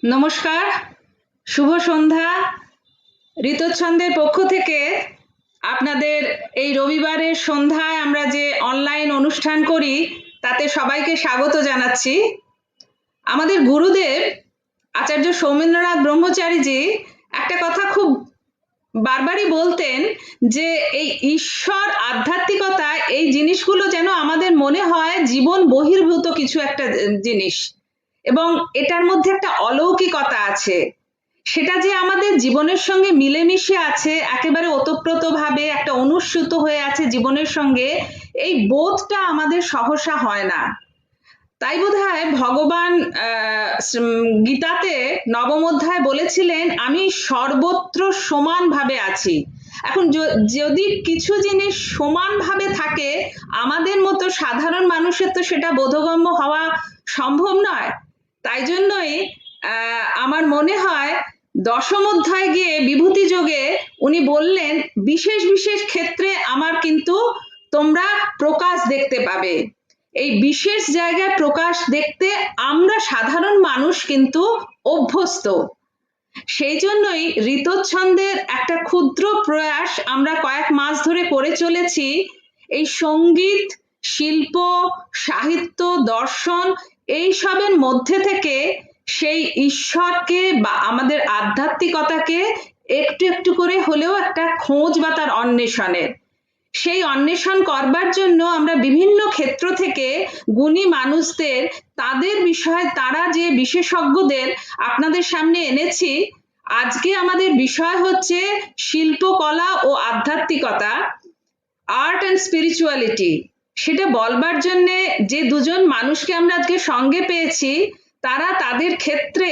নমস্কার, শুভ সন্ধ্যা। ঋতচ্ছন্দের পক্ষ থেকে আপনাদের এই রবিবারের সন্ধ্যায় আমরা যে অনলাইন অনুষ্ঠান করি তাতে সবাইকে স্বাগত জানাচ্ছি। আমাদের গুরুদেব আচার্য সৌমেন্দ্রনাথ ব্রহ্মচারীজি একটা কথা খুব বারবারই বলতেন যে এই ঈশ্বর, আধ্যাত্মিকতা, এই জিনিসগুলো যেন আমাদের মনে হয় জীবন বহির্ভূত কিছু একটা জিনিস, এবং এটার মধ্যে একটা অলৌকিকতা আছে। সেটা যে আমাদের জীবনের সঙ্গে মিলেমিশে আছে, একেবারে ওতপ্রোতভাবে একটা অনুস্যূত হয়ে আছে জীবনের সঙ্গে, এই বোধটা আমাদের সহসা হয় না। তাই বোধহয় ভগবান গীতাতে নবম অধ্যায় বলেছিলেন, আমি সর্বত্র সমানভাবে আছি। এখন যদি কিছু জিনিস সমানভাবে থাকে, আমাদের মতো সাধারণ মানুষের তো সেটা বোধগম্য হওয়া সম্ভব নয়। তাই জন্যই আমার মনে হয় দশম অধ্যায় গিয়ে বিভূতি যোগে উনি বললেন, বিশেষ বিশেষ ক্ষেত্রে আমার কিন্তু তোমরা প্রকাশ দেখতে পাবে। এই বিশেষ জায়গায় প্রকাশ দেখতে আমরা সাধারণ মানুষ কিন্তু অভ্যস্ত। সেই জন্যই ঋতচ্ছন্দের একটা ক্ষুদ্র প্রয়াস আমরা কয়েক মাস ধরে করে চলেছি। এই সঙ্গীত, শিল্প, সাহিত্য, দর্শন, এই সবের মধ্যে থেকে সেই ঈশ্বরকে বা আমাদের আধ্যাত্মিকতাকে একটু একটু করে হলেও একটা খোঁজ বা তার অন্বেষণের, সেই অন্বেষণ করবার জন্য আমরা বিভিন্ন ক্ষেত্র থেকে গুণী মানুষদের, তাদের বিষয়ে তারা যে বিশেষজ্ঞদের আপনাদের সামনে এনেছি। আজকে আমাদের বিষয় হচ্ছে শিল্পকলা ও আধ্যাত্মিকতা, আর্ট অ্যান্ড স্পিরিচুয়ালিটি। সেটা বলবার জন্যে যে দুজন মানুষকে আমরা আজকে সঙ্গে পেয়েছি, তারা তাদের ক্ষেত্রে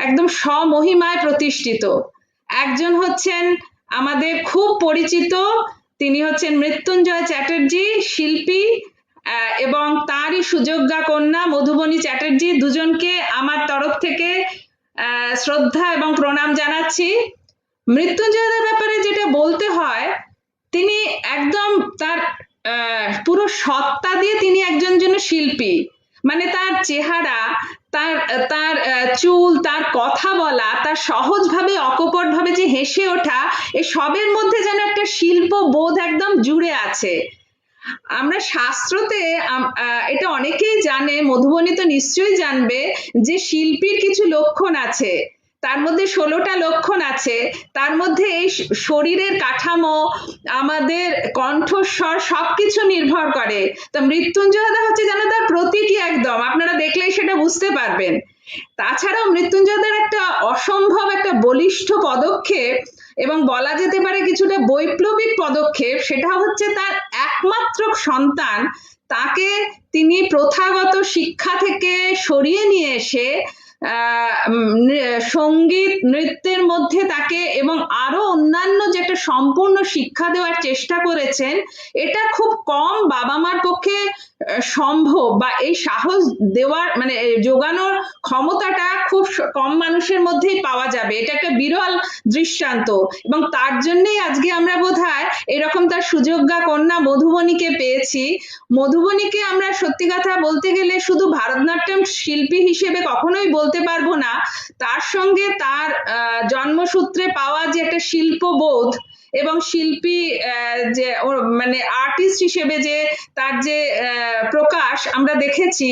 একদম স্বমহিমায় প্রতিষ্ঠিত। একজন হচ্ছেন আমাদের খুব পরিচিত, তিনি হচ্ছেন মৃত্যুঞ্জয় চ্যাটার্জি, শিল্পী, এবং তারই সুযোগ্যা কন্যা মধুবনী চ্যাটার্জি। দুজনকে আমার তরফ থেকে শ্রদ্ধা এবং প্রণাম জানাচ্ছি। মৃত্যুঞ্জয়দের ব্যাপারে যেটা বলতে হয়, তিনি একদম তার পুরো সত্তা দিয়ে তিনি একজন যেন শিল্পী। মানে তার চেহারা, তার তার চুল, তার কথা বলা, তার সহজভাবে অকপটভাবে যে হেসে ওঠা, এই সবের মধ্যে যেন একটা শিল্প বোধ একদম জুড়ে আছে। আমরা শাস্ত্রতে এটা অনেকেই জানে, মধুবনী তো নিশ্চয়ই জানবে, যে শিল্পীর কিছু লক্ষণ আছে। তার মধ্যে 16টা লক্ষণ আছে। তার মধ্যে এই শরীরের কাঠামো, আমাদের কণ্ঠস্বর সবকিছু নির্ভর করে। তো মৃত্যুঞ্জয়দা হচ্ছে যেন তার প্রতীকী একদম, আপনারা দেখলেই সেটা বুঝতে পারবেন। তাছাড়াও মৃত্যুঞ্জয়দের একটা অসম্ভব একটা বলিষ্ঠ পদক্ষেপ, এবং বলা যেতে পারে কিছুটা বৈপ্লবিক পদক্ষেপ, সেটা হচ্ছে তার একমাত্র সন্তান, তাকে তিনি প্রথাগত শিক্ষা থেকে সরিয়ে নিয়ে এসে সঙ্গীত নৃত্যের মধ্যে তাকে এবং আরো অন্যান্য যেটা সম্পূর্ণ শিক্ষা দেওয়ার চেষ্টা করেছেন। এটা খুব কম বাবা মার পক্ষে সম্ভব, বা এই সাহস দেওয়ার মানে যোগানোর ক্ষমতাটা খুব কম মানুষের মধ্যেই পাওয়া যাবে। এটা একটা বিরল দৃষ্টান্ত, এবং তার জন্যই আজকে আমরা বোধহয় এরকম তার সুযোগ্যা কন্যা মধুবনীকে পেয়েছি। মধুবনীকে আমরা সত্যি কথা বলতে গেলে শুধু ভারতনাট্যম শিল্পী হিসেবে কখনোই বলতে পারবো না, তার সঙ্গে তার জন্মসূত্রে পাওয়া যে একটা শিল্পবোধ এবং শিল্পী যে মানে আর্টিস্ট হিসেবে যে তার যে প্রকাশ আমরা দেখেছি,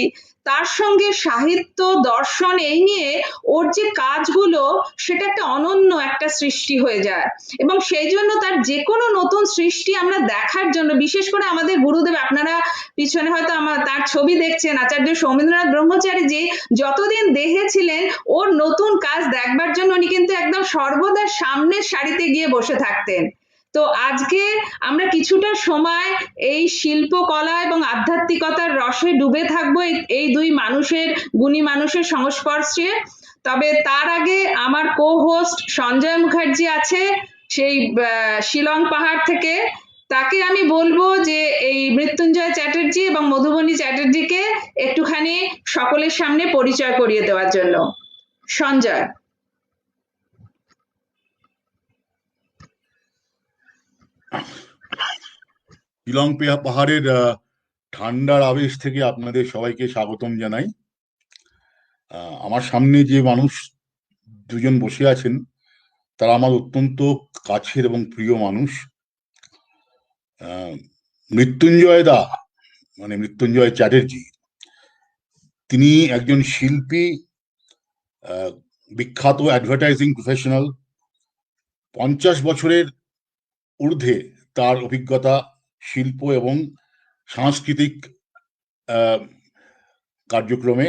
তার সঙ্গে সাহিত্য, দর্শন, এই নিয়ে ওর যে কাজগুলো, সেটা একটা অনন্য একটা সৃষ্টি হয়ে যায়। এবং সেই জন্য তার যে কোনো নতুন সৃষ্টি আমরা দেখার জন্য, বিশেষ করে আমাদের গুরুদেব, আপনারা পিছনে হয়তো আমার তার ছবি দেখছেন, আচার্য সৌমেন্দ্রনাথ ব্রহ্মচারীজি যতদিন দেহে ছিলেন, ওর নতুন কাজ দেখবার জন্য উনি কিন্তু একদম সর্বদা সামনের সারিতে গিয়ে বসে থাকতেন। তো আজকে আমরা কিছুটা সময় এই শিল্পকলা এবং আধ্যাত্মিকতার রসে ডুবে থাকবো এই দুই মানুষের, গুণী মানুষের সংস্পর্শে। তবে তার আগে আমার কো হোস্ট সঞ্জয় মুখার্জি আছে সেই শিলং পাহাড় থেকে, তাকে আমি বলবো যে এই মৃত্যুঞ্জয় চ্যাটার্জি এবং মধুবনী চ্যাটার্জিকে একটুখানি সকলের সামনে পরিচয় করিয়ে দেওয়ার জন্য। সঞ্জয়। শিলং পাহাড়ের ঠান্ডার আবেশ থেকে আপনাদের সবাইকে স্বাগতম জানাই। আমার সামনে যে মানুষ দুজন বসে আছেন, তারা আমার অত্যন্ত কাছের এবং প্রিয় মানুষ। মৃত্যুঞ্জয় দা, মানে মৃত্যুঞ্জয় চ্যাটার্জি, তিনি একজন শিল্পী, বিখ্যাত অ্যাডভার্টাইজিং প্রফেশনাল। 50 বছরের ঊর্ধ্বে তার অভিজ্ঞতা শিল্প এবং সাংস্কৃতিক কার্যক্রমে।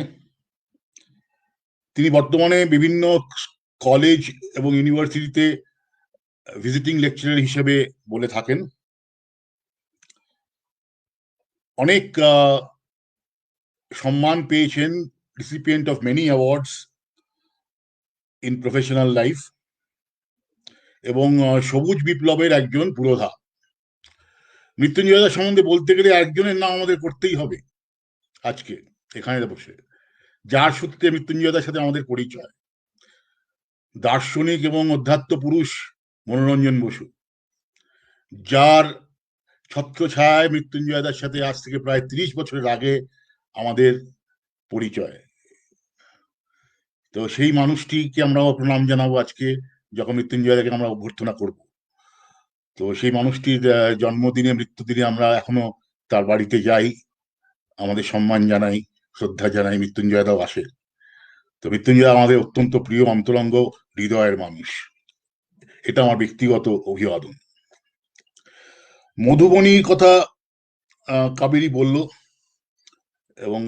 তিনি বর্তমানে বিভিন্ন কলেজ এবং ইউনিভার্সিটিতে ভিজিটিং লেকচারার হিসেবে বলে থাকেন। অনেক সম্মান পেয়েছেন, recipient of many awards in professional life, এবং সবুজ বিপ্লবের একজন পুরোধা। মৃত্যুঞ্জয়দার সম্বন্ধে বলতে গেলে একজনের নাম আমাদের করতেই হবে আজকে এখানে বসে, যার সূত্রে মৃত্যুঞ্জয়দার সাথে আমাদের পরিচয়, দার্শনিক এবং অধ্যাত্ম পুরুষ মনোরঞ্জন বসু, যার ছত্রছায়ায় মৃত্যুঞ্জয়দার সাথে আজ থেকে প্রায় 30 বছরের আগে আমাদের পরিচয়। তো সেই মানুষটিকে আমরাও প্রণাম জানাবো আজকে, যখন মৃত্যুঞ্জয়দাকে আমরা অভ্যর্থনা করব। তো সেই মানুষটির জন্মদিনে, মৃত্যুদিনে আমরা এখনো তার বাড়িতে যাই, আমাদের সম্মান জানাই, শ্রদ্ধা জানাই। মৃত্যুঞ্জয়দাও আসে। তো মৃত্যুঞ্জয় আমাদের অত্যন্ত প্রিয়, অন্তরঙ্গ, হৃদয়ের মানুষ। এটা আমার ব্যক্তিগত অভিবাদন। মধুবনীর কথা কাবেরী বলল, এবং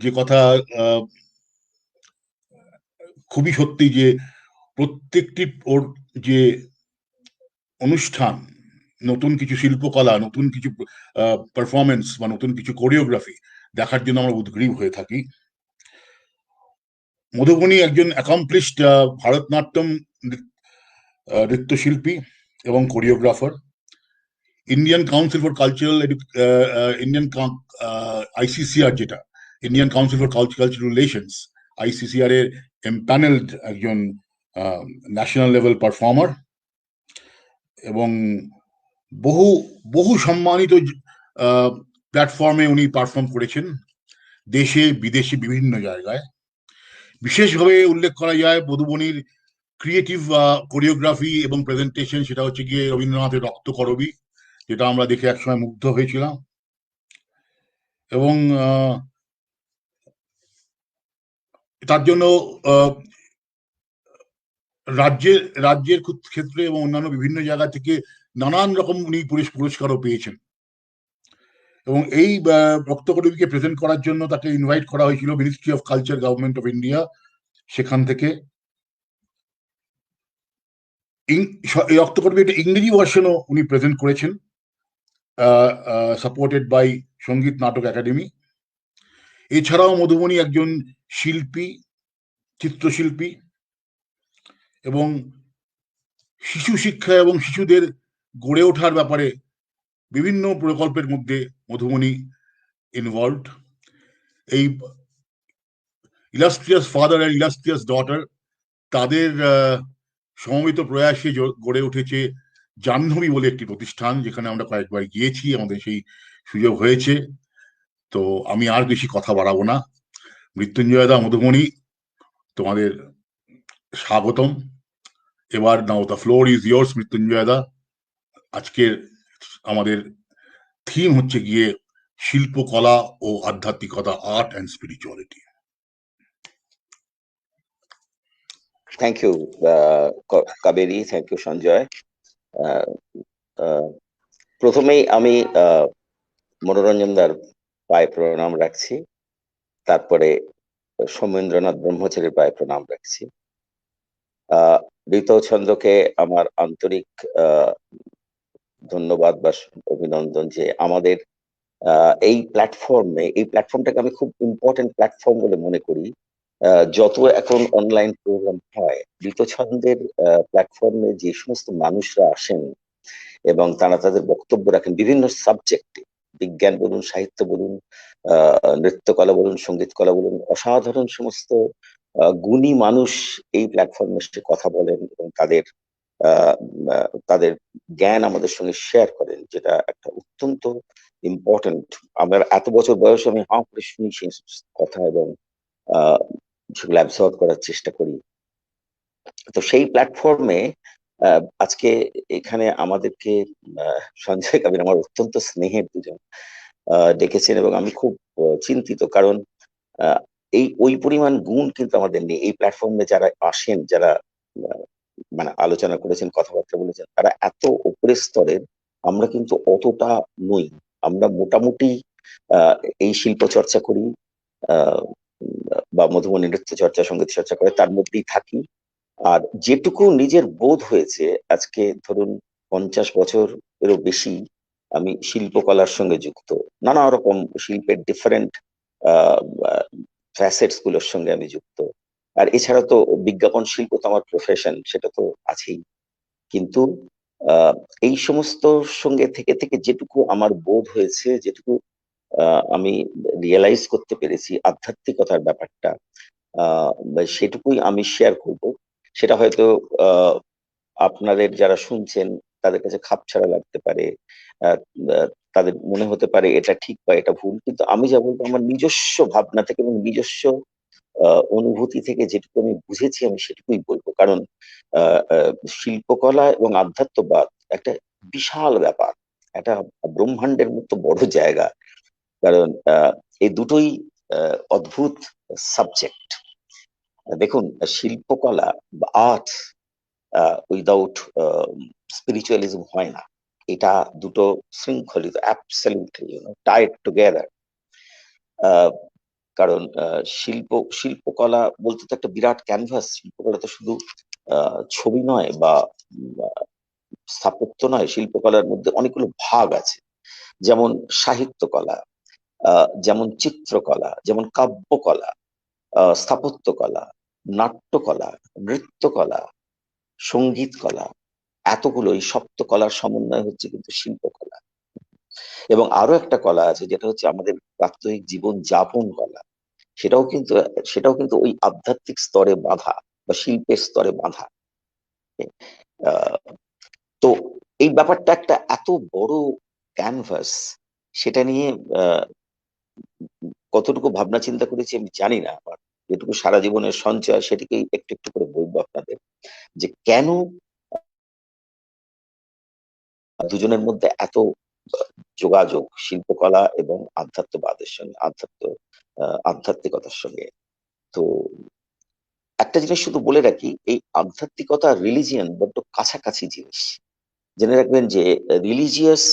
যে কথা খুবই সত্যি, যে প্রত্যেকটি ওর যে অনুষ্ঠান, নতুন কিছু শিল্পকলা, নতুন কিছু পারফরমেন্স বা নতুন কিছু কোরিওগ্রাফি দেখার জন্য আমরা উদ্গ্রীব হয়ে থাকি। মধুবনী একজন অ্যাকমপ্লিশড ভারতনাট্যম নৃত্যশিল্পী এবং choreographer. Indian council for cultural ICCR, যেটা Indian council for cultural relations, ICCR এর এমপ্যানেলড একজন ন্যাশনাল লেভেল পারফর্মার, এবং বহু বহু সম্মানিত প্ল্যাটফর্মে উনি পারফর্ম করেছেন, দেশে বিদেশে বিভিন্ন জায়গায়। বিশেষভাবে উল্লেখ করা যায় মধুবনীর ক্রিয়েটিভ কোরিওগ্রাফি এবং প্রেজেন্টেশন, সেটা হচ্ছে গিয়ে রবীন্দ্রনাথের রক্তকরবী, যেটা আমরা দেখে একসময় মুগ্ধ হয়েছিলাম। এবং তার জন্য রাজ্যের ক্ষেত্রে এবং অন্যান্য বিভিন্ন জায়গা থেকে নানান রকম উনি পুরস্কারও পেয়েছেন। এবং এই রক্তকরবীকে প্রেজেন্ট করার জন্য তাকে ইনভাইট করা হয়েছিল ministry of culture, government of India. সেখান থেকে এই রক্তকরবী একটা ইংরেজি ভার্সনও উনি প্রেজেন্ট করেছেন, সাপোর্টেড বাই সঙ্গীত নাটক একাডেমি। এছাড়াও মধুবনী একজন শিল্পী, চিত্রশিল্পী, এবং শিশু শিক্ষা এবং শিশুদের গড়ে ওঠার ব্যাপারে বিভিন্ন প্রকল্পের মধ্যে মধুবনী ইনভলভড। এই illustrious father and illustrious daughter, তাদের সমবেত প্রয়াসে গড়ে উঠেছে জাহ্নবী বলে একটি প্রতিষ্ঠান, যেখানে আমরা কয়েকবার গিয়েছি, আমাদের সেই সুযোগ হয়েছে। তো আমি আর বেশি কথা বাড়াবো না। মৃত্যুঞ্জয়দা, মধুবনী, তোমাদের স্বাগতম। এবার now the floor is yours মৃত্যুঞ্জয়দা। আজকের আমাদের থিম হচ্ছে গিয়ে শিল্পকলা ও আধ্যাত্মিকতা, art and spirituality. Thank you Kaveri, thank you Sanjay. প্রথমেই আমি মনোরঞ্জনদার পায়ে প্রণাম রাখছি, তারপরে সৌমেন্দ্রনাথ ব্রহ্মচারীর পায়ে প্রণাম রাখছি। ঋতছন্দকে আমার আন্তরিক ধন্যবাদ বা অভিনন্দন, যে আমাদের এই প্ল্যাটফর্মটাকে আমি খুব ইম্পর্টেন্ট প্ল্যাটফর্ম বলে মনে করি। যত এখন অনলাইন প্রোগ্রাম হয়, ঋতছন্দের প্ল্যাটফর্মে যে সমস্ত মানুষরা আসেন এবং তারা তাদের বক্তব্য রাখেন বিভিন্ন সাবজেক্টে, বিজ্ঞান বলুন, সাহিত্য বলুন, নৃত্যকলা বলুন, সঙ্গীতকলা বলুন, অসাধারণ সমস্ত গুণী মানুষ এই প্ল্যাটফর্মে এসে কথা বলেন এবং তাদের জ্ঞান আমাদের সঙ্গে শেয়ার করেন, যেটা একটা অত্যন্ত ইম্পর্টেন্ট। আমার এত বছর বয়সে আমি হাঁ করে শুনি সেই কথা এবং সেগুলো অ্যাবসর্ব করার চেষ্টা করি। তো সেই প্ল্যাটফর্মে আজকে এখানে আমাদেরকে সঞ্জয় কবির আমার অত্যন্ত স্নেহের দুজন ডেকেছেন, এবং আমি খুব চিন্তিত, কারণ আহ, এই ওই পরিমাণ গুণ কিন্তু আমাদের নেই। এই প্ল্যাটফর্মে যারা আসেন, যারা আহ, মানে আলোচনা করেছেন, কথাবার্তা বলেছেন, তারা এত উপরের স্তরের, আমরা কিন্তু অতটা নই। আমরা মোটামুটি আহ, এই শিল্প চর্চা করি, আহ, বা মধুবনী নৃত্য চর্চা, সঙ্গীত চর্চা করে, তার মধ্যেই থাকি। আর যেটুকু নিজের বোধ হয়েছে, আজকে ধরুন 50 বছর এরও বেশি আমি শিল্পকলার সঙ্গে যুক্ত। নানা রকম শিল্পের ডিফারেন্ট ফ্যাসেটস গুলোর সঙ্গে আমি যুক্ত। আর এছাড়া তো বিজ্ঞাপন শিল্প তো আমার প্রফেশন, সেটা তো আছেই। কিন্তু আহ, এই সমস্ত সঙ্গে থেকে থেকে যেটুকু আমার বোধ হয়েছে, যেটুকু আমি রিয়েলাইজ করতে পেরেছি আধ্যাত্মিকতার ব্যাপারটা, সেটুকুই আমি শেয়ার করব। সেটা হয়তো আহ, আপনাদের যারা শুনছেন তাদের কাছে খাপছাড়া লাগতে পারে, আহ, আহ, তাদের মনে হতে পারে এটা ঠিক বা এটা ভুল, কিন্তু আমি যা বলবো আমার নিজস্ব ভাবনা থেকে এবং নিজস্ব অনুভূতি থেকে যেটুকু আমি বুঝেছি, আমি সেটুকুই বলবো। কারণ আহ, আহ, শিল্পকলা এবং আধ্যাত্মবাদ একটা বিশাল ব্যাপার, একটা ব্রহ্মাণ্ডের মতো বড় জায়গা। কারণ এই দুটোই অদ্ভুত সাবজেক্ট। দেখুন, শিল্পকলা বা আর্ট উইদাউট স্পিরিচুয়ালিজম হয় না। এটা দুটো শৃঙ্খলিত, অ্যাবসলিউটলি টাইড টুগেদার। কারণ শিল্পকলা বলতে তো একটা বিরাট ক্যানভাস। শিল্পকলা তো শুধু ছবি নয় বা স্থাপত্য নয়। শিল্পকলার মধ্যে অনেকগুলো ভাগ আছে, যেমন সাহিত্যকলা, যেমন চিত্রকলা, যেমন কাব্যকলা, স্থাপত্যকলা, নাট্যকলা, নৃত্যকলা, সঙ্গীত কলা। এতগুলো, এই সপ্ত কলার সমন্বয় হচ্ছে কিন্তু শিল্পকলা। এবং আরো একটা কলা আছে, যেটা হচ্ছে আমাদের প্রাত্যহিক জীবন যাপন কলা। সেটাও কিন্তু ওই আধ্যাত্মিক স্তরে বাঁধা বা শিল্পের স্তরে বাঁধা। আহ, তো এই ব্যাপারটা একটা এত বড় ক্যানভাস, সেটা নিয়ে আহ, কতটুকু ভাবনা চিন্তা করেছি আমি জানি না। আমার যেটুকু সারা জীবনের সঞ্চয়, সেটাকেই একটু একটু করে বলবো আপনাদের, যে কেন দুজনের মধ্যে এত যোগাযোগ, শিল্পকলা এবং আধ্যাত্মবাদের সঙ্গে, আধ্যাত্মিকতার সঙ্গে। তো একটা জিনিস শুধু বলে রাখি, এই আধ্যাত্মিকতা রিলিজিয়ন বড্ড কাছাকাছি জিনিস। জেনে রাখবেন যে রিলিজিয়াস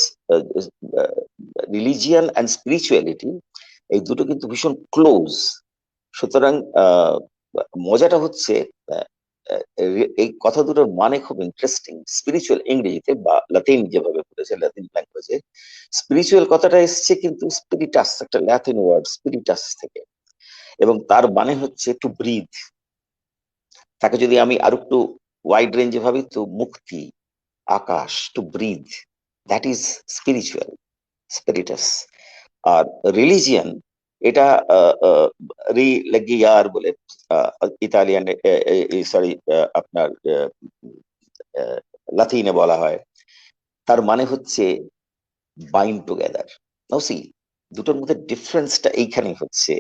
রিলিজিয়ান অ্যান্ড স্পিরিচুয়ালিটি, এই দুটো কিন্তু ভীষণ ক্লোজ। সুতরাং মজাটা হচ্ছে, আহ, এই কথা দুটোর মানে খুব ইন্টারেস্টিং। স্পিরিচুয়াল ইংরেজিতে বা লাতিন যেভাবে বলেছে, লাতিন ল্যাঙ্গুয়েজে স্পিরিচুয়াল কথাটা এসছে কিন্তু স্পিরিটাস, একটা ল্যাতিন ওয়ার্ড স্পিরিটাস থেকে, এবং তার মানে হচ্ছে টু ব্রিথ। তাকে যদি আমি আরো একটু ওয়াইড রেঞ্জে ভাবি, তো মুক্তি, আকাশ, to breathe, that is spiritual, স্পিরিটাস। আর রিলিজিয়ান, এটা রিলেগিয়ার বলে ইতালিয়ান, সরি, আপনার লাতিনে বলা হয়। তার মানে হচ্ছে বাইন্ড টুগেদার। নাও সি, দুটোর মধ্যে ডিফারেন্সটা এইখানেই হচ্ছে।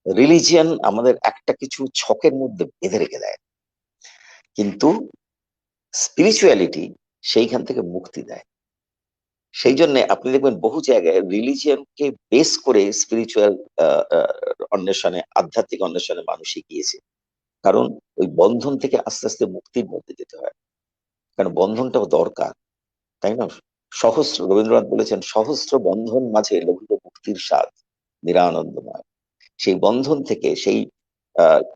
রিলিজিয়ান আমাদের একটা কিছু ছকের মধ্যে বেঁধে রেখে দেয়, কিন্তু স্পিরিচুয়ালিটি সেইখান থেকে মুক্তি দেয়। সেই জন্য আপনি দেখবেন বহু জায়গায় রিলিজিয়নকে বেস করে স্পিরিচুয়াল অন্বেষণে, আধ্যাত্মিক অন্বেষণে মানুষ এগিয়েছে। কারণ ওই বন্ধন থেকে আস্তে আস্তে মুক্তির মধ্যে যেতে হয়। কারণ বন্ধনটাও দরকার, তাই না? সহস্র, রবীন্দ্রনাথ বলেছেন, সহস্র বন্ধন মাঝে লঘু মুক্তির স্বাদ নিরানন্দময়। সেই বন্ধন থেকে সেই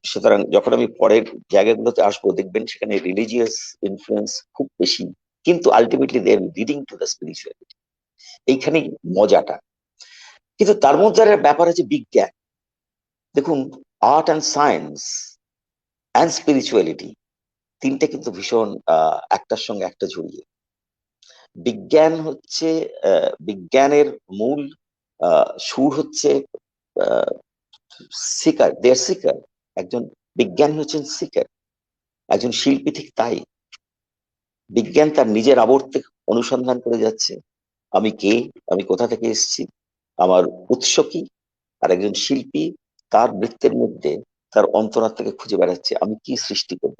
সুতরাং যখন আমি পরের জায়গাগুলোতে আসবো, দেখবেন সেখানে রিলিজিয়াস ইনফ্লুয়েন্স খুব বেশি, কিন্তু ultimately they are leading to the spirituality. এইখানেই মজাটা। কিন্তু তার মধ্যে একটা ব্যাপার আছে, বিজ্ঞান। দেখুন, art and science and spirituality, তিনটে কিন্তু ভীষণ একটার সঙ্গে একটা জড়িয়ে। বিজ্ঞান হচ্ছে বিজ্ঞানের মূল সুর হচ্ছে সিকার, দেয়ার সিকার। একজন বিজ্ঞানী হচ্ছেন সিকার, একজন শিল্পী ঠিক তাই। বিজ্ঞান তার নিজের আবর্তে অনুসন্ধান করে যাচ্ছে, আমি কে, আমি কোথা থেকে এসেছি, আমার উৎস কি। আর একজন শিল্পী তার নৃত্যের মধ্যে তার অন্তরাত্মাকে খুঁজে বেড়াচ্ছে, আমি কি সৃষ্টি করব।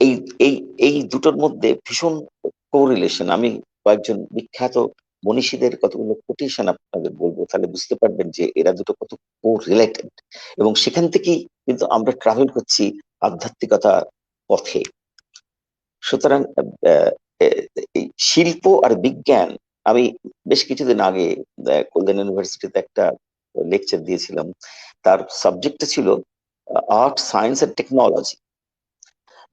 এই এই এই দুটোর মধ্যে ভীষণ কোরিলেশন। আমি কয়েকজন বিখ্যাত মনীষীদের কতগুলো কোটেশন আপনাদের বলবো, তাহলে বুঝতে পারবেন যে এরা দুটো কত রিলেটেড, এবং সেখান থেকেই কিন্তু আমরা ট্রাভেল করছি আধ্যাত্মিকতার পথে। সুতরাং আহ, এই শিল্প আর বিজ্ঞান, আমি বেশ কিছুদিন আগে কল্যাণ ইউনিভার্সিটিতে একটা লেকচার দিয়েছিলাম। তার সাবজেক্টটা ছিল art, science and technology.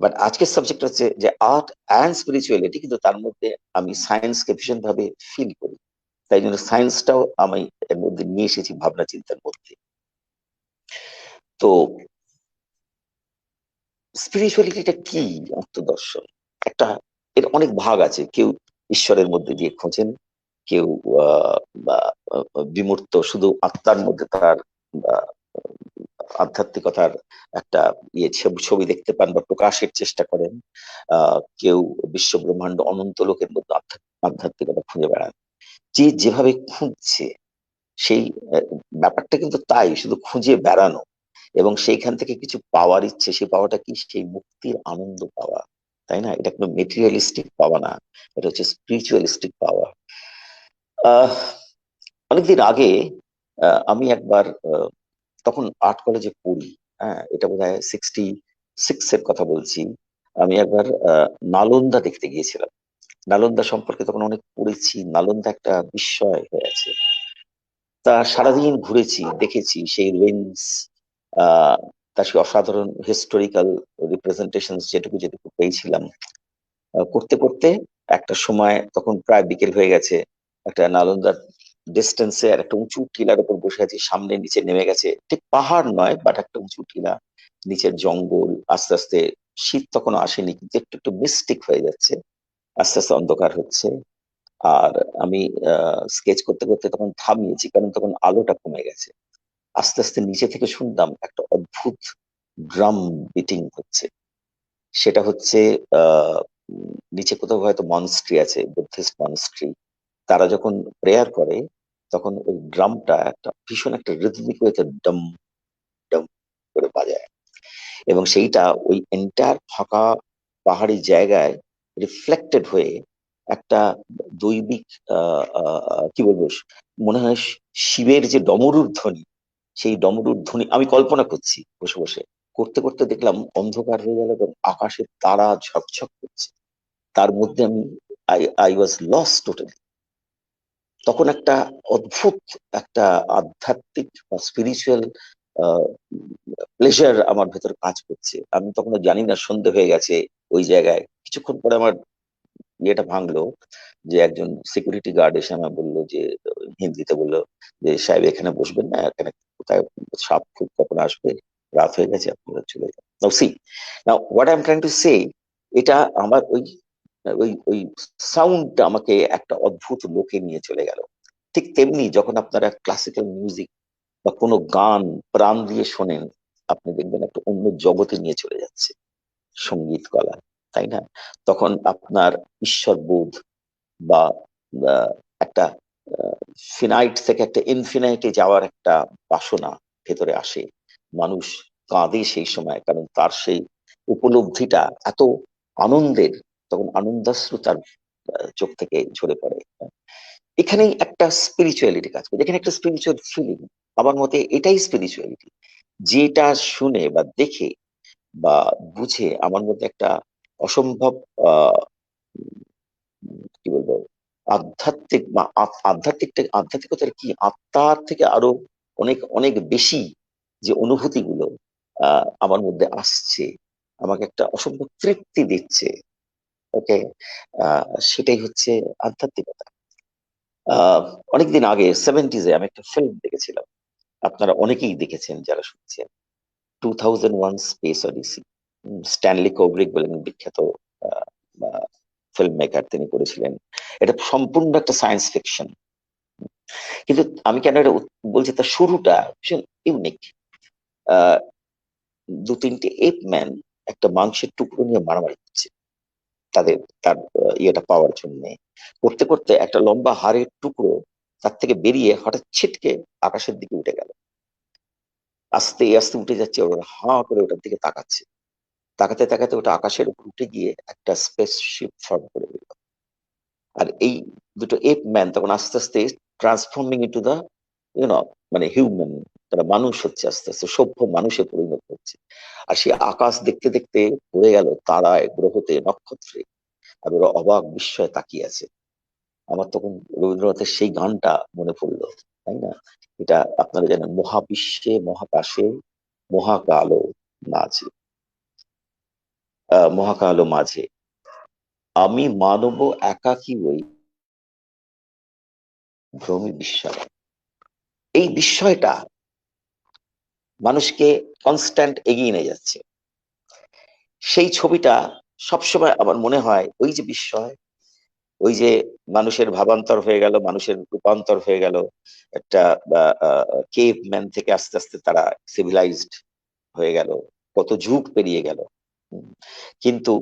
But আজকের সাবজেক্ট হচ্ছে যে আর্ট অ্যান্ড স্পিরিচুয়ালিটি, কিন্তু তার মধ্যে আমি সায়েন্সকে ভীষণ ভাবে ফিল করি, তাই জন্য সায়েন্সটাও আমি এর মধ্যে নিয়ে এসেছি ভাবনা চিন্তার মধ্যে। তো স্পিরিচুয়ালিটিটা কি, আত্মদর্শন একটা, এর অনেক ভাগ আছে। কেউ ঈশ্বরের মধ্যে দিয়ে খোঁজেন, কেউ আহ, বা বিমূর্ত শুধু আত্মার মধ্যে তার আহ, আধ্যাত্মিকতার একটা ছবি দেখতে পান বা প্রকাশের চেষ্টা করেন। কেউ বিশ্ব ব্রহ্মাণ্ড অনন্ত লোকের মধ্যে আধ্যাত্মিকতা খুঁজে বেড়ান। যে যেভাবে খুঁজছে সেই ব্যাপারটা কিন্তু তাই, শুধু খুঁজে বেড়ানো এবং সেইখান থেকে কিছু পাওয়ার ইচ্ছে। সেই পাওয়াটা কি? সেই মুক্তির আনন্দ পাওয়া, তাই না? এটা কোনো মেটেরিয়ালিস্টিক পাওয়া না, এটা হচ্ছে স্পিরিচুয়ালিস্টিক পাওয়া। আহ অনেকদিন আগে আমি একবার তখন আর্ট কলেজে পড়ি, হ্যাঁ, এটা বোধ হয় 66 এর কথা বলছি। আমি একবার নালন্দা দেখতে গিয়েছিলাম। নালন্দা সম্পর্কে তখন অনেক পড়েছি, নালন্দা একটা বিস্ময় হয়ে আছে। তা সারাদিন ঘুরেছি, দেখেছি সেই রুইন্স, আহ তার সেই অসাধারণ হিস্টোরিক্যাল রিপ্রেজেন্টেশন যেটুকু যেটুকু পেয়েছিলাম। করতে করতে একটা সময়, তখন প্রায় বিকেল হয়ে গেছে, একটা নালন্দার ডিস্টেন্সে আর একটা উঁচু টিলার উপর বসে আছি, সামনে নিচে নেমে গেছে, ঠিক পাহাড় নয় বাট একটা উঁচু টিলা, নিচের জঙ্গল, আস্তে আস্তে শীত তখন আসেনি কিন্তু একটু একটু মিস্টিক হয়ে যাচ্ছে, আস্তে আস্তে অন্ধকার হচ্ছে। আর আমি স্কেচ করতে করতে তখন থামিয়েছি, কারণ তখন আলোটা কমে গেছে। আস্তে আস্তে নিচে থেকে শুনলাম একটা অদ্ভুত ড্রাম বিটিং হচ্ছে। সেটা হচ্ছে নিচে কোথাও হয়তো মনস্ট্রি আছে, বুদ্ধিস্ট মনস্ট্রি। তারা যখন প্রেয়ার করে তখন ওই ড্রামটা একটা ভীষণ একটা রিদমিক ওয়েতে ডম ডম করে বাজায়, এবং সেইটা ওই এন্টায়ার ফাঁকা পাহাড়ি জায়গায় রিফ্লেক্টেড হয়ে একটা দৈবিক কি বলবো, মনে হয় শিবের যে ডমরুর ধ্বনি, সেই ডমরুর ধ্বনি আমি কল্পনা করছি বসে বসে। করতে করতে দেখলাম অন্ধকার হয়ে গেল এবং আকাশের তারা ঝকঝক করছে। তার মধ্যে আমি I I was lost totally. তখন একটা অদ্ভুত একটা আধ্যাত্মিক বা স্পিরিচুয়াল প্লেজার আমার ভেতর কাজ করছে। আমি তখন জানি না সন্ধে হয়ে গেছে ওই জায়গায়। কিছুক্ষণ পরে আমার ইয়েটা ভাঙলো, যে একজন সিকিউরিটি গার্ড এসে আমার বললো যে, হিন্দিতে বললো যে সাহেব এখানে বসবেন না, এখানে কোথায় সাপ খুব কখন আসবে, রাত হয়ে গেছে, আপনারা চলে যান। Now see, now what I am trying to say, এটা আমার ওই ওই ওই সাউন্ডটা আমাকে একটা অদ্ভুত লোকে নিয়ে চলে গেল। ঠিক তেমনি যখন আপনারা ক্লাসিক্যাল মিউজিক বা কোনো গান প্রাণ দিয়ে শোনেন, আপনি দেখবেন একটা অন্য জগতে নিয়ে চলে যাচ্ছে সঙ্গীত কলা, তাই না? তখন আপনার ঈশ্বর বোধ বা আহ, একটা ফিনাইট থেকে একটা ইনফিনাইটে যাওয়ার একটা বাসনা ভেতরে আসে। মানুষ কাঁদে সেই সময়, কারণ তার সেই উপলব্ধিটা এত আনন্দের, তখন আনন্দাশ্রু তার চোখ থেকে ঝরে পড়ে। এখানেই একটা স্পিরিচুয়ালিটি কাজ করে, এখানে একটা স্পিরিচুয়াল ফিলিং। আমার মতে এটাই স্পিরিচুয়ালিটি, যেটা শুনে বা দেখে বা বুঝে আমার মধ্যে একটা অসম্ভব আহ কি বলবো, আধ্যাত্মিক বা আধ্যাত্মিকতার কি, আত্মার থেকে আরো অনেক অনেক বেশি যে অনুভূতিগুলো আমার মধ্যে আসছে, আমাকে একটা অসম্ভব তৃপ্তি দিচ্ছে। ওকে, সেটাই হচ্ছে আধ্যাত্মিকতা। আহ অনেকদিন আগে 70s আমি একটা ফিল্ম দেখেছিলাম, আপনারা অনেকেই দেখেছেন যারা শুনছেন, 2001 স্পেস অডিসি। স্ট্যানলি কোব্রিক বলেন বিখ্যাত ফিল্ম মেকার, তিনি করেছিলেন। এটা সম্পূর্ণ একটা সায়েন্স ফিকশন, কিন্তু আমি কেন এটা বলছি, তার শুরুটা ভীষণ ইউনিক। আহ দু তিনটে এপ ম্যান একটা মাংসের টুকরো নিয়ে মারামারি করছে তাদের, তার ইয়েটা পাওয়ার জন্য। করতে করতে একটা লম্বা হাড়ের টুকরো তার থেকে বেরিয়ে হঠাৎ ছিটকে আকাশের দিকে উঠে গেল। আস্তে আস্তে উঠে যাচ্ছে, ওরা হাঁ করে ওটার দিকে তাকাচ্ছে। তাকাতে তাকাতে ওটা আকাশের উপর উঠে গিয়ে একটা স্পেসশিপ ফর্ম করে দিল। আর এই দুটো এপ ম্যান তখন আস্তে আস্তে ট্রান্সফর্মিং ইন্টু দা ইউনো মানে হিউম্যান, তারা মানুষ হচ্ছে, আস্তে আস্তে সভ্য মানুষে পরিণত হচ্ছে। আর সেই আকাশ দেখতে দেখতে পড়ে গেল তারায়, গ্রহতে, নক্ষত্রে, আর ওরা অবাক বিস্ময়ে তাকিয়ে আছে। আমার তখন রবীন্দ্রনাথের সেই গানটা মনে পড়লো, তাই না? এটা আপনারা জানেন, মহাবিশ্বে মহাকাশে মহাকালো মাঝে, মহাকালো মাঝে আমি মানব একাকী ওই ভ্রমি বিস্ময়। এই বিস্ময়টা মানুষকে কনস্ট্যান্ট এগিয়ে নিয়ে যাচ্ছে। সেই ছবিটা সবসময় আমার মনে হয়, ওই যে বিস্ময়, ওই যে মানুষের ভাবান্তর হয়ে গেল, মানুষের রূপান্তর হয়ে গেল, একটা কেভ ম্যান থেকে আস্তে আস্তে তারা সিভিলাইজড হয়ে গেল, কত যুগ পেরিয়ে গেল। কিন্তু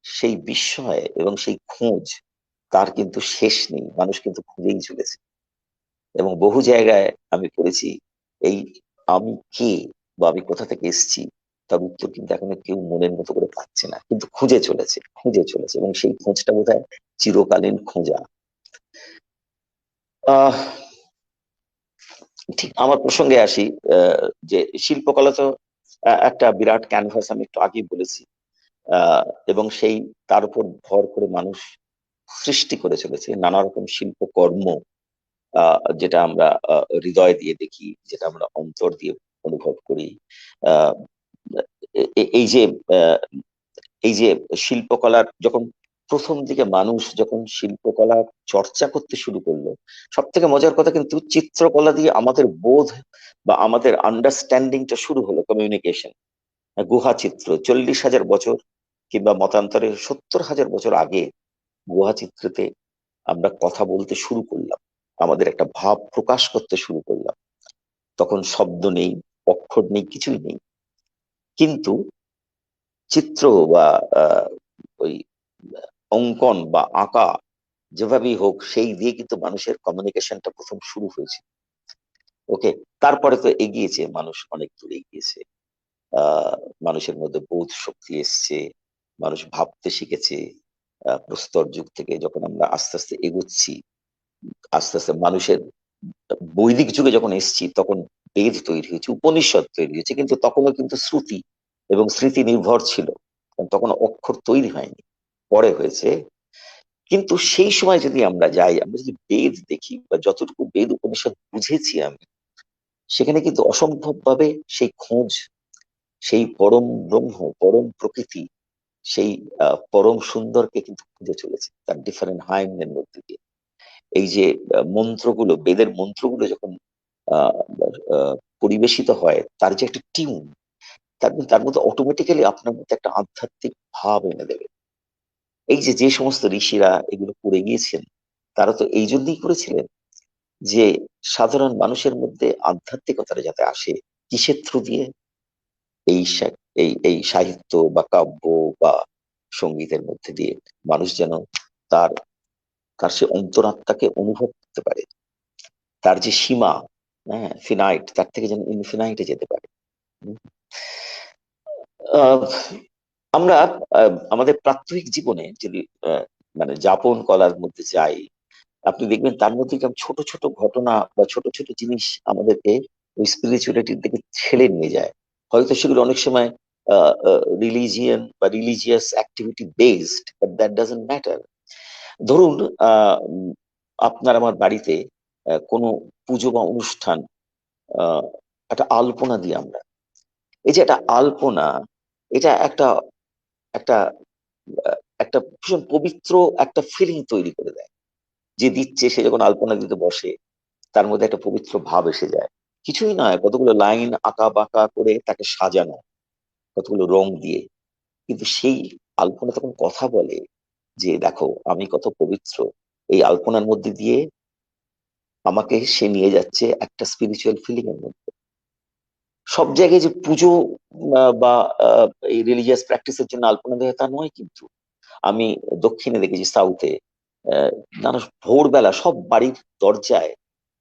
সেই বিস্ময় এবং সেই খোঁজ, তার কিন্তু শেষ নেই, মানুষ কিন্তু খুঁজেই চলেছে। এবং বহু জায়গায় আমি পড়েছি, এই আমি কে বা আমি কোথা থেকে এসেছি তার উত্তর কিন্তু এখনো কেউ মনের মতো করে পাচ্ছে না, কিন্তু খুঁজে চলেছে, খুঁজে চলেছে, এবং সেই খোঁজটা বোধহয় চিরকালীন খোঁজা। আহ ঠিক আমার প্রসঙ্গে আসি। যে শিল্পকলা তো একটা বিরাট ক্যানভাস, আমি একটু আগেই বলেছি। এবং সেই তার উপর ভর করে মানুষ সৃষ্টি করে চলেছে নানা রকম শিল্পকর্ম, যেটা আমরা হৃদয় দিয়ে দেখি, যেটা আমরা অন্তর দিয়ে অনুভব করি। আহ এই যে আহ, এই যে শিল্পকলার যখন প্রথম দিকে মানুষ যখন শিল্পকলার চর্চা করতে শুরু করলো, সব থেকে মজার কথা কিন্তু চিত্রকলা দিয়ে আমাদের বোধ বা আমাদের আন্ডারস্ট্যান্ডিংটা শুরু হলো, কমিউনিকেশন। গুহা চিত্র 40,000 বছর কিংবা মতান্তরে 70,000 বছর আগে গুহা চিত্রতে আমরা কথা বলতে শুরু করলাম, আমাদের একটা ভাব প্রকাশ করতে শুরু করলাম। তখন শব্দ নেই, অক্ষর নেই, কিছুই নেই, কিন্তু চিত্র বা ওই অঙ্কন বা আঁকা, যেভাবেই হোক, সেই দিয়ে কিন্তু মানুষের কমিউনিকেশনটা প্রথম শুরু হয়েছে। ওকে, তারপরে তো এগিয়েছে, মানুষ অনেক দূরে এগিয়েছে। আহ মানুষের মধ্যে বোধ শক্তি এসছে, মানুষ ভাবতে শিখেছে। প্রস্তর যুগ থেকে যখন আমরা আস্তে আস্তে এগোচ্ছি, আস্তে আস্তে মানুষের বৈদিক যুগে যখন এসছি, তখন বেদ তৈরি হয়েছে, উপনিষদ তৈরি হয়েছে, কিন্তু তখনও কিন্তু শ্রুতি এবং স্মৃতি নির্ভর ছিল, কারণ তখন অক্ষর তৈরি হয়নি, পরে হয়েছে। কিন্তু সেই সময় যদি আমরা যাই, আমরা যদি বেদ দেখি বা যতটুকু বেদ উপনিষদ বুঝেছি আমি, সেখানে কিন্তু অসম্ভব ভাবে সেই খোঁজ, সেই পরম ব্রহ্ম, পরম প্রকৃতি, সেই পরম সুন্দরকে কিন্তু খুঁজে চলেছে তার ডিফারেন্ট হাইমের মধ্যে দিয়ে। এই যে মন্ত্রগুলো, বেদের মন্ত্রগুলো যখন আহ আহ, পরিবেশিত হয়, তার যে একটা টিউন, তার মধ্যে অটোমেটিক্যালি আপনার মধ্যে একটা আধ্যাত্মিক ভাব এনে দেবে। এই যে যে সমস্ত ঋষিরা এগুলো করে গিয়েছেন, তারা তো এই জন্যই করেছিলেন যে সাধারণ মানুষের মধ্যে আধ্যাত্মিকতাটা যাতে আসে। কিসের থ্রু দিয়ে? এই এই সাহিত্য বা কাব্য বা সঙ্গীতের মধ্যে দিয়ে মানুষ যেন তার তার সে অন্তরাত্মাকে অনুভব করতে পারে, তার যে সীমা, হ্যাঁ, ফিনাইট, তার থেকে যেন ইনফিনাইটে যেতে পারে। উম, আহ, আমরা আমাদের প্রাত্যহিক জীবনে যদি মানে যাপন কলার মধ্যে যাই, আপনি দেখবেন তার মধ্যে কেমন ছোট ছোট ঘটনা বা ছোট ছোট জিনিস আমাদেরকে ওই স্পিরিচুয়ালিটির দিকে ছেড়ে নিয়ে যায়। হয়তো সেগুলো অনেক সময় রিলিজিয়ান বা religious activity based, but that doesn't matter. ধরুন, আপনার আমার বাড়িতে কোনো পুজো বা অনুষ্ঠান, আহ, একটা আলপনা দিই আমরা। এই যে একটা আলপনা, এটা একটা একটা একটা ভীষণ পবিত্র একটা ফিলিং তৈরি করে দেয়। যে দিচ্ছে সে যখন আলপনা দিতে বসে, তার মধ্যে একটা পবিত্র ভাব এসে যায়। কিছুই নয়, কতগুলো লাইন আঁকা বাঁকা করে তাকে সাজানো, কতগুলো রং দিয়ে, কিন্তু সেই আলপনা তখন কথা বলে যে দেখো আমি কত পবিত্র। এই আলপনার মধ্যে দিয়ে আমাকে সে নিয়ে যাচ্ছে একটা স্পিরিচুয়াল ফিলিং এর মধ্যে। সব জায়গায় যে পুজো বা এই রিলিজিয়াস প্র্যাকটিসের জন্য আলপনা দেয় তা নয়, কিন্তু আমি দক্ষিণে দেখেছি, সাউথে, নানা ভোরবেলা সব বাড়ির দরজায়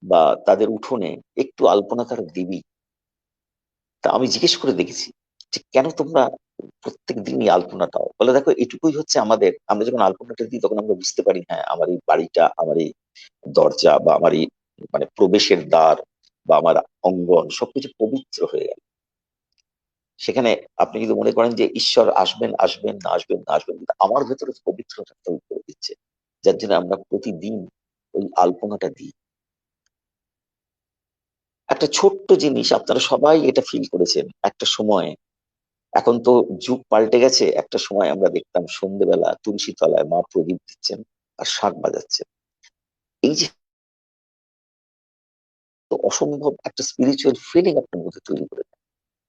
বা তাদের উঠোনে একটু আলপনা তারা দিবি। তা আমি জিজ্ঞেস করে দেখেছি যে কেন তোমরা প্রত্যেক দিনই আলপনাটাও বলে, দেখো এটুকুই হচ্ছে আমাদের, আমরা যখন আলপনাটা দিই তখন আমরা বুঝতে পারি হ্যাঁ আমার এই বাড়িটা, আমার এই দরজা বা আমার এই মানে প্রবেশের দ্বার বা আমার অঙ্গন সবকিছু পবিত্র হয়ে গেল। সেখানে আপনি যদি মনে করেন যে ঈশ্বর আসবেন আসবেন না আসবেন না আসবেন, কিন্তু আমার ভেতরে পবিত্রতা তৈরি করে দিচ্ছে, যার জন্য আমরা প্রতিদিন ওই আলপনাটা দিই। একটা ছোট্ট জিনিস, আপনারা সবাই এটা ফিল করেছেন একটা সময়, এখন তো যুগ পাল্টে গেছে, একটা সময় আমরা দেখতাম সন্ধ্যেবেলা তুলসী তলায় মা প্রদীপ দিচ্ছেন আর শাঁখ বাজাচ্ছেন। এই যে তো অসম্ভব একটা স্পিরিচুয়াল ফিলিং আপনার মধ্যে তৈরি করে দেয়।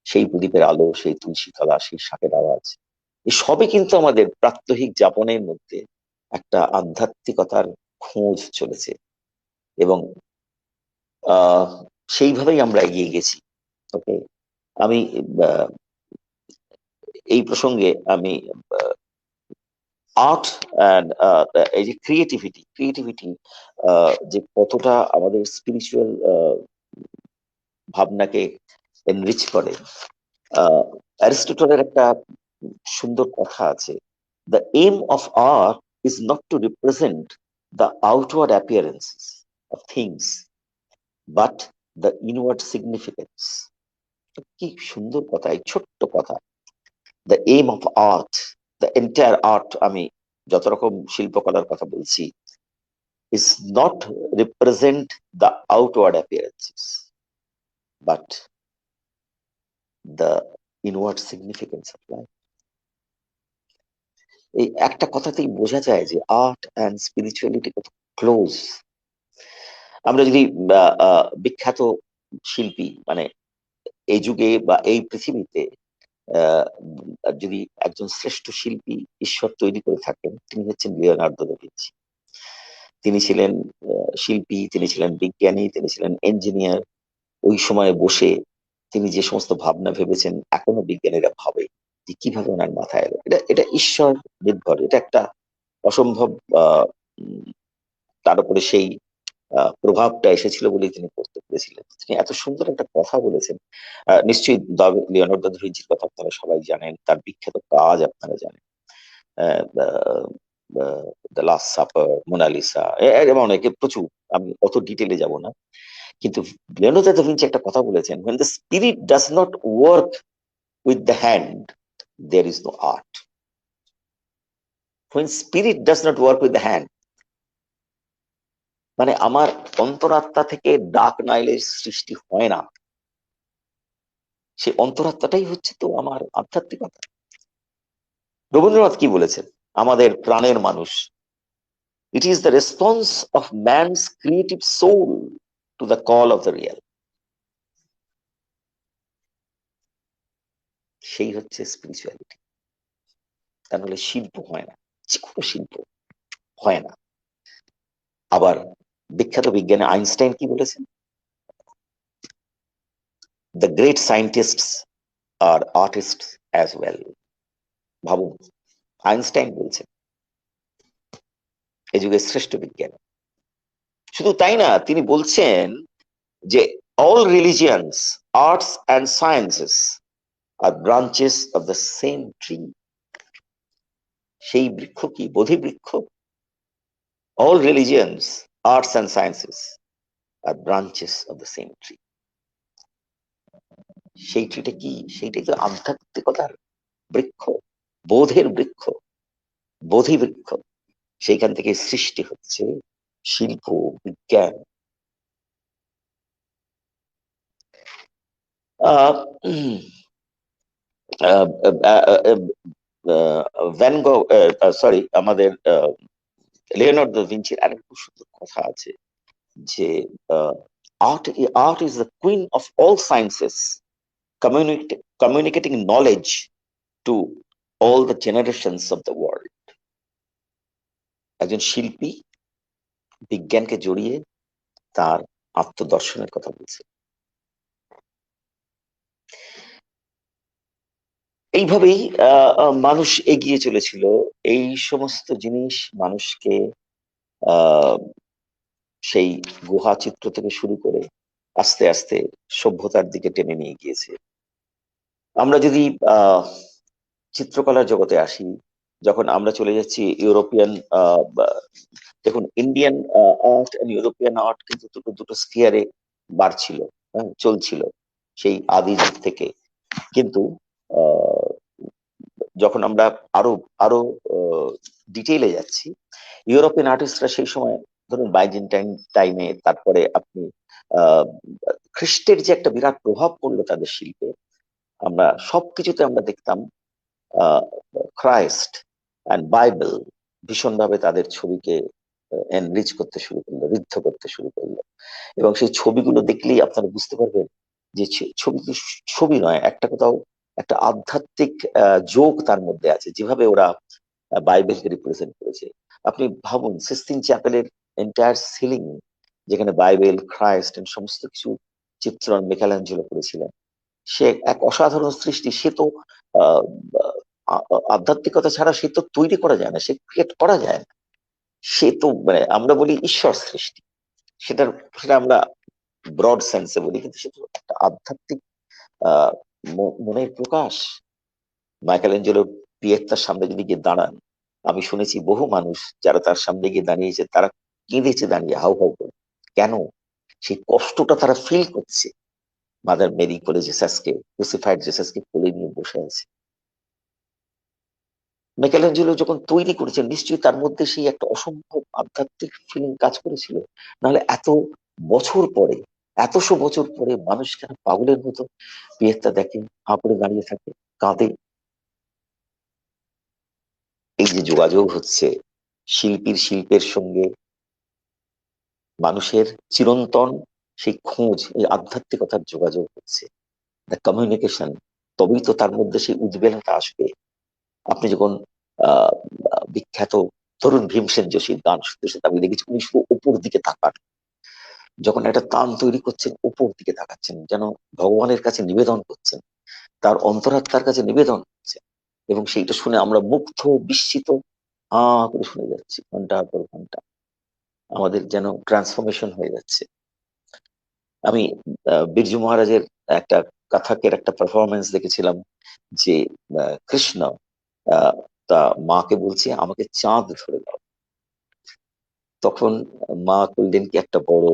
সেই প্রদীপের আলো, সেই তুলসী তলা, সেই শাঁখের আওয়াজ, এই সবই কিন্তু আমাদের প্রাত্যহিক যাপনের মধ্যে একটা আধ্যাত্মিকতার খোঁজ চলেছে, এবং আহ সেইভাবেই আমরা এগিয়ে গেছি। ওকে, আমি আহ, এই প্রসঙ্গে আমি আর্ট অ্যান্ড এই যে ক্রিয়েটিভিটি যে কতটা আমাদের স্পিরিচুয়াল ভাবনাকে এনরিচ করে। অ্যারিস্টটলের একটা সুন্দর কথা আছে, the aim of art is not to represent the outward appearances of things but the inward significance. কি সুন্দর কথা, এই ছোট্ট কথা। The aim of art, the entire art, আমি যত রকম শিল্পকলার কথা বলছি, is not represent the outward appearances but the inward significance of life. এই একটা কথাতেই বোঝা যায় যে আর্ট অ্যান্ড স্পিরিচুয়ালিটি কত ক্লোজ। আমরা যদি বিখ্যাত শিল্পী মানে এই যুগে বা এই পৃথিবীতে আহ, যদি একজন শ্রেষ্ঠ শিল্পী ঈশ্বর তৈরি করে থাকেন, তিনি হচ্ছেন লিওনার্দো দা ভিঞ্চি। তিনি ছিলেন শিল্পী, তিনি ছিলেন বিজ্ঞানী, তিনি ছিলেন ইঞ্জিনিয়ার। ওই সময়ে বসে তিনি যে সমস্ত ভাবনা ভেবেছেন এখনো বিজ্ঞানীরা ভাবে যে কিভাবে ওনার মাথায় এলো। এটা এটা ঈশ্বর নির্ভর, এটা একটা অসম্ভব তার উপরে সেই প্রভাবটা এসেছিল বলেই তিনি করতে পেরেছিলেন। তিনি এত সুন্দর একটা কথা বলেছেন। নিশ্চয়ই লিওনার্দো দা ভিঞ্চির কথা আপনারা সবাই জানেন, তার বিখ্যাত কাজ আপনারা জানেন, দ্য লাস্ট সাপার, মোনালিসা, এমন অনেকে প্রচুর, আমি অত ডিটেলে যাব না। কিন্তু লিওনার্দো দা ভিঞ্চি একটা কথা বলেছেন, when the spirit does not work with the hand there is no art. When spirit does not work with the hand, মানে আমার অন্তরাত্মা থেকে ডাক না এলে সৃষ্টি হয় না। সেই অন্তরাত্মাটাই হচ্ছে তো আমার আধ্যাত্মিকতা। রবীন্দ্রনাথ কি বলেছেন, আমাদের প্রাণের মানুষ, it is the response of man's creative soul to the call of the real. সেই হচ্ছে স্পিরিচুয়ালিটি। তা নাহলে শিল্প হয় না, যে কোনো শিল্প হয় না। আবার বিখ্যাত বিজ্ঞানী আইনস্টাইন কি বলেছেন, the great scientists are artist as well. ভাবুন, আইনস্টাইন বলছেন এই যুগের শ্রেষ্ঠ বিজ্ঞানী। শুধু তাই না, তিনি বলছেন যে all religions, arts and sciences are branches of the same tree. সেই বৃক্ষ কি? বোধি বৃক্ষ। all religions, arts and sciences are branches of the same tree. সেই ট্রিটা কি? সেইটাই তো আধ্যাত্মিকতার বৃক্ষ, বোধের বৃক্ষ, বোধি বৃক্ষ। সেইখান থেকে সৃষ্টি হচ্ছে শিল্প, বিজ্ঞান। ভ্যান গো, সরি, আমাদের লিওনার্দো দা ভিঞ্চির আরেক খুব সুন্দর কথা আছে যে art is the queen of all sciences, communicating knowledge to all the generations of the world. একজন শিল্পী বিজ্ঞানকে জড়িয়ে তার আত্মদর্শনের কথা বলছে। এইভাবেই মানুষ এগিয়ে চলেছিল। এই সমস্ত জিনিস মানুষকে সেই গুহা চিত্র থেকে শুরু করে আস্তে আস্তে সভ্যতার দিকে টেনে নিয়ে গিয়েছে। আমরা যদি চিত্রকলার জগতে আসি, যখন আমরা চলে যাচ্ছি ইউরোপিয়ান, দেখুন Indian art and European art কিন্তু দুটো দুটো স্ফিয়ারে বাড়ছিল, হ্যাঁ, চলছিল সেই আদি যুগ থেকে। কিন্তু আহ, যখন আমরা আরো আরো ডিটেইলে যাচ্ছি, ইউরোপিয়ান আর্টিস্টরা সেই সময়, ধরুন বাইজেন্টাইন টাইমে, তারপরে আপনি আহ খ্রিস্টের যে একটা বিরাট প্রভাব পড়লো তাদের শিল্পে, আমরা সবকিছুতে আমরা দেখতাম ক্রাইস্ট অ্যান্ড বাইবেল ভীষণভাবে তাদের ছবিকে এনরিচ করতে শুরু করলো, ঋদ্ধ করতে শুরু করলো। এবং সেই ছবিগুলো দেখলেই আপনারা বুঝতে পারবেন যে ছবি কি ছবি নয়, একটা কোথাও একটা আধ্যাত্মিক যোগ তার মধ্যে আছে, যেভাবে ওরা বাইবেলকে রিপ্রেজেন্ট করেছে। আপনি ভাবুন সিস্টিন চ্যাপেলের এন্টায়ার সিলিং, যেখানে বাইবেল, ক্রাইস্ট সমস্ত কিছু চিত্রণ মিকেলাঞ্জেলো করেছিলেন। সে এক অসাধারণ সৃষ্টি। সে তো আহ আধ্যাত্মিকতা ছাড়া সে তো তৈরি করা যায় না, সে ক্রিয়েট করা যায় না। সে তো মানে আমরা বলি ঈশ্বর সৃষ্টি, সেটার সেটা আমরা ব্রড সেন্সে বলি, কিন্তু সে তো একটা আধ্যাত্মিক আহ মনের প্রকাশ। মাইকেল অ্যাঞ্জেলো পিয়েত্তার সামনে যদি গিয়ে দাঁড়ান, আমি শুনেছি বহু মানুষ যারা তার সামনে গিয়ে দাঁড়িয়েছে তারা কেঁদেছে দাঁড়িয়ে, হাউ হাউ করে। কেন? সেই কষ্টটা তারা ফিল করছে। মাদার মেরি কোলে জেসাসকে, ক্রুসিফাইড জেসাসকে কোলে নিয়ে বসে আছে। মাইকেল যখন তৈরি করেছেন, নিশ্চয়ই তার মধ্যে সেই একটা অসম্ভব আধ্যাত্মিক ফিলিং কাজ করেছিল। নাহলে এত বছর পরে, এতশো বছর পরে মানুষ কেন পাগলের মতো পিয়েত্তা দেখে, হাঁ করে দাঁড়িয়ে থাকে, কাঁদে? এই যে যোগাযোগ হচ্ছে শিল্পীর শিল্পের সঙ্গে, মানুষের চিরন্তন সেই খোঁজ, এই আধ্যাত্মিকতার যোগাযোগ হচ্ছে, দ্য কমিউনিকেশন, তবেই তো তার মধ্যে সেই উদ্বেলনতা আসবে। আপনি যখন আহ বিখ্যাত, ধরুন ভীমসেন যোশীর গান শুনতে শুনতে আমি দেখেছি উনি শুধু উপর দিকে তাকান, যখন একটা তান তৈরি করছেন উপর দিকে তাকাচ্ছেন, যেন ভগবানের কাছে নিবেদন করছেন, তার অন্তরাত্মার কাছে নিবেদন করছেন। এবং সেইটা শুনে আমরা মুগ্ধ, বিস্মিত করে শুনে যাচ্ছি ঘন্টার পর ঘন্টা, আমাদের যেন ট্রান্সফরমেশন হয়ে যাচ্ছে। আমি বিরজু মহারাজের একটা কাথাকের একটা পারফরমেন্স দেখেছিলাম, যে কৃষ্ণ আহ, তা মাকে বলছে আমাকে চাঁদ ধরে দাও। তখন মা করলেন কি, একটা বড়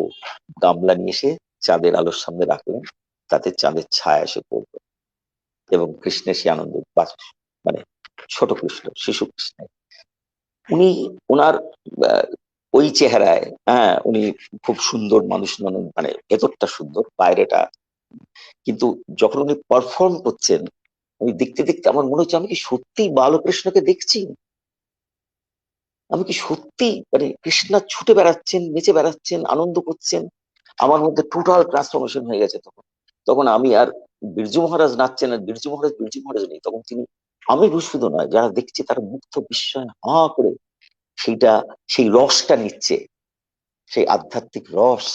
গামলা নিয়ে এসে চাঁদের আলোর সামনে রাখলেন, তাতে চাঁদের ছায়া এসে পড়লো, এবং কৃষ্ণের সে আনন্দ মানে ছোট কৃষ্ণ, শিশু কৃষ্ণ, উনি ওনার আহ, ওই চেহারায়, হ্যাঁ উনি খুব সুন্দর মানুষ নন, মানে ভেতরটা সুন্দর, বাইরেটা। কিন্তু যখন উনি পারফর্ম করছেন, আমি দেখতে দেখতে আমার মনে হচ্ছে আমি কি সত্যি বালকৃষ্ণকে দেখছি, আমি কি সত্যি মানে কৃষ্ণ ছুটে বেড়াচ্ছেন, নেচে বেড়াচ্ছেন, আনন্দ করছেন। আমার মধ্যে টোটাল ট্রান্সফরমেশন হয়ে গেছে। তখন তখন আমি আর বিরজু মহারাজ নাচছেন আর বিরজু মহারাজ নেই, তখন তিনি, আমি শুধু নয়, যারা দেখছে তারা মুগ্ধ বিস্ময় হা করে সেইটা, সেই রসটা নিচ্ছে, সেই আধ্যাত্মিক রস,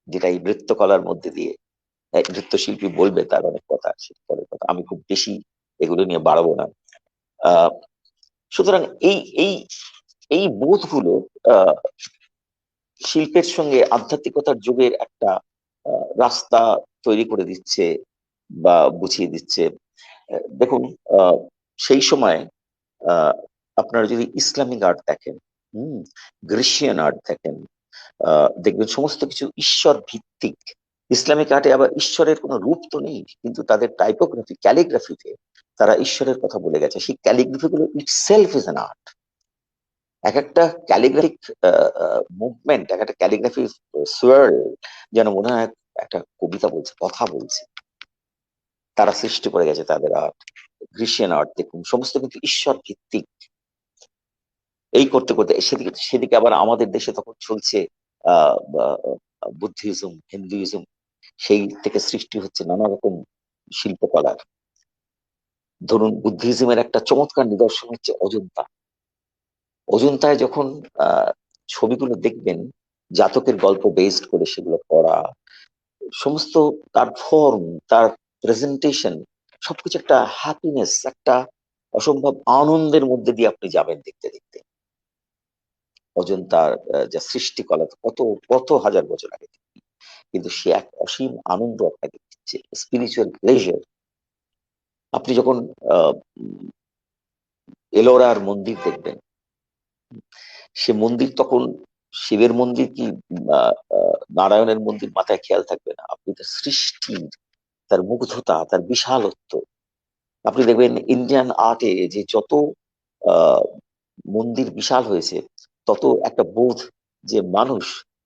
যেটা এই নৃত্যকলার মধ্যে দিয়ে নৃত্যশিল্পী বলবে, তার অনেক কথা আছে, পরের কথা, আমি খুব বেশি এগুলো নিয়ে বাড়াবো না। আহ সুতরাং এই এই এই বোধগুলো আহ শিল্পের সঙ্গে আধ্যাত্মিকতার যুগের একটা রাস্তা তৈরি করে দিচ্ছে বা বুঝিয়ে দিচ্ছে। দেখুন সেই সময় আহ আপনারা যদি ইসলামিক আর্ট দেখেন, গ্রিসিয়ান আর্ট দেখেন, দেখবেন সমস্ত কিছু ঈশ্বর ভিত্তিক। ইসলামিক আর্টে আবার ঈশ্বরের কোনো রূপ তো নেই, কিন্তু তাদের টাইপোগ্রাফি, ক্যালিগ্রাফিতে তারা ঈশ্বরের কথা বলে গেছে। সেই ক্যালিগ্রাফি গুলো ইটসেলফ ইজ অ্যান আর্ট। এক একটা ক্যালিগ্রাফিক মুভমেন্ট, এক একটা ক্যালিগ্রাফি সোয়ার্ল, যেন মনে হয় একটা কবিতা বলছে, কথা বলছে। তারা সৃষ্টি করে গেছে তাদের আর্ট। গ্রিসিয়ান আর্ট দেখুন, সমস্ত কিন্তু ঈশ্বর ভিত্তিক। এই করতে করতে সেদিকে সেদিকে আবার আমাদের দেশে তখন চলছে আহ বুদ্ধিজম, হিন্দুইজম, সেই থেকে সৃষ্টি হচ্ছে নানা রকম শিল্পকলার। ধরুন বুদ্ধিজমের একটা চমৎকার নিদর্শন হচ্ছে অজন্তা। অজন্তায় যখন আহ ছবিগুলো দেখবেন, জাতকের গল্প বেসড করে সেগুলো করা, সমস্ত তার ফর্ম, তার প্রেজেন্টেশন, সবকিছু একটা হ্যাপিনেস, একটা অসম্ভব আনন্দের মধ্যে দিয়ে আপনি যাবেন দেখতে দেখতে। অজন্তার যা সৃষ্টিকলা, কত কত হাজার বছর আগে, কিন্তু সে এক অসীম আনন্দ আপনাকে দিচ্ছে, স্পিরিচুয়াল প্লেজার। আপনি যখন এলোরার মন্দির দেখবেন, সে মন্দির তখন শিবের মন্দির কি নারায়ণের মন্দির মাথায় খেয়াল থাকবে না, আপনি তার সৃষ্টি, তার মুগ্ধতা, তার বিশালত্ব। আপনি দেখবেন ইন্ডিয়ান আর্টে যে যত আহ মন্দির বিশাল হয়েছে, তত একটা বোধ যে মানুষ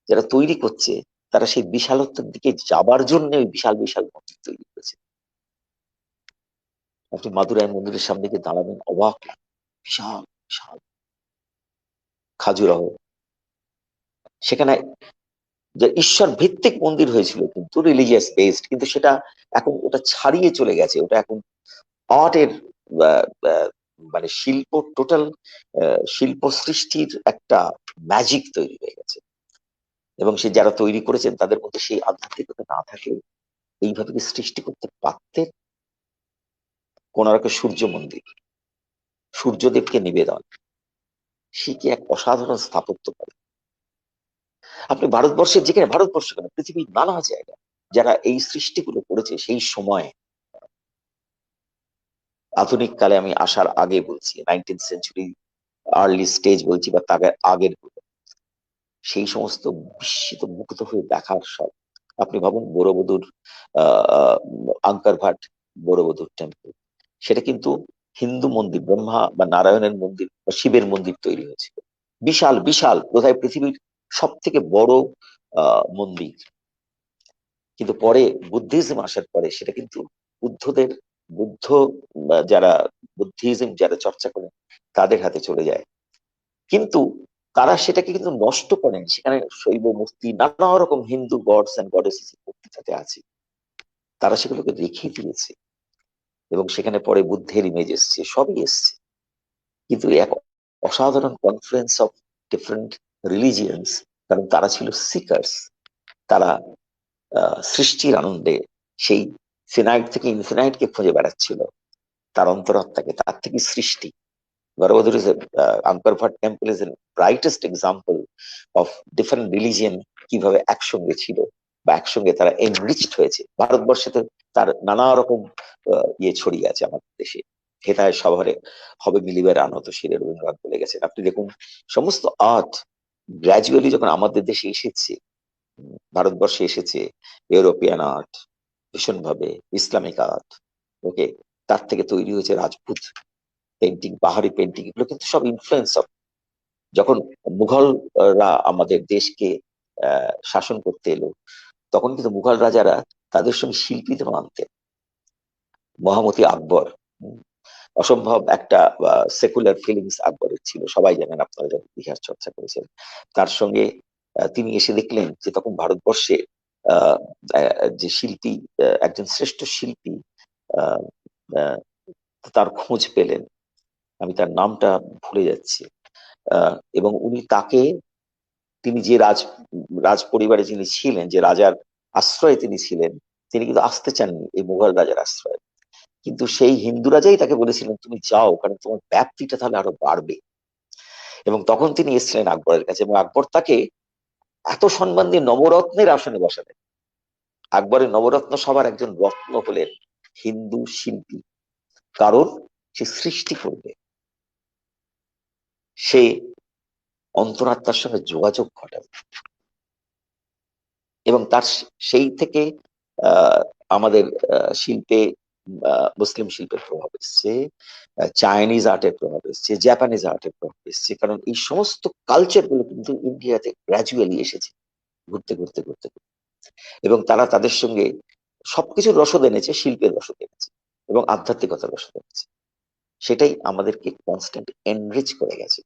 যারা তৈরি করছে তারা সেই বিশালত্বের দিকে যাবার জন্য ওই বিশাল বিশাল মন্দির তৈরি করেছে। আপনি মাদুরাই মন্দিরের সামনে গিয়ে দাঁড়াবেন, অবাক লাগবে, বিশাল বিশাল খাজুরাহ। সেখানে যে ঈশ্বর ভিত্তিক মন্দির হয়েছিল, কিন্তু রিলিজিয়াস বেসড, কিন্তু সেটা এখন ওটা ছাড়িয়ে চলে গেছে, ওটা এখন আর্টের মানে শিল্প, টোটাল শিল্প সৃষ্টির একটা ম্যাজিক তৈরি হয়ে গেছে। এবং সে যারা তৈরি করেছেন তাদের মধ্যে সেই আধ্যাত্মিকতা না থাকলেও এইভাবে কি সৃষ্টি করতে পারতেন? কোনারকের সূর্য মন্দির, সূর্যদেবকে নিবেদন, সে কি এক অসাধারণ স্থাপত্য করে। আপনি ভারতবর্ষের, যেখানে ভারতবর্ষ কেন, পৃথিবীর নানা জায়গায় যারা এই সৃষ্টিগুলো করেছে সেই সময়, আধুনিক কালে আমি আসার আগে বলছি, 19th সেঞ্চুরি আর্লি স্টেজ বলছি, বা তার আগের গুলো, সেই সমস্ত বিস্মিত মুগ্ধ হয়ে দেখার সব। আপনি ভাবুন বড়বধূর আঙ্কার ভাট বড়বধূর টেম্পল, সেটা কিন্তু হিন্দু মন্দির, ব্রহ্মা বা নারায়ণের মন্দির বা শিবের মন্দির তৈরি হয়েছিল। বিশাল বিশাল, বোধহয় পৃথিবীর সব থেকে বড় মন্দির। কিন্তু পরে বুদ্ধিজম আসার পরে সেটা কিন্তু বুদ্ধদের, বুদ্ধ যারা বুদ্ধিজম যারা চর্চা করেন তাদের হাতে চলে যায়। কিন্তু তারা সেটাকে কিন্তু নষ্ট করেন, সেখানে শৈব মূর্তি, নানা রকম হিন্দু গডস এন্ড গডেসেস মূর্তি তাতে আছে, তারা সেগুলোকে রেখে দিয়েছে। এবং সেখানে পরে বুদ্ধের ইমেজ এসছে, সবই এসছে। কিন্তু এক অসাধারণ কনফ্লুয়েন্স অফ ডিফারেন্ট রিলিজিয়ন্স, কারণ তারা ছিল সিকার্স। তারা সৃষ্টির আনন্দে সেই ফিনাইট থেকে ইনফিনাইটকে খুঁজে বেড়াচ্ছিল, তার অন্তরাত্মাকে, তার থেকে সৃষ্টি। Borobudur is Angkor Wat temple is the brightest example of different religion কিভাবে একসঙ্গে ছিল বা একসঙ্গে তারা এনরিচড হয়েছে। ভারতবর্ষে তো তার নানা রকম ইয়ে ছড়িয়ে আছে আমাদের দেশে। হেতায় শহরে হবে মিলিবার আনত শিরে, রবীন্দ্রনাথ বলে গেছেন। আপনি দেখুন সমস্ত আর্ট গ্র্যাজুয়ালি যখন আমাদের দেশে এসেছে, ভারতবর্ষে এসেছে, ইউরোপিয়ান আর্ট ভীষণভাবে, ইসলামিক আর্ট, ওকে, তার থেকে তৈরি হয়েছে রাজপুত পেন্টিং, পাহাড়ি পেন্টিং, এগুলো কিন্তু সব ইনফ্লুয়েন্স অফ। যখন মুঘলরা আমাদের দেশকে শাসন করতে এলো, তখন কিন্তু মুঘল রাজারা তাদের সঙ্গে শিল্পীদের আনতেন। মহামতি আকবর, অসম্ভব একটা সেকুলার ফিলিংস আকবরের ছিল, সবাই জানেন, আপনারা যখন ইতিহাস চর্চা করেছেন। তার সঙ্গে তিনি এসে দেখলেন যে তখন ভারতবর্ষে যে শিল্পী, একজন শ্রেষ্ঠ শিল্পী, তার খোঁজ পেলেন, আমি তার নামটা ভুলে যাচ্ছি, এবং উনি তাকে, তিনি যে রাজ পরিবারে যিনি ছিলেন, যে রাজার আশ্রয়ে তিনি ছিলেন, তিনি কিন্তু আসতে চাননি এই মুঘল রাজার আশ্রয়ে। কিন্তু সেই হিন্দু রাজাই তাকে বলেছিলেন তুমি যাও, কারণ তোমার ব্যাপ্তিটা তাহলে আরো বাড়বে। এবং তখন তিনি এসেছিলেন আকবরের কাছে, এবং আকবর তাকে এত সম্মান দিয়ে নবরত্নের আসনে বসালেন। আকবরের নবরত্ন সবার একজন রত্ন হলেন হিন্দু শিল্পী, কারণ সে সৃষ্টি করবে, সে অন্তরাত্মার সঙ্গে যোগাযোগ ঘটাবে। এবং তার সেই থেকে আমাদের শিল্পে, মুসলিম শিল্পের প্রভাব এসছে, চাইনিজ আর্টের প্রভাব এসছে, জাপানিজ আর্টের প্রভাব এসছে, কারণ এই সমস্ত কালচার গুলো কিন্তু ইন্ডিয়াতে গ্র্যাজুয়ালি এসেছে ঘুরতে ঘুরতে ঘুরতে ঘুরতে। এবং তারা তাদের সঙ্গে সবকিছুর রসদ এনেছে, শিল্পের রসদ এনেছে এবং আধ্যাত্মিকতার রসদ এনেছে। সেটাই আমাদেরকে কনস্ট্যান্ট এনরিচ করে গেছে।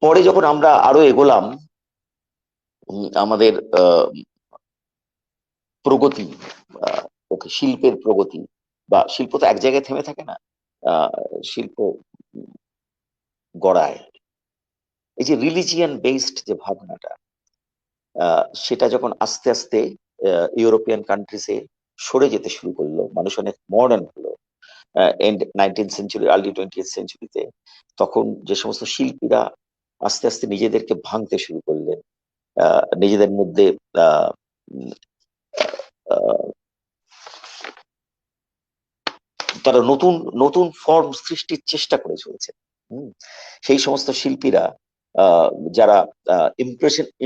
পরে যখন আমরা আরো এগোলাম, আমাদের প্রগতি, ওকে, শিল্পের প্রগতি, বা শিল্প তো এক জায়গায় থেমে থাকে না, শিল্প গড়ায়। এই যে রিলিজিয়ান বেসড যে ভাবনাটা, সেটা যখন আস্তে আস্তে ইউরোপিয়ান কান্ট্রিজে সরে যেতে শুরু করলো, মানুষ অনেক মডার্ন হলো and 19th century early 20th সেঞ্চুরিতে, তখন যে সমস্ত শিল্পীরা আস্তে আস্তে নিজেদেরকে ভাঙতে শুরু করলেন, নিজেদের মধ্যে তারা নতুন নতুন ফর্ম সৃষ্টির চেষ্টা করে চলেছে। সেই সমস্ত শিল্পীরা যারা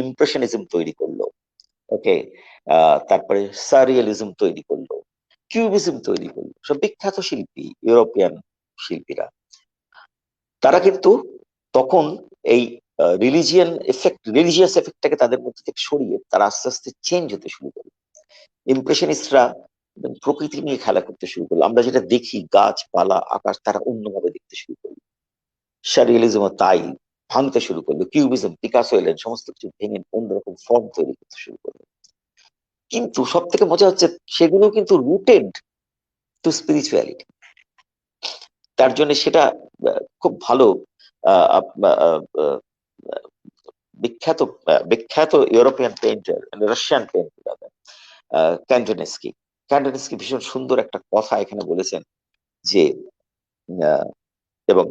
ইমপ্রেশনিজম তৈরি করলো, ওকে, তারপরে সারিয়ালিজম তৈরি করলো, কিউবিজম তৈরি করলো, সব বিখ্যাত শিল্পী, ইউরোপিয়ান শিল্পীরা, তারা কিন্তু তখন এই রিলিজিয়াস এফেক্টটাকে তাদের মধ্যে থেকে সরিয়ে তারা আস্তে আস্তে চেঞ্জ হতে শুরু করলো। ইমপ্রেশনিস্টরা প্রকৃতি নিয়ে খেলা করতে শুরু করলো, আমরা যেটা দেখি গাছপালা আকাশ তারা অন্যভাবে দেখতে শুরু করলো। সারিয়ালিজম তাই ভাঙতে শুরু করলো, কিউবিজম, পিকাসো এলেন, সমস্ত কিছু ভেঙে অন্যরকম ফর্ম তৈরি করতে শুরু করলো। কিন্তু সব থেকে মজা হচ্ছে সেগুলো কিন্তু রুটেড টু স্পিরিচুয়ালিটি। তার জন্য সেটা খুব ভালো বিখ্যাত বিখ্যাত ইউরোপিয়ান পেইন্টার, রাশিয়ান পেইন্টার ক্যান্ডোনেস্কি ক্যান্ডোনেস্কি ভীষণ সুন্দর একটা কথা এখানে বলেছেন যে, এবং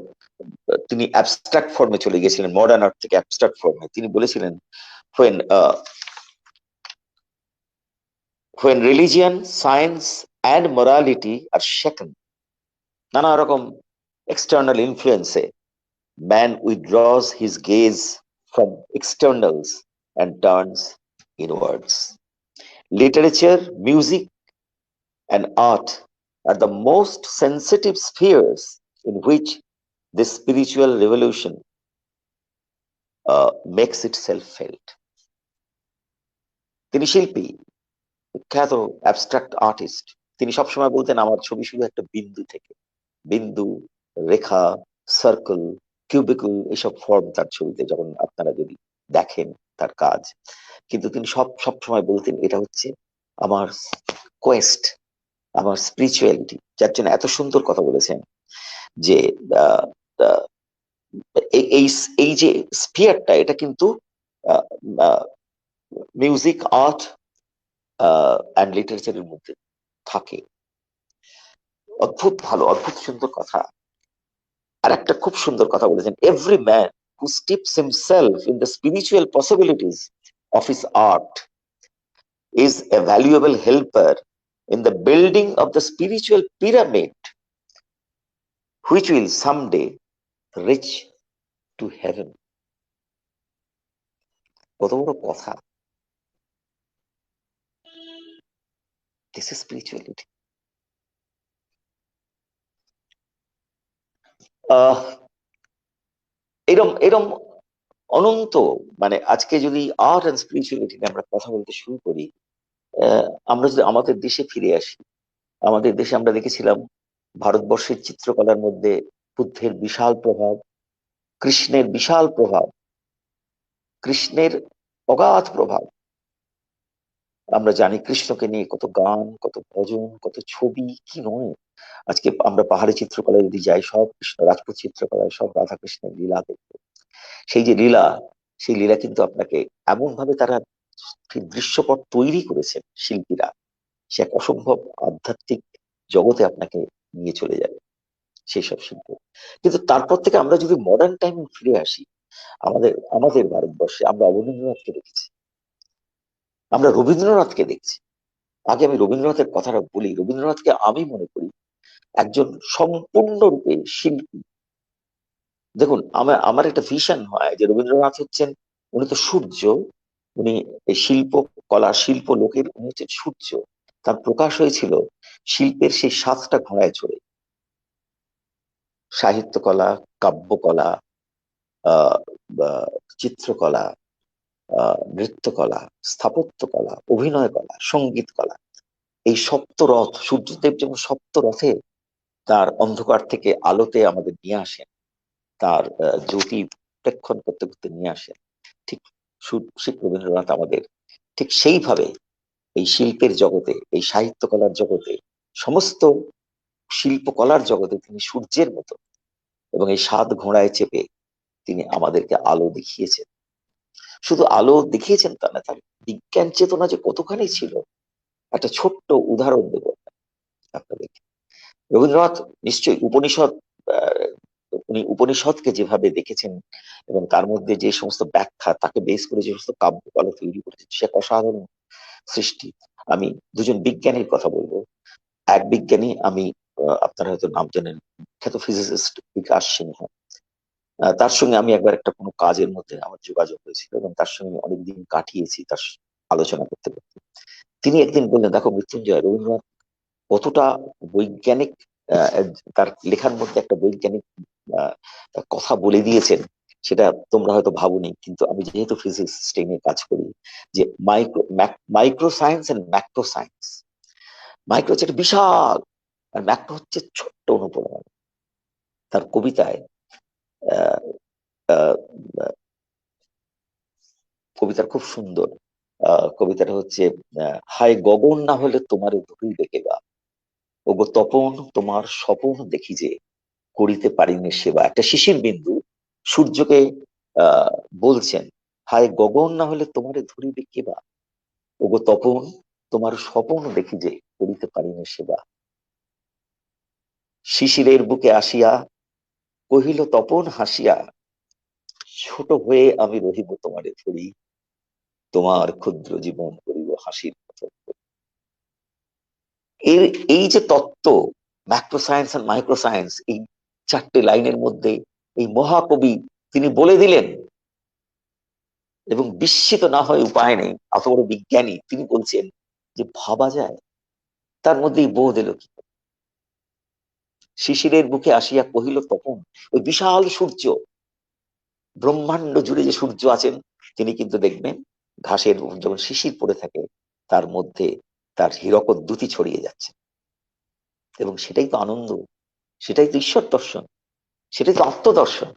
তিনি অ্যাবস্ট্রাক্ট ফর্মে চলে গিয়েছিলেন, মডার্ন আর্ট থেকে অ্যাবস্ট্রাক্ট ফর্মে। তিনি বলেছিলেন, when religion, science and morality are shaken, নানা রকম external ইনফ্লুয়েন্সে man withdraws his gaze from externals and turns inwards. Literature, music, and art are the most sensitive spheres in which this spiritual revolution makes itself felt. তিনি শিল্পী, বিখ্যাত abstract artist. তিনি সবসময় বলতেন, আমার ছবি শুধু একটা বিন্দু থেকে, বিন্দু, রেখা, সার্কেল, কিউবিকল, এসব ফর্ম তার ছবিতে যখন আপনারা যদি দেখেন তার কাজ। কিন্তু তিনি সবসময় বলতেন, এটা হচ্ছে আমার কোয়েস্ট, আমার স্পিরিচুয়ালিটি। যার জন্য এত সুন্দর কথা বলেছেন যে এই যে স্পিয়ারটা, এটা কিন্তু মিউজিক, আর্ট অ্যান্ড লিটারেচারের মধ্যে থাকে। অদ্ভুত ভালো, অদ্ভুত সুন্দর কথা। আর একটা খুব সুন্দর কথা বলেছেন, every man who steeps himself in the spiritual possibilities of his art is a valuable helper in the building of the spiritual pyramid which will someday reach to heaven. কত বড় কথা! This is spirituality. এরম অনন্ত, মানে আজকে যদি art and spirituality নিয়ে আমরা কথা বলতে শুরু করি, আমরা যদি আমাদের দেশে ফিরে আসি, আমাদের দেশে আমরা দেখেছিলাম ভারতবর্ষের চিত্রকলার মধ্যে বুদ্ধের বিশাল প্রভাব, কৃষ্ণের বিশাল প্রভাব, কৃষ্ণের অগাধ প্রভাব। আমরা জানি কৃষ্ণকে নিয়ে কত গান, কত ভজন, কত ছবি, কি নয়। আজকে আমরা পাহাড়ি চিত্রকলায় যদি যাই, সব কৃষ্ণ, রাজপুত চিত্রকলায় সব রাধা কৃষ্ণের লীলা দেখবো। সেই যে লীলা, সেই লীলা কিন্তু আপনাকে এমন ভাবে তারা দৃশ্যপট তৈরি করেছেন শিল্পীরা, সে এক অসম্ভব আধ্যাত্মিক জগতে আপনাকে নিয়ে চলে যাবে সেই সব শিল্প। কিন্তু তারপর থেকে আমরা যদি মডার্ন টাইম ফিরে আসি, আমাদের আমাদের ভারতবর্ষে আমরা অবনীন্দ্রনাথকে দেখেছি, আমরা রবীন্দ্রনাথকে দেখছি। আগে আমি রবীন্দ্রনাথের কথাটা বলি, রবীন্দ্রনাথকে আমি মনে করি একজন সম্পূর্ণরূপে শিল্পী। দেখুন, আমার একটা ভিশন হয় যে রবীন্দ্রনাথ হচ্ছেন, উনি তো সূর্য, উনি এই শিল্প কলা, শিল্প লোকের উনি হচ্ছেন সূর্য। তার প্রকাশ হয়েছিল শিল্পের সেই 7টা ঘোড়ায় চড়ে, সাহিত্যকলা, কাব্যকলা, চিত্রকলা, নৃত্যকলা, স্থাপত্যকলা, অভিনয় কলা, সঙ্গীত কলা, এই সপ্তরথ, সূর্যদেব যেমন সপ্তরথে তার অন্ধকার থেকে আলোতে আমাদের নিয়ে আসেন, তার জ্যোতি প্রেক্ষণ করতে করতে নিয়ে আসেন, ঠিক রবীন্দ্রনাথ আমাদের ঠিক সেইভাবে এই শিল্পের জগতে, এই সাহিত্যকলার জগতে, সমস্ত শিল্পকলার জগতে তিনি সূর্যের মতো, এবং এই 7 ঘোড়ায় চেপে তিনি আমাদেরকে আলো দেখিয়েছেন। শুধু আলো দেখিয়েছেন তা না, তার বিজ্ঞান চেতনা যে কতখানি ছিল, একটা ছোট্ট উদাহরণ দেব আপনাদেরকে। রবীন্দ্রনাথ নিশ্চয়ই উনি উপনিষদকে যেভাবে দেখেছেন এবং তার মধ্যে যে সমস্ত ব্যাখ্যা, তাকে বেস করে যে সমস্ত কাব্যকলা তৈরি করেছেন, সে অসাধারণ সৃষ্টি। আমি 2জন বিজ্ঞানীর কথা বলবো। এক বিজ্ঞানী, আমি আপনারা হয়তো নাম জানেন, বিখ্যাত ফিজিসিস্ট বিকাশ সিংহ। তার সঙ্গে আমি একবার একটা কোনো কাজের মধ্যে আমার যোগাযোগ হয়েছিল এবং তার সঙ্গে অনেকদিন কাটিয়েছি তার আলোচনা করতে করতে। তিনি একদিন বললেন, দেখো মৃত্যুঞ্জয়, রবীন্দ্রনাথ কতটা বৈজ্ঞানিক, আহ, তার লেখার মধ্যে একটা বৈজ্ঞানিক আহ, কথা বলে দিয়েছেন, সেটা তোমরা হয়তো ভাবুনি, কিন্তু আমি যেহেতু ফিজিক্স স্ট্রিমে কাজ করি, যে micro science and macro science. Micro হচ্ছে একটা বিশাল, আর ম্যাক্রো হচ্ছে ছোট্ট অনুপ্রমাণ। তার কবিতায় আহ, আহ, কবিতার খুব সুন্দর কবিতাটা হচ্ছে, হায় গগন না হলে তোমার ধরিবে কেবা, ওগো তপন তোমার স্বপন দেখি যে, করিতে পারিনি সেবা। একটা শিশির বিন্দু সূর্যকে আহ বলছেন, হায় গগন না হলে তোমারে ধরিবে কেবা, ওগো তপন তোমার স্বপন দেখি যে, করিতে পারিনি সেবা। শিশিরের বুকে আসিয়া কহিল তপন হাসিয়া, ছোট হয়ে আমি রহিব তোমারে ধরি, তোমার ক্ষুদ্র জীবন করিব হাসির পথ। এর এই যে তত্ত্ব, ম্যাক্রো সায়েন্স আর মাইক্রো সায়েন্স, এই চারটে লাইনের মধ্যে এই মহাকবি তিনি বলে দিলেন, এবং বিস্মিত না হয় উপায় নেই। এত বড় বিজ্ঞানী তিনি বলছেন যে ভাবা যায়, তার মধ্যেই বোধ এলো কি। শিশিরের বুকে আসিয়া কহিল তপন, ওই বিশাল সূর্য, ব্রহ্মাণ্ড জুড়ে যে সূর্য আছেন, তিনি কিন্তু দেখবেন ঘাসের যখন শিশির পড়ে থাকে, তার মধ্যে তার হীরকদ্যুতি ছড়িয়ে যাচ্ছে, এবং সেটাই তো আনন্দ, সেটাই তো ঈশ্বর দর্শন, সেটাই তো আত্মদর্শন।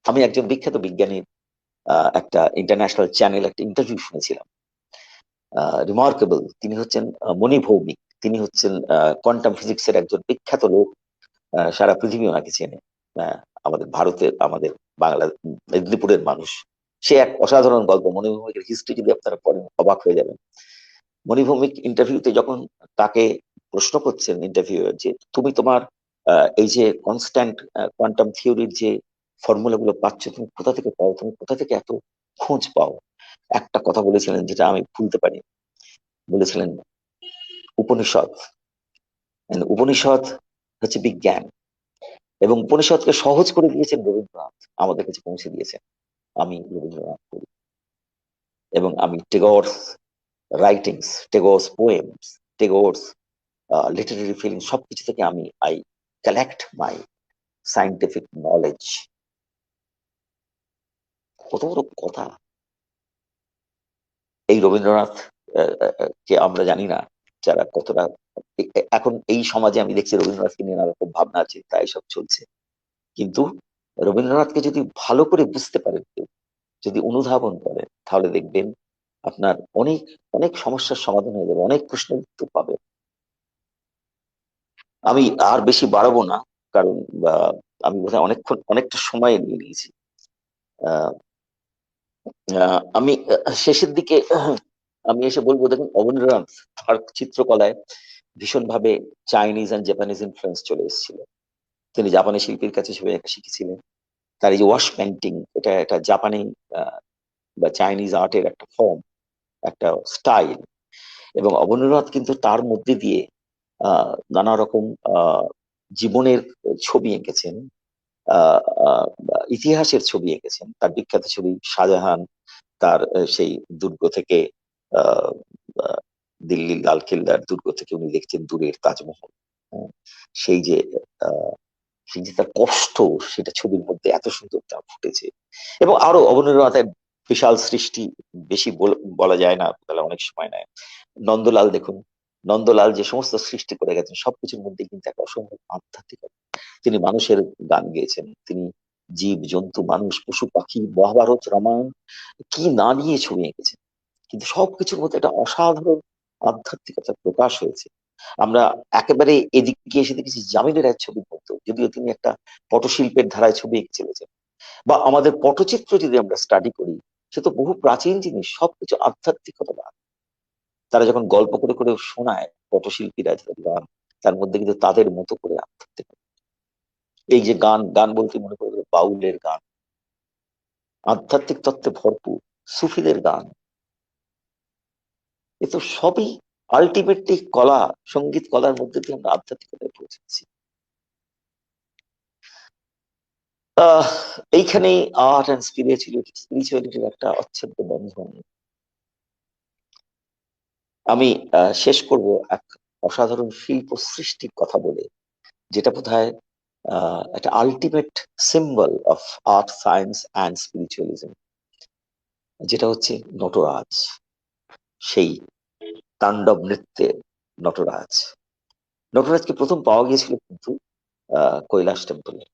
আমি একজন বিখ্যাত বিজ্ঞানীর একটা ইন্টারন্যাশনাল চ্যানেল একটা ইন্টারভিউ শুনেছিলাম। রিমার্কেবল, তিনি হচ্ছেন মণি ভৌমিক। তিনি হচ্ছেন কোয়ান্টাম ফিজিক্সের একজন বিখ্যাত লোক। সারা পৃথিবী ওনাকে চেনে। আহ, আমাদের ভারতের, আমাদের বাংলা, মেদিনীপুরের মানুষ। সে এক অসাধারণ গল্প। মণি ভৌমিকের হিস্ট্রি যদি আপনারা পড়েন অবাক হয়ে যাবেন। মণি ভৌমিক ইন্টারভিউতে যখন তাকে প্রশ্ন করছেন ইন্টারভিউ, যে তুমি তোমার এই যে কনস্ট্যান্ট কোয়ান্টাম থিওরির যে ফর্মুলা গুলো পাচ্ছ, তুমি কোথা থেকে পাও, তুমি কোথা থেকে এত খোঁজ পাও, একটা কথা বলেছিলেন যেটা আমি ভুলতে পারি। বলেছিলেন উপনিষদ। And উপনিষদ হচ্ছে বিজ্ঞান, এবং উপনিষদকে সহজ করে দিয়েছেন রবীন্দ্রনাথ, আমাদের কাছে পৌঁছে দিয়েছেন। আমি রবীন্দ্রনাথ পড়ি, এবং আমি টেগোরস রাইটিংস, টেগোরস পোয়েমস, টেগোরস লিটারেরি ফিলিং, সবকিছু থেকে আমি I collect my scientific knowledge. কত বড় কথা! এই রবীন্দ্রনাথ কে আমরা জানি না যারা কতটা, এখন এই সমাজে আমি দেখছি রবীন্দ্রনাথকে নিয়ে নানা রকম ভাবনা আছে, তাই সব চলছে। কিন্তু রবীন্দ্রনাথকে যদি ভালো করে বুঝতে পারেন কেউ, যদি অনুধাবন করেন, তাহলে দেখবেন আপনার অনেক অনেক সমস্যার সমাধান হয়ে যাবে, অনেক প্রশ্নের উত্তর পাবেন। আমি আর বেশি বাড়াবো না, কারণ আমি বোধহয় অনেকটা সময় নিয়ে নিয়েছি। আহ, আমি শেষের দিকে আমি এসে বলবো, দেখুন অবনীন্দ্রনাথ তার চিত্রকলায় ভীষণভাবে চাইনিজ অ্যান্ড জাপানিজ ইনফ্লুয়েন্স চলে এসেছিল। তিনি জাপানি শিল্পীর কাছে ছবি আঁকা শিখেছিলেন। তার এই যে ওয়াশ পেন্টিং, এটা একটা জাপানি বা চাইনিজ আর্টের একটা ফর্ম, একটা স্টাইল। এবং অবনীন্দ্রনাথ কিন্তু তার মধ্যে দিয়ে নানা রকম জীবনের ছবি এঁকেছেন, আহ আহ, ইতিহাসের ছবি এঁকেছেন। তার বিখ্যাত ছবি শাহজাহান, তার সেই দুর্গ থেকে, আহ আহ, দিল্লির লাল কেল্লার দুর্গ থেকে উনি দেখছেন দূরের তাজমহল। হ্যাঁ, সেই যে আহ সেই যে তার কষ্ট, সেটা ছবির মধ্যে এত সুন্দর তা ফুটেছে। এবং আরো অবনীন্দ্রনাথের বিশাল সৃষ্টি, বেশি বলা যায় না, তাহলে অনেক সময় নেয়। নন্দলাল দেখুন, নন্দলাল যে সমস্ত সৃষ্টি করে গেছেন, সবকিছুর মধ্যে কিন্তু একটা অসম্ভব আধ্যাত্মিকতা। তিনি মানুষের গান গেয়েছেন, তিনি জীব জন্তু মানুষ পশু পাখি, মহাভারত রামায়ণ, কি না নিয়ে ছবি এঁকেছেন, কিন্তু সবকিছুর মধ্যে একটা অসাধারণ আধ্যাত্মিকতার প্রকাশ হয়েছে। আমরা একেবারে এদিকে এসে দেখেছি জামিনী রায়ের ছবির মধ্যে, যদিও তিনি একটা পটশিল্পের ধারায় ছবি এঁকে চলেছেন। বা আমাদের পটচিত্র যদি আমরা স্টাডি করি, সে তো বহু প্রাচীন জিনিস, সবকিছু আধ্যাত্মিকতা। তারা যখন গল্প করে করে শোনায় পটশিল্পীরা যাদের গান, তার মধ্যে কিন্তু তাদের মতো করে আধ্যাত্মিক। এই যে গান, গান বলতে মনে করে বাউলের গান, আধ্যাত্মিক তত্ত্বে ভরপুর। সুফিদের গান, এ তো সবই আলটিমেটলি কলা, সঙ্গীত কলার মধ্যে দিয়ে আমরা আধ্যাত্মিকতায় পৌঁছেছি। এইখানেই আর্ট অ্যান্ড স্পিরিচুয়ালিটির একটা অচ্ছেদ্য বন্ধন। আমি শেষ করব এক অসাধারণ শিল্প সৃষ্টির কথা বলে, যেটা বোধহয় একটা ultimate symbol of art, science and spiritualism, যেটা হচ্ছে নটরাজ। সেই তাণ্ডব নৃত্যের নটরাজ। নটরাজকে প্রথম পাওয়া গিয়েছিল কিন্তু কৈলাস টেম্পলে,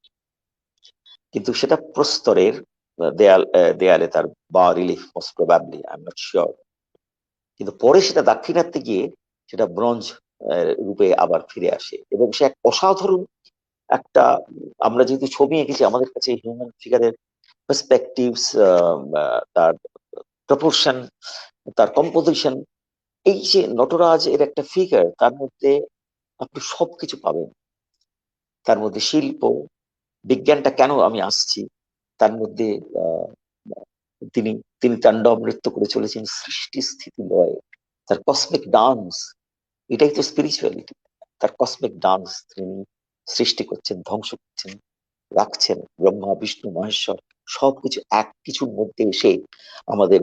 কিন্তু সেটা প্রস্তরের দেয়ালে তার বা relief, most probably, I am not sure. কিন্তু পরে সেটা দাক্ষিণাত্যে গিয়ে সেটা ব্রোঞ্জ রূপে আবার ফিরে আসে, এবং সে এক অসাধারণ একটা, আমরা যেহেতু ছবি এঁকেছি, আমাদের কাছে হিউম্যান ফিগারের পার্সপেক্টিভস, তার প্রপোর্শন, তার কম্পোজিশন, এই যে নটরাজ এর একটা ফিগার, তার মধ্যে আপনি সবকিছু পাবেন। তার মধ্যে শিল্প, বিজ্ঞানটা কেন আমি আসছি, তার মধ্যে তিনি তিনি তাণ্ডব নৃত্য করে চলেছেন সৃষ্টি স্থিতি লয়, তার কসমিক ডান্স, এটাই তো স্পিরিচুয়ালিটি। তার কসমিক ডান্স তিনি সৃষ্টি করছেন, ধ্বংস করছেন, রাখছেন। ব্রহ্মা, বিষ্ণু, মহেশ্বর সবকিছু এক কিছুর মধ্যে এসে আমাদের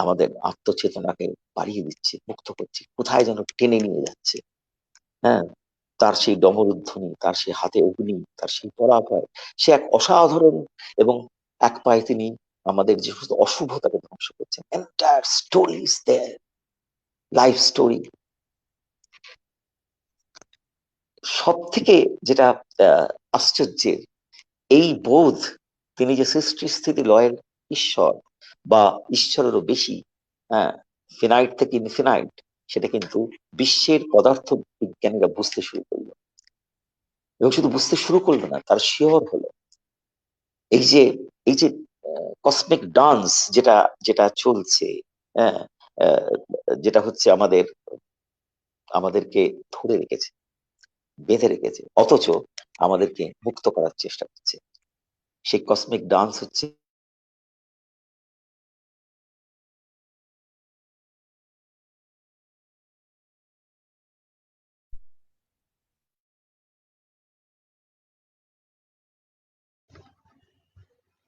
আমাদের আত্মচেতনাকে বাড়িয়ে দিচ্ছে, মুক্ত করছে, কোথায় যেন টেনে নিয়ে যাচ্ছে। হ্যাঁ, তার সেই ডমরুধ্বনি, তার সেই হাতে অগ্নি, তার সেই পরাভয়, সে এক অসাধারণ। এবং এক পায়ে তিনি আমাদের যে সমস্ত অশুভতাকে ধ্বংস করছেন। Entire story is there, life story. সব থেকে যেটা আশ্চর্যের, এই বোধ, তিনি যে সৃষ্টি স্থিতি লয়ের ঈশ্বর, বা ঈশ্বরেরও বেশি, হ্যাঁ, ফিনাইট থেকে ইনফিনাইট, সেটা কিন্তু বিশ্বের পদার্থ বিজ্ঞানীরা বুঝতে শুরু করলো। এবং শুধু বুঝতে শুরু করলো না, তার শিওর হলো। এই যে এই যে কসমিক ডান্স যেটা যেটা চলছে, হ্যাঁ, যেটা হচ্ছে আমাদেরকে ধরে রেখেছে, বেঁধে রেখেছে, অথচ আমাদেরকে মুক্ত করার চেষ্টা করছে। সেই কসমিক ডান্স হচ্ছে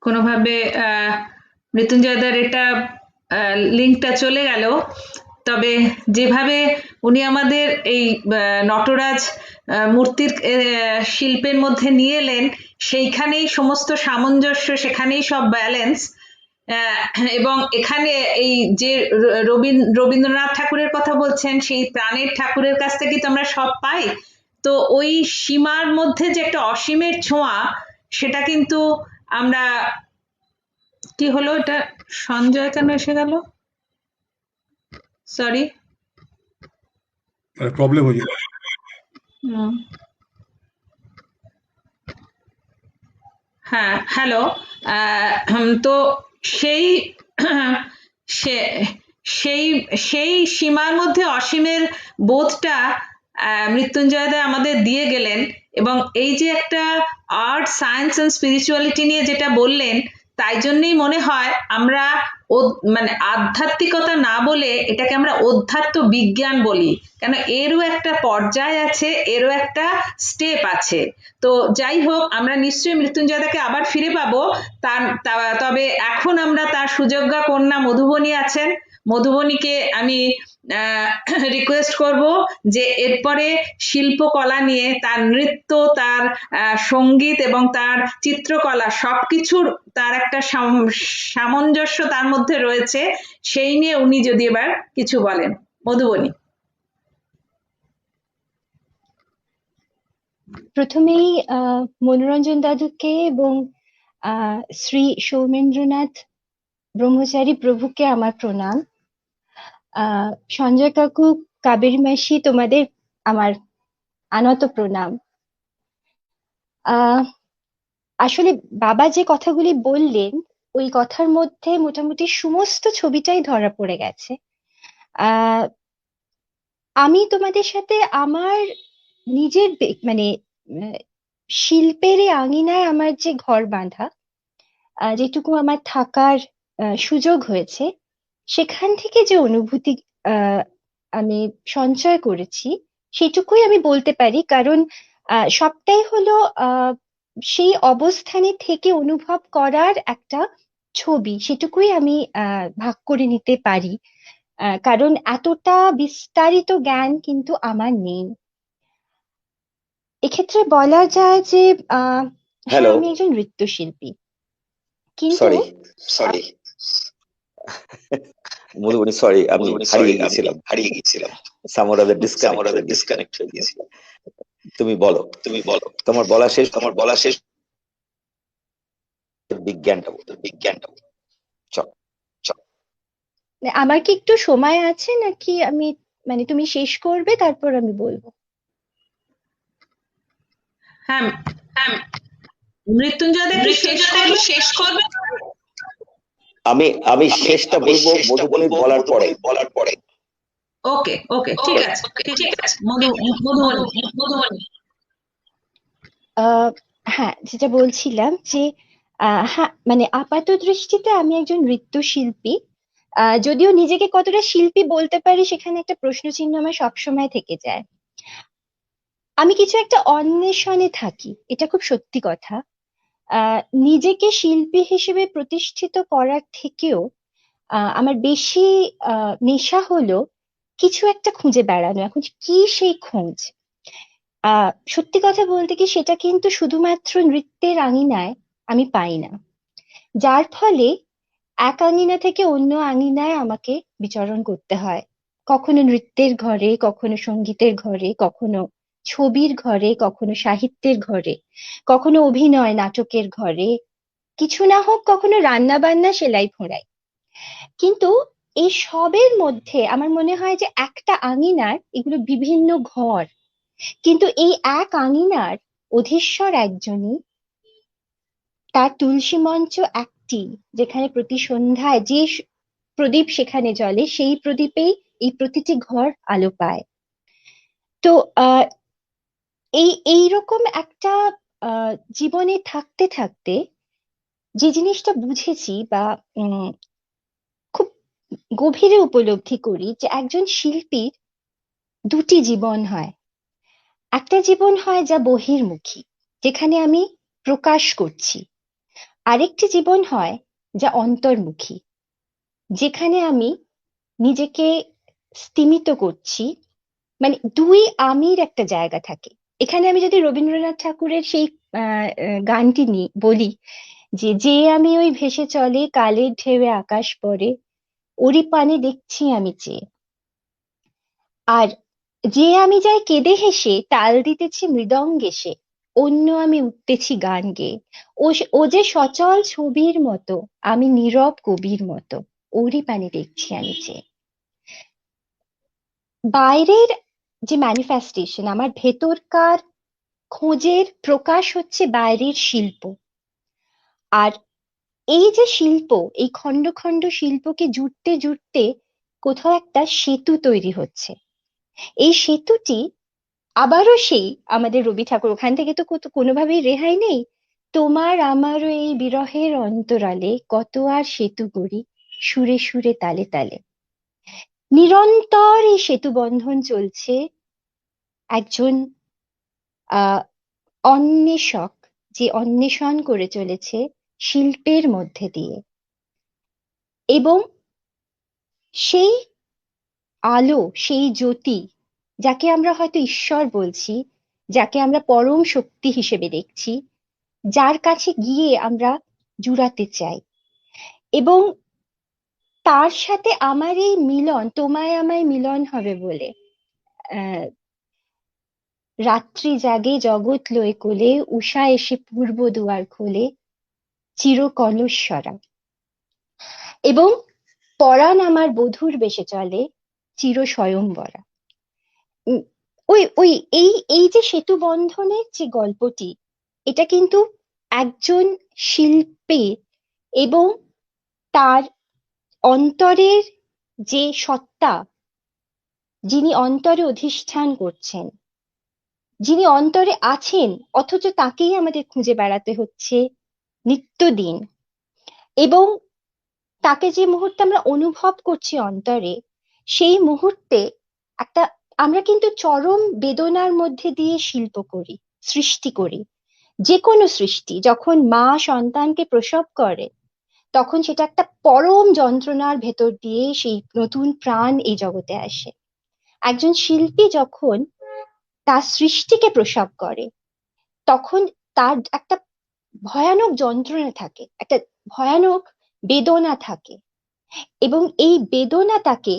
কোনোভাবে মৃত্যুঞ্জয়দার এটা লিঙ্কটা চলে গেল। তবে যেভাবে উনি আমাদের এই নটরাজ মূর্তির শিল্পের মধ্যে নিয়ে এলেন, সেইখানেই সমস্ত সামঞ্জস্য, সেখানেই সব ব্যালেন্স। এবং এখানে এই যে রবীন্দ্রনাথ ঠাকুরের কথা বলছেন, সেই প্রাণের ঠাকুরের কাছ থেকে তো আমরা সব পাই। তো ওই সীমার মধ্যে যে একটা অসীমের ছোঁয়া, সেটা কিন্তু আমরা, কি হলো এটা, সঞ্জয় কেন এসে গেল? সরি, প্রবলেম হয়ে যায়। হ্যাঁ, হ্যালো। তো সেই সেই সেই সীমার মধ্যে অসীমের বোধটা মৃত্যুঞ্জয়দা আমাদের দিয়ে গেলেন। এবং এই যে একটা আর্ট, সায়েন্স এন্ড স্পিরিচুয়ালিটি নিয়ে যেটা বললেন, তাই জন্যই মনে হয় আমরা মানে আধ্যাত্মিকতা না বলে এটাকে আমরা অধ্যাত্ম বিজ্ঞান বলি, কেন এরও একটা পর্যায় আছে, এরও একটা স্টেপ আছে। তো যাই হোক, আমরা নিশ্চয়ই মৃত্যুঞ্জয়দাকে আবার ফিরে পাবো। তবে এখন আমরা তার সুযোগ্যা কন্যা মধুবনী আছেন, মধুবনীকে আমি রিকোয়েস্ট করব যে এরপরে শিল্পকলা নিয়ে, তার নৃত্য, তার সঙ্গীত এবং তার চিত্রকলা সবকিছুর তার একটা সামঞ্জস্য তার মধ্যে রয়েছে, সেই নিয়ে উনি যদি এবার কিছু বলেন। মধুবনী। প্রথমেই মনোরঞ্জন দাদুকে এবং শ্রী সৌমেন্দ্রনাথ ব্রহ্মচারী প্রভুকে আমার প্রণাম। সঞ্জয় কাকু, কাবেরী মাসি, তোমাদের আমার আনত প্রণাম। আসলে বাবা যে কথাগুলি বললেন, ওই কথার মধ্যে মোটামুটি সমস্ত ছবিটাই ধরা পড়ে গেছে। আমি তোমাদের সাথে আমার নিজের মানে শিল্পের আঙিনায় আমার যে ঘর বাঁধা, যেটুকু আমার থাকার সুযোগ হয়েছে, সেখান থেকে যে অনুভূতি আমি সঞ্চয় করেছি সেটুকুই আমি বলতে পারি, কারণ সবটাই হলো সেই অবস্থানে থেকে অনুভব করার একটা ছবি, সেটুকুই আমি ভাগ করে নিতে পারি। কারণ এতটা বিস্তারিত জ্ঞান কিন্তু আমার নেই। এক্ষেত্রে বলা যায় যে হ্যাঁ, হ্যালো, আমি একজন নৃত্যশিল্পী, কিন্তু সরি সরি মধুবনী, সরি আমি হারিয়ে গিয়েছিলাম, সামহাউ ডিসকানেক্ট হয়ে গিয়েছিল। তুমি বলো, তোমার বলা শেষ বিজ্ঞানটা বলো। চল। আমার কি একটু সময় আছে নাকি আমি, মানে তুমি শেষ করবে তারপর আমি বলবো? হ্যাঁ, মৃত্যুঞ্জয়দা কি শেষ করবে? আমি শেষটা বলবো মধুবনী বলার পরে। ওকে, ঠিক আছে, ঠিক আছে। মধুবনী। হ্যাঁ, যেটা বলছিলাম যে হ্যাঁ, মানে আপাত দৃষ্টিতে আমি একজন নৃত্যশিল্পী। যদিও নিজেকে কতটা শিল্পী বলতে পারি সেখানে একটা প্রশ্নচিহ্ন আমার সবসময় থেকে যায়। আমি কিছু একটা অন্বেষণে থাকি, এটা খুব সত্যি কথা। নিজেকে শিল্পী হিসেবে প্রতিষ্ঠিত করার থেকেও আমার বেশি নেশা হলো কিছু একটা খুঁজে বেড়ানো। এখন কি সেই খোঁজ? সত্যি কথা বলতে কি, সেটা কিন্তু শুধুমাত্র নৃত্যের আঙিনায় আমি পাই না, যার ফলে এক আঙিনা থেকে অন্য আঙিনায় আমাকে বিচরণ করতে হয়। কখনো নৃত্যের ঘরে, কখনো সঙ্গীতের ঘরে, কখনো ছবির ঘরে, কখনো সাহিত্যের ঘরে, কখনো অভিনয় নাটকের ঘরে, কিছু না হোক কখনো রান্না বান্না সেলাই ফোঁড়াই। কিন্তু এই সবের মধ্যে আমার মনে হয় যে একটা আঙিনার এগুলো বিভিন্ন ঘর, কিন্তু এই এক আঙিনার অধীশ্বর একজনই, তার তুলসী মঞ্চ একটি, যেখানে প্রতি সন্ধ্যায় যে প্রদীপ সেখানে জ্বলে, সেই প্রদীপেই এই প্রতিটি ঘর আলো পায়। তো আহ এইরকম একটা জীবনে থাকতে থাকতে যে জিনিসটা বুঝেছি বা খুব গভীরে উপলব্ধি করি, যে একজন শিল্পীর দুটি জীবন হয়। একটা জীবন হয় যা বহির্মুখী, যেখানে আমি প্রকাশ করছি। আরেকটি জীবন হয় যা অন্তর্মুখী, যেখানে আমি নিজেকে স্তিমিত করছি। মানে দুই আমির একটা জায়গা থাকে এখানে। আমি যদি রবীন্দ্রনাথ ঠাকুরের সেই গানটি বলি, যে যে আমি ওই ভেসে চলে কালের ঢেউয়ে আকাশ পড়ে, ওরি পানে দেখছি আমি চেয়ে। আর যে আমি যাই কেঁদে হেসে তাল দিতেছি মৃদঙ্গে সে, অন্য আমি উঠতেছি গান গেয়ে। ও যে সচল ছবির মতো, আমি নীরব কবির মতো, ওরই পানে দেখছি আমি চেয়ে। বাইরের যে ম্যানিফেস্টেশন, আমার ভেতরকার খোঁজের প্রকাশ হচ্ছে বাইরের শিল্প। আর এই যে শিল্প, এই খন্ড খন্ড শিল্পকে জুড়তে জুড়তে কোথাও একটা সেতু তৈরি হচ্ছে। এই সেতুটি আবারও সেই আমাদের রবি ঠাকুর, ওখান থেকে তো কোনোভাবেই রেহাই নেই। তোমার আমারও এই বিরহের অন্তরালে কত আর সেতু গড়ি, সুরে সুরে তালে তালে। নিরন্তর এই সেতু বন্ধন চলছে একজন আহ অন্বেষক, যে অন্বেষণ করে চলেছে শিল্পের মধ্যে দিয়ে। এবং সেই আলো, সেই জ্যোতি, যাকে আমরা হয়তো ঈশ্বর বলছি, যাকে আমরা পরম শক্তি হিসেবে দেখছি, যার কাছে গিয়ে আমরা জুড়াতে চাই। এবং তার সাথে আমার এই মিলন, তোমায় আমায় মিলন হবে বলে, আহ রাত্রি জাগে জগৎ লয় কোলে, উষা এসে পূর্ব দুয়ার খোলে, চির কলস্বরা। এবং পরাণ আমার বধূর বেশে চলে, চির স্বয়ংবরা। উম, ওই ওই এই এই যে সেতু বন্ধনের যে গল্পটি, এটা কিন্তু একজন শিল্পী এবং তার অন্তরের যে সত্তা, যিনি অন্তরে অধিষ্ঠান করছেন, যিনি অন্তরে আছেন, অথচ তাকেই আমাদের খুঁজে বেড়াতে হচ্ছে নিত্যদিন। এবং তাকে যে মুহূর্তে আমরা অনুভব করছি অন্তরে, সেই মুহূর্তে একটা, আমরা কিন্তু চরম বেদনার মধ্যে দিয়ে শিল্প করি, সৃষ্টি করি। যে কোনো সৃষ্টি যখন মা সন্তানকে প্রসব করে, তখন সেটা একটা পরম যন্ত্রণার ভেতর দিয়ে সেই নতুন প্রাণ এই জগতে আসে। একজন শিল্পী যখন তার সৃষ্টিকে প্রসব করে, তখন তার একটা ভয়ানক যন্ত্রণা থাকে, একটা ভয়ানক বেদনা থাকে, এবং এই বেদনা তাকে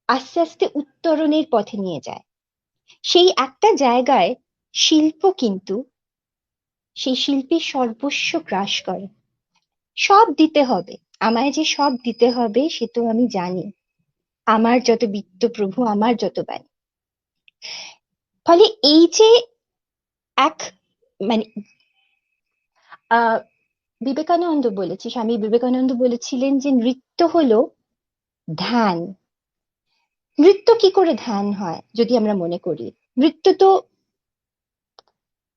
আস্তে আস্তে উত্তরণের পথে নিয়ে যায়। সেই একটা জায়গায় শিল্প কিন্তু সেই শিল্পীর সর্বস্ব গ্রাস করে। সব দিতে হবে, আমায় যে সব দিতে হবে সে তো আমি জানি, আমার যত বিত্ত প্রভু, আমার যত বাণী। ফলে এই যে এক, মানে আহ বিবেকানন্দ বলেছে, স্বামী বিবেকানন্দ বলেছিলেন যে নৃত্য হলো ধ্যান। নৃত্য কি করে ধ্যান হয় যদি আমরা মনে করি? নৃত্য তো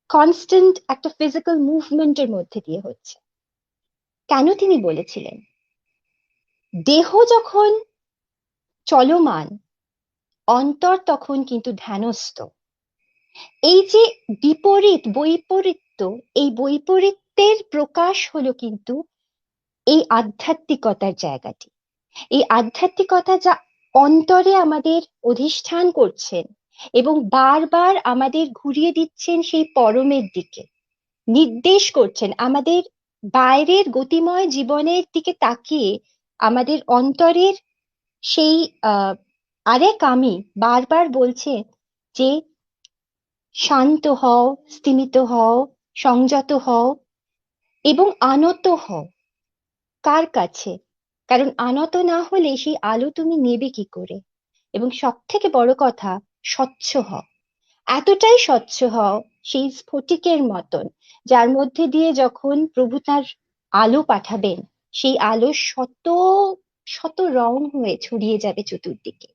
কনস্ট্যান্ট একটা ফিজিক্যাল মুভমেন্টের মধ্যে দিয়ে হচ্ছে। কেন তিনি বলেছিলেন? দেহ যখন চলমান, অন্তর তখন কিন্তু ধ্যানস্থ। এই যে বিপরীত বৈপরীত্য, এই বৈপরীত্যের প্রকাশ হলো কিন্তু এই আধ্যাত্মিকতার জায়গাটি। এই আধ্যাত্মিকতা যা অন্তরে আমাদের অধিষ্ঠান করছেন এবং বারবার আমাদের ঘুরিয়ে দিচ্ছেন সেই পরমের দিকে, নির্দেশ করছেন আমাদের বাইরের গতিময় জীবনের দিকে তাকিয়ে আমাদের অন্তরের সেই আরেক আমি বারবার বলছে যে শান্ত হও, স্থিমিত হও, সংযত হও এবং আনত হও। কার কাছে? কারণ আনত না হলে সেই আলো তুমি নেবে কি করে? এবং সব থেকে বড় কথা, স্বচ্ছ হও। এতটাই স্বচ্ছ হও সেই স্ফটিকের মতন, যার মধ্যে দিয়ে যখন প্রভু তার আলো পাঠাবেন, সেই আলো শত শত রং হয়ে ছড়িয়ে যাবে চতুর্দিকে।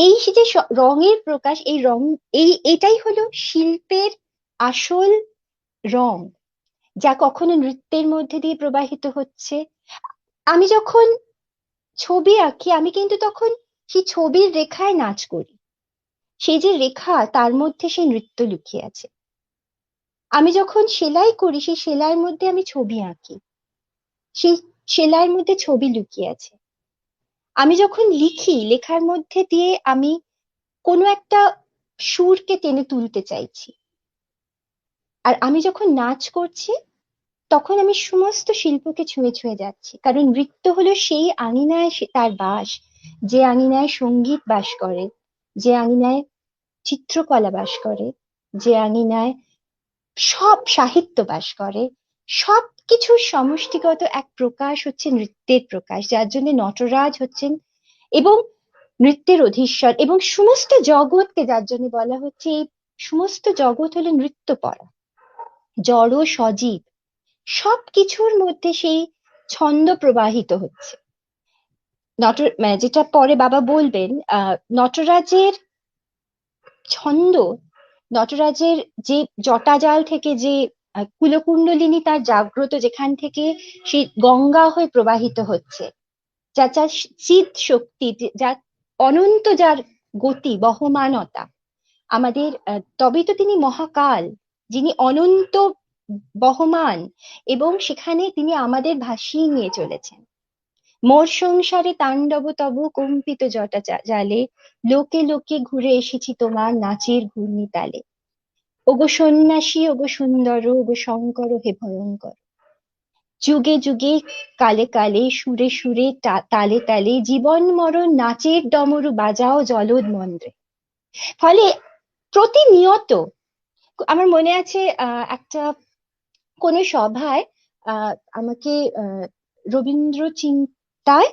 এই যে রঙের প্রকাশ, এই রং, এটাই হলো শিল্পের আসল রং, যা কখনো নৃত্যের মধ্যে দিয়ে প্রবাহিত হচ্ছে। আমি যখন ছবি আঁকি, আমি কিন্তু তখন সেই ছবির রেখায় নাচ করি। সেই যে রেখা, তার মধ্যে সেই নৃত্য লুকিয়ে আছে। আমি যখন সেলাই করি, সেই সেলাইয়ের মধ্যে আমি ছবি আঁকি, সেই সেলাইয়ের মধ্যে ছবি লুকিয়ে আছে। আমি যখন লিখি, লেখার মধ্যে দিয়ে আমি কোনো একটা সুরকে টেনে তুলতে চাইছি। আর আমি যখন নাচ করছি, তখন আমি সমস্ত শিল্পকে ছুঁয়ে ছুঁয়ে যাচ্ছি। কারণ নৃত্য হলো সেই আঙিনায় তার বাস, যে আঙিনায় সঙ্গীত বাস করে, যে আঙিনায় চিত্রকলা বাস করে, যে আঙিনায় সব সাহিত্য বাস করে। সবকিছুর সমষ্টিগত এক প্রকাশ হচ্ছে নৃত্যের প্রকাশ, যার জন্য নটরাজ হচ্ছেন এবং নৃত্যের অধীশ্বর, এবং সমস্ত জগৎকে যার জন্য বলা হচ্ছে এই সমস্ত জগৎ হলো নৃত্যপরা, জড় সজীব, সবকিছুর মধ্যে সেই ছন্দ প্রবাহিত হচ্ছে। মানে যেটা পরে বাবা বলবেন, নটরাজের ছন্দ, নটরাজের যে জটাজাল থেকে যে কুলকুণ্ডলিনী তার জাগ্রত, যেখান থেকে সেই গঙ্গা হয়ে প্রবাহিত হচ্ছে, যা যা চিৎ শক্তি, যা অনন্ত, যার গতি, বহমানতা আমাদের, তবেই তো তিনি মহাকাল, যিনি অনন্ত বহমান, এবং সেখানে তিনি আমাদের ভাসিয়ে নিয়ে চলেছেন। মোর সংসারে তাণ্ডব তব কম্পিত জটা জালে, লোকে লোকে ঘুরে এসেছি তোমার নাচের ঘূর্ণি তালে। ওগো সন্ন্যাসী, ওগো সুন্দর, ওগো শঙ্কর হে ভয়ঙ্কর, যুগে যুগে কালে কালে সুরে সুরে তালে তালে, জীবন মরণ নাচের ডমরু বাজাও জলদ মন্দ্রে। ফলে প্রতিনিয়ত, আমার মনে আছে একটা কোনো সভায় আমাকে রবীন্দ্র চিন্তায়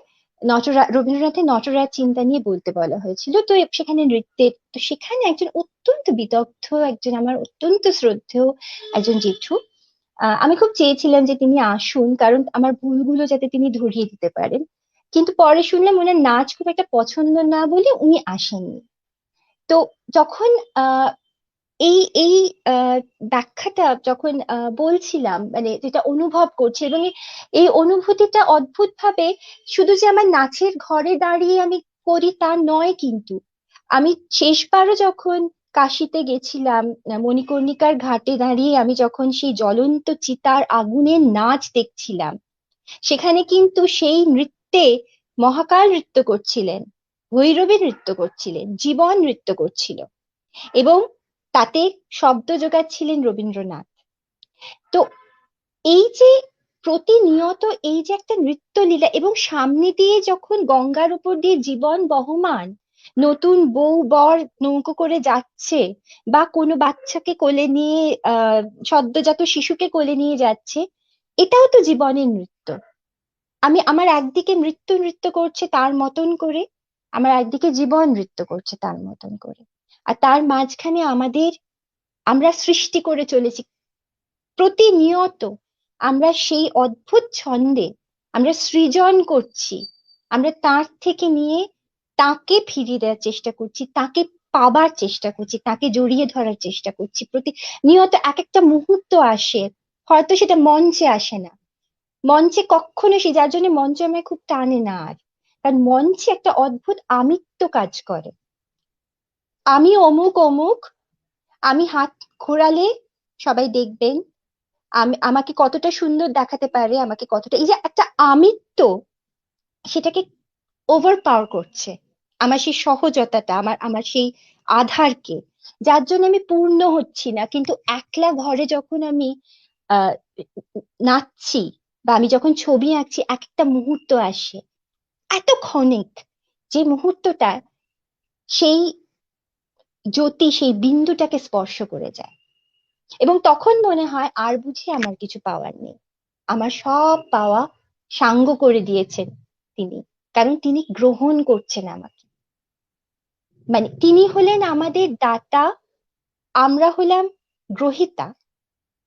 রবীন্দ্রনাথের নটরাজ চিন্তা নিয়ে বলতে বলা হয়েছিল। তো সেখানে নৃত্যের, তো সেখানে একজন অত্যন্ত বিদগ্ধ, একজন আমার অত্যন্ত শ্রদ্ধেয় একজন জেঠু, আমি খুব চেয়েছিলাম যে তিনি আসুন, কারণ আমার ভুলগুলো যাতে তিনি ধরিয়ে দিতে পারেন। কিন্তু পরে শুনলাম ওনার নাচ খুব একটা পছন্দ না বলে উনি আসেননি। তো যখন এই এই ব্যাখ্যাটা যখন বলছিলাম, মানে যেটা অনুভব করছি, এবং এই অনুভূতিটা অদ্ভুত ভাবে শুধু যে আমার নাচের ঘরে দাঁড়িয়ে আমি করি তা নয়, কিন্তু আমি শেষবারও যখন কাশিতে গেছিলাম, মণিকর্ণিকার ঘাটে দাঁড়িয়ে আমি যখন সেই জ্বলন্ত চিতার আগুনের নাচ দেখছিলাম, সেখানে কিন্তু সেই নৃত্যে মহাকাল নৃত্য করছিলেন, ভৈরবী নৃত্য করছিলেন, জীবন নৃত্য করছিল, এবং তাতে শব্দ যোগাচ্ছিলেন রবীন্দ্রনাথ। তো এই যে প্রতিনিয়ত এই যে একটা নৃত্যলীলা, এবং সামনে দিয়ে যখন গঙ্গার উপর দিয়ে জীবন বহমান, নতুন বউ বর নৌকো করে যাচ্ছে, বা কোনো বাচ্চাকে কোলে নিয়ে সদ্যজাত শিশুকে কোলে নিয়ে যাচ্ছে, এটাও তো জীবনের নৃত্য। আমার একদিকে মৃত্যু নৃত্য করছে তার মতন করে, আমার একদিকে জীবন নৃত্য করছে তার মতন করে, আর তার মাঝখানে আমরা সৃষ্টি করে চলেছি প্রতিনিয়ত। আমরা সেই অদ্ভুত ছন্দে আমরা সৃজন করছি, আমরা তার থেকে নিয়ে তাকে ফিরিয়ে দেওয়ার চেষ্টা করছি, তাকে পাবার চেষ্টা করছি, তাকে জড়িয়ে ধরার চেষ্টা করছি। প্রতিনিয়ত এক একটা মুহূর্ত আসে, হয়তো সেটা মঞ্চে আসে না, মঞ্চে কখনো যার জন্য মঞ্চে আমায় খুব টানে না আর, কারণ মঞ্চে একটা অদ্ভুত আমিত্ব কাজ করে। আমি অমুক অমুক, আমি হাত ঘোরালে সবাই দেখবেন, আমাকে কতটা সুন্দর দেখাতে পারে, আমাকে কতটা, এই যে একটা আমিত্ব, সেটাকে ওভার পাওয়ার করছে আমার সেই সহজতাটা, আমার সেই আধারকে, যার জন্য আমি পূর্ণ হচ্ছি না। কিন্তু একলা ঘরে যখন আমি আহ নাচছি, বা আমি যখন ছবি আঁকছি, এক একটা মুহূর্ত আসে এত ক্ষণিক, যে মুহূর্তটা সেই জ্যোতি, সেই বিন্দুটাকে স্পর্শ করে যায়, এবং তখন মনে হয় আর বুঝি আমার কিছু পাওয়ার নেই, আমার সব পাওয়া সাঙ্গ করে দিয়েছেন তিনি, কারণ তিনি গ্রহণ করছেন আমাকে। মানে তিনি হলেন আমাদের দাতা, আমরা হলাম গ্রহিতা।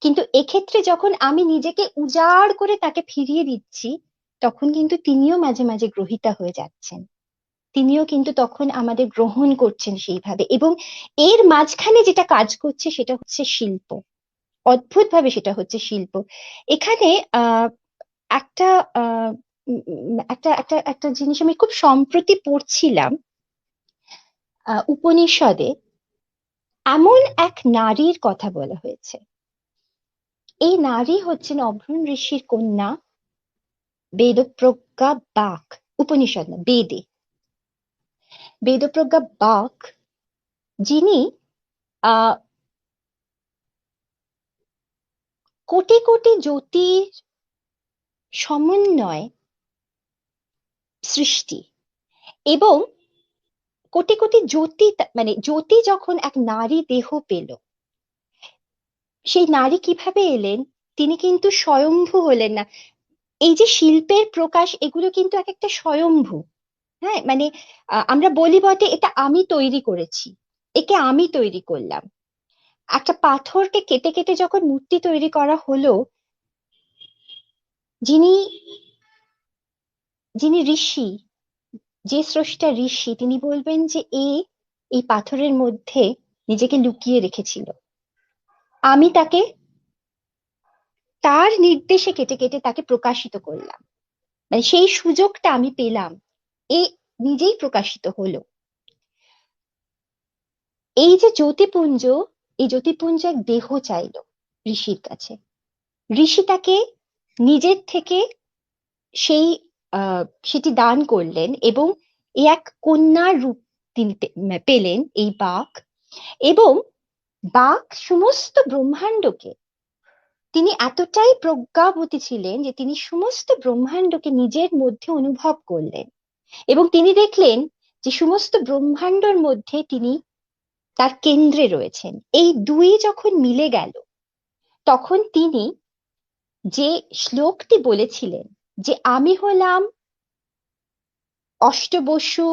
কিন্তু এক্ষেত্রে যখন আমি নিজেকে উজাড় করে তাকে ফিরিয়ে দিচ্ছি, তখন কিন্তু তিনিও মাঝে মাঝে গ্রহিতা হয়ে যাচ্ছেন, তিনিও কিন্তু তখন আমাদের গ্রহণ করছেন সেইভাবে। এবং এর মাঝখানে যেটা কাজ করছে সেটা হচ্ছে শিল্প, অদ্ভুতভাবে সেটা হচ্ছে শিল্প। এখানে আহ একটা আহ একটা একটা একটা জিনিস আমি খুব সম্প্রতি পড়ছিলাম, উপনিষদে এমন এক নারীর কথা বলা হয়েছে। এই নারী হচ্ছেন অভ্রূণ ঋষির কন্যা, বেদপ্রজ্ঞা বাক। উপনিষদ না, বেদপ্রজ্ঞা বাক, যিনি আহ কোটি কোটি জ্যোতির সমন্বয় সৃষ্টি, এবং কোটি কোটি জ্যোতি, মানে জ্যোতি যখন এক নারী দেহ পেল, সেই নারী কিভাবে এলেন? তিনি কিন্তু স্বয়ম্ভু হলেন না। এই যে শিল্পের প্রকাশ, এগুলো কিন্তু এক একটা স্বয়ম্ভু। হ্যাঁ, মানে আমরা বলি বটে এটা আমি তৈরি করেছি, একে আমি তৈরি করলাম। একটা পাথরকে কেটে কেটে যখন মূর্তি তৈরি করা হলো, যিনি যিনি ঋষি, যে স্রষ্টা ঋষি, তিনি বলবেন যে এই পাথরের মধ্যে নিজেকে লুকিয়ে রেখেছিল, আমি তাকে তার নির্দেশে কেটে কেটে তাকে প্রকাশিত করলাম, মানে সেই সুযোগটা আমি পেলাম, এ নিজেই প্রকাশিত হলো। এই যে জ্যোতিপুঞ্জ, এই জ্যোতিপুঞ্জ এক দেহ চাইলো ঋষির কাছে, ঋষি তাকে নিজের থেকে সেই সেটি দান করলেন, এবং এক কন্যার রূপ তিনি পেলেন, এই বাক। এবং বাক সমস্ত ব্রহ্মাণ্ডকে, তিনি এতটাই প্রজ্ঞাবতী ছিলেন যে তিনি সমস্ত ব্রহ্মাণ্ডকে নিজের মধ্যে অনুভব করলেন, এবং তিনি দেখলেন যে সমস্ত ব্রহ্মাণ্ডের মধ্যে তিনি তার কেন্দ্রে রয়েছেন। এই দুই যখন মিলে গেল, তখন তিনি যে শ্লোকটি বলেছিলেন যে আমি হলাম অষ্টবসু,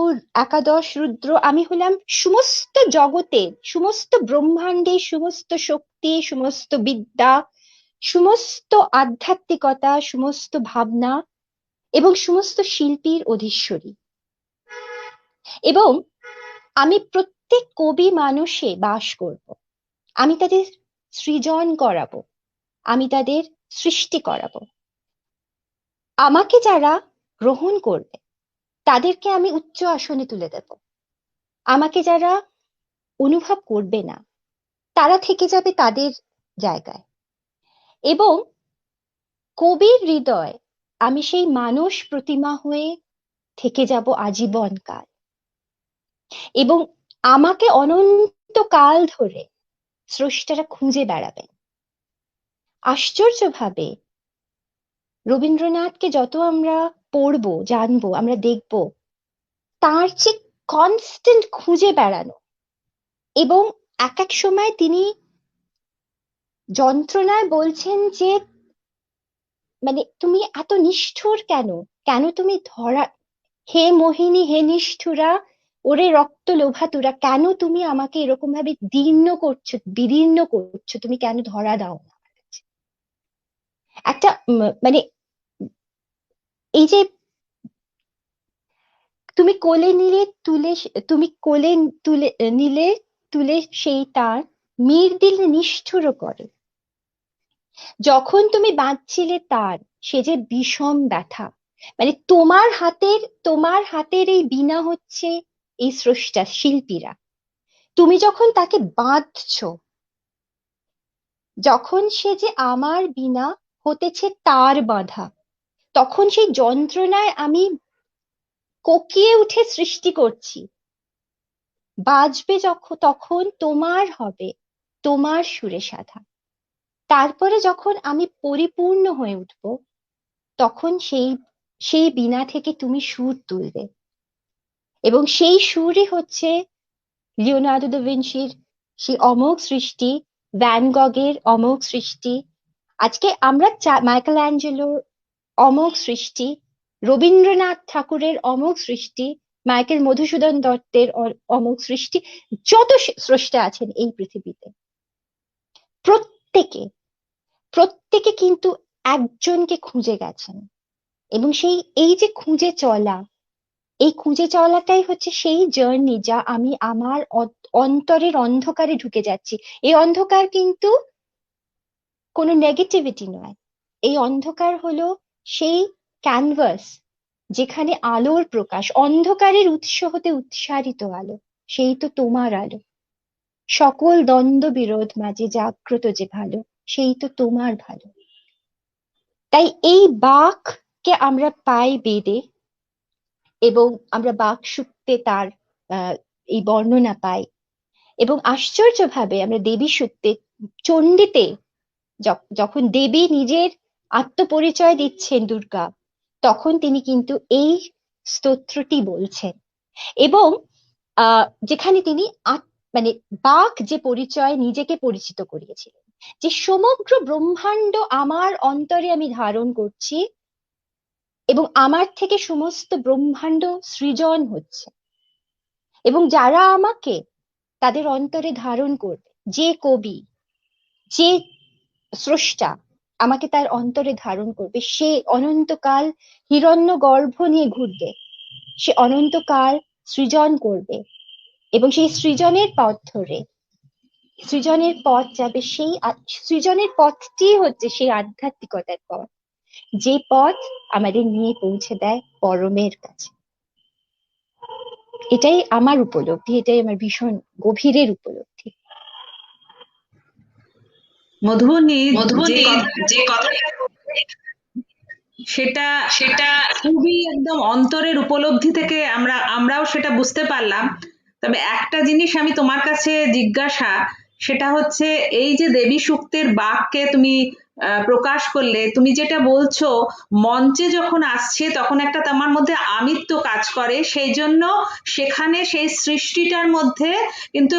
একাদশ রুদ্র, আমি হলাম সমস্ত জগতের, সমস্ত ব্রহ্মাণ্ডের সমস্ত শক্তি, সমস্ত বিদ্যা, সমস্ত আধ্যাত্মিকতা, সমস্ত ভাবনা, এবং সমস্ত শিল্পীর অধীশ্বরী, এবং আমি প্রত্যেক কবি মানুষে বাস করব, আমি তাদের সৃজন করাবো, আমি তাদের সৃষ্টি করাবো, আমাকে যারা গ্রহণ করবে তাদেরকে আমি উচ্চ আসনে তুলে দেব, আমাকে যারা অনুভব করবে না তারা থেকে যাবে তাদের জায়গায়, এবং কবির হৃদয় আমি সেই মানস প্রতিমা হয়ে থেকে যাব আজীবন কাল, এবং আমাকে অনন্তকাল ধরে স্রষ্টারা খুঁজে বেড়াবেন। আশ্চর্যভাবে রবীন্দ্রনাথকে যত আমরা পড়বো, জানবো, আমরা দেখব, তার যে কনস্ট্যান্ট খুঁজে বেড়ানো, এবং এক এক সময় তিনি যন্ত্রণায় বলছেন যে মানে তুমি এত নিষ্ঠুর কেন, কেন তুমি ধরা, হে মোহিনী হে নিষ্ঠুরা, ওরে রক্ত লোভাতুরা, কেন তুমি আমাকে এরকম ভাবে দীর্ণ করছো, বিদীর্ণ করছো, তুমি কেন ধরা দাও না আমার কাছে? একটা মানে এই যে তুমি কোলে নিলে তুলে, তুমি কোলে তুলে নিলে তুলে সেই তার মীর দিল নিষ্ঠুর করে, যখন তুমি বাঁচছিলে তার সে যে বিষম ব্যথা, মানে তোমার হাতের এই বীণা হচ্ছে এই স্রষ্টা শিল্পীরা, তুমি যখন তাকে বাঁধছো, যখন সে যে আমার বীণা হতেছে তার বাঁধা, তখন সেই যন্ত্রণায় আমি কোকিয়ে উঠে সৃষ্টি করছি, বাজবে যখন তখন তোমার হবে তোমার সুরে সাধা, তারপরে যখন আমি পরিপূর্ণ হয়ে উঠব তখন সেই বীণা থেকে তুমি সুর তুলবে, এবং সেই সুরই হচ্ছে লিওনার্দো দা ভিঞ্চির সেই অমোঘ সৃষ্টি, ভ্যান গগের অমোঘ সৃষ্টি, আজকে আমরা মাইকেল অ্যাঞ্জেলোর অমোঘ সৃষ্টি, রবীন্দ্রনাথ ঠাকুরের অমোঘ সৃষ্টি, মাইকেল মধুসূদন দত্তের অমোঘ সৃষ্টি, যত স্রষ্টা আছেন এই পৃথিবীতে, প্রত্যেকে প্রত্যেকে কিন্তু একজনকে খুঁজে গেছেন, এবং এই যে খুঁজে চলা, এই খুঁজে চলাটাই হচ্ছে সেই জার্নি যা আমি আমার অন্তরের অন্ধকারে ঢুকে যাচ্ছি। এই অন্ধকার কিন্তু কোনো নেগেটিভিটি নয়, এই অন্ধকার হলো সেই ক্যানভাস যেখানে আলোর প্রকাশ, অন্ধকারের উৎস হতে উৎসারিত আলো, সেই তো তোমার আলো, সকল দ্বন্দ্ব বিরোধ মাঝে জাগ্রত যে ভালো, সেই তো তোমার ভালো। তাই এই বাককে আমরা পাই বেদে, এবং আমরা বাক সূক্তে তার এই বর্ণনা পাই, এবং আশ্চর্যভাবে আমরা দেবী সূক্তে, চণ্ডীতে যখন দেবী নিজের আত্মপরিচয় দিচ্ছেন দুর্গা, তখন তিনি কিন্তু এই স্তোত্রটি বলছেন, এবং যেখানে তিনি মানে বাক যে পরিচয় নিজেকে পরিচিত করিয়েছিলেন, যে সমগ্র ব্রহ্মাণ্ড আমার অন্তরে আমি ধারণ করছি, এবং আমার থেকে সমস্ত ব্রহ্মাণ্ড সৃজন হচ্ছে, এবং যারা আমাকে তাদের অন্তরে ধারণ করবে, যে কবি, যে স্রষ্টা আমাকে তার অন্তরে ধারণ করবে, সে অনন্তকাল হিরণ্যগর্ভ নিয়ে ঘুরবে, সে অনন্তকাল সৃজন করবে, এবং সেই সৃজনের পথ ধরে, সৃজনের পথ যাবে, সেই সৃজনের পথটি হচ্ছে সেই আধ্যাত্মিকতার পথ, যে পথ আমাদের নিয়ে পৌঁছে দেয় পরমের কাছে। এটাই আমার উপলব্ধি, এটাই আমার ভীষণ গভীরের উপলব্ধি। মধুবনী যে কথা সেটা খুবই একদম অন্তরের উপলব্ধি থেকে আমরাও সেটা বুঝতে পারলাম। তবে একটা জিনিস আমি তোমার কাছে জিজ্ঞাসা, সেটা হচ্ছে এই যে দেবী সূক্তের বাক্যে তুমি প্রকাশ করলে, তুমি যেটা বলছো মঞ্চে যখন আসছে তখন একটা তোমার মধ্যে আমিত্ব কাজ করে, সেই জন্য সেখানে সেই সৃষ্টিটার মধ্যে কিন্তু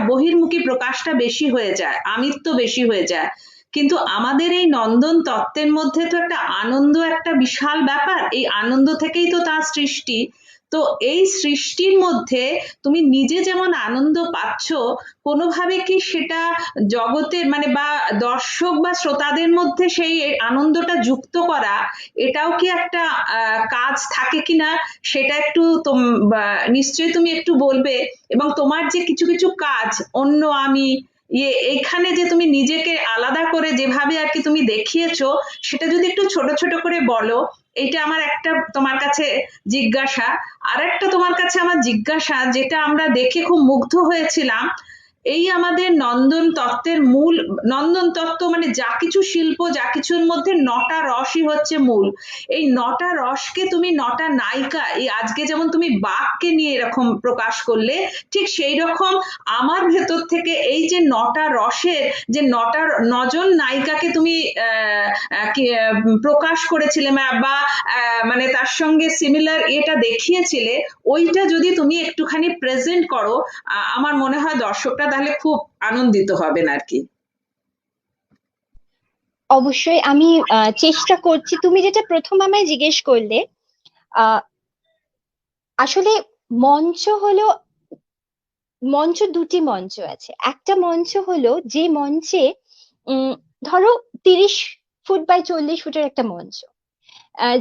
বহির্মুখী প্রকাশটা বেশি হয়ে যায়, আমিত্ব বেশি হয়ে যায়। কিন্তু আমাদের এই নন্দন তত্ত্বের মধ্যে তো একটা আনন্দ, একটা বিশাল ব্যাপার, এই আনন্দ থেকেই তো তার সৃষ্টি। তো এই সৃষ্টির মধ্যে তুমি নিজে যেমন আনন্দ পাচ্ছ, কোনোভাবে কি সেটা জগতের মানে বা দর্শক বা শ্রোতাদের মধ্যে সেই আনন্দটা যুক্ত করা, এটাও কি একটা কাজ থাকে কিনা, সেটা একটু নিশ্চয়ই তুমি একটু বলবে। এবং তোমার যে কিছু কিছু কাজ, অন্য আমি, এখানে যে তুমি নিজেকে আলাদা করে যেভাবে আর কি তুমি দেখিয়েছো, সেটা যদি একটু ছোট ছোট করে বলো। এইটা আমার একটা তোমার কাছে জিজ্ঞাসা। আর একটা তোমার কাছে আমার জিজ্ঞাসা, যেটা আমরা দেখে খুব মুগ্ধ হয়েছিলাম, এই আমাদের নন্দন তত্ত্বের মূল, নন্দন তত্ত্ব মানে যা কিছু শিল্প, যা কিছুর মধ্যে 9টা রসই হচ্ছে মূল। এই 9টা রসকে তুমি 9টা নায়িকা, এই আজকে যেমন তুমি বাঘকে নিয়ে এরকম প্রকাশ করলে, ঠিক সেই রকম আমার ভেতর থেকে এই যে 9টা রসের যে 9জন নায়িকাকে তুমি প্রকাশ করেছিলে বা মানে তার সঙ্গে সিমিলার এটা দেখিয়েছিলে, ওইটা যদি তুমি একটুখানি প্রেজেন্ট করো, আমার মনে হয় দর্শকরা তাহলে খুব আনন্দিত হবেন আর কি। অবশ্যই আমি চেষ্টা করছি। তুমি যেটা প্রথম আমায় জিজ্ঞেস করলে, আহ আসলে মঞ্চ হলো, মঞ্চ দুটি মঞ্চ আছে। একটা মঞ্চ হলো যে মঞ্চে ধরো 30 ফুট বাই 40 ফুটের একটা মঞ্চ,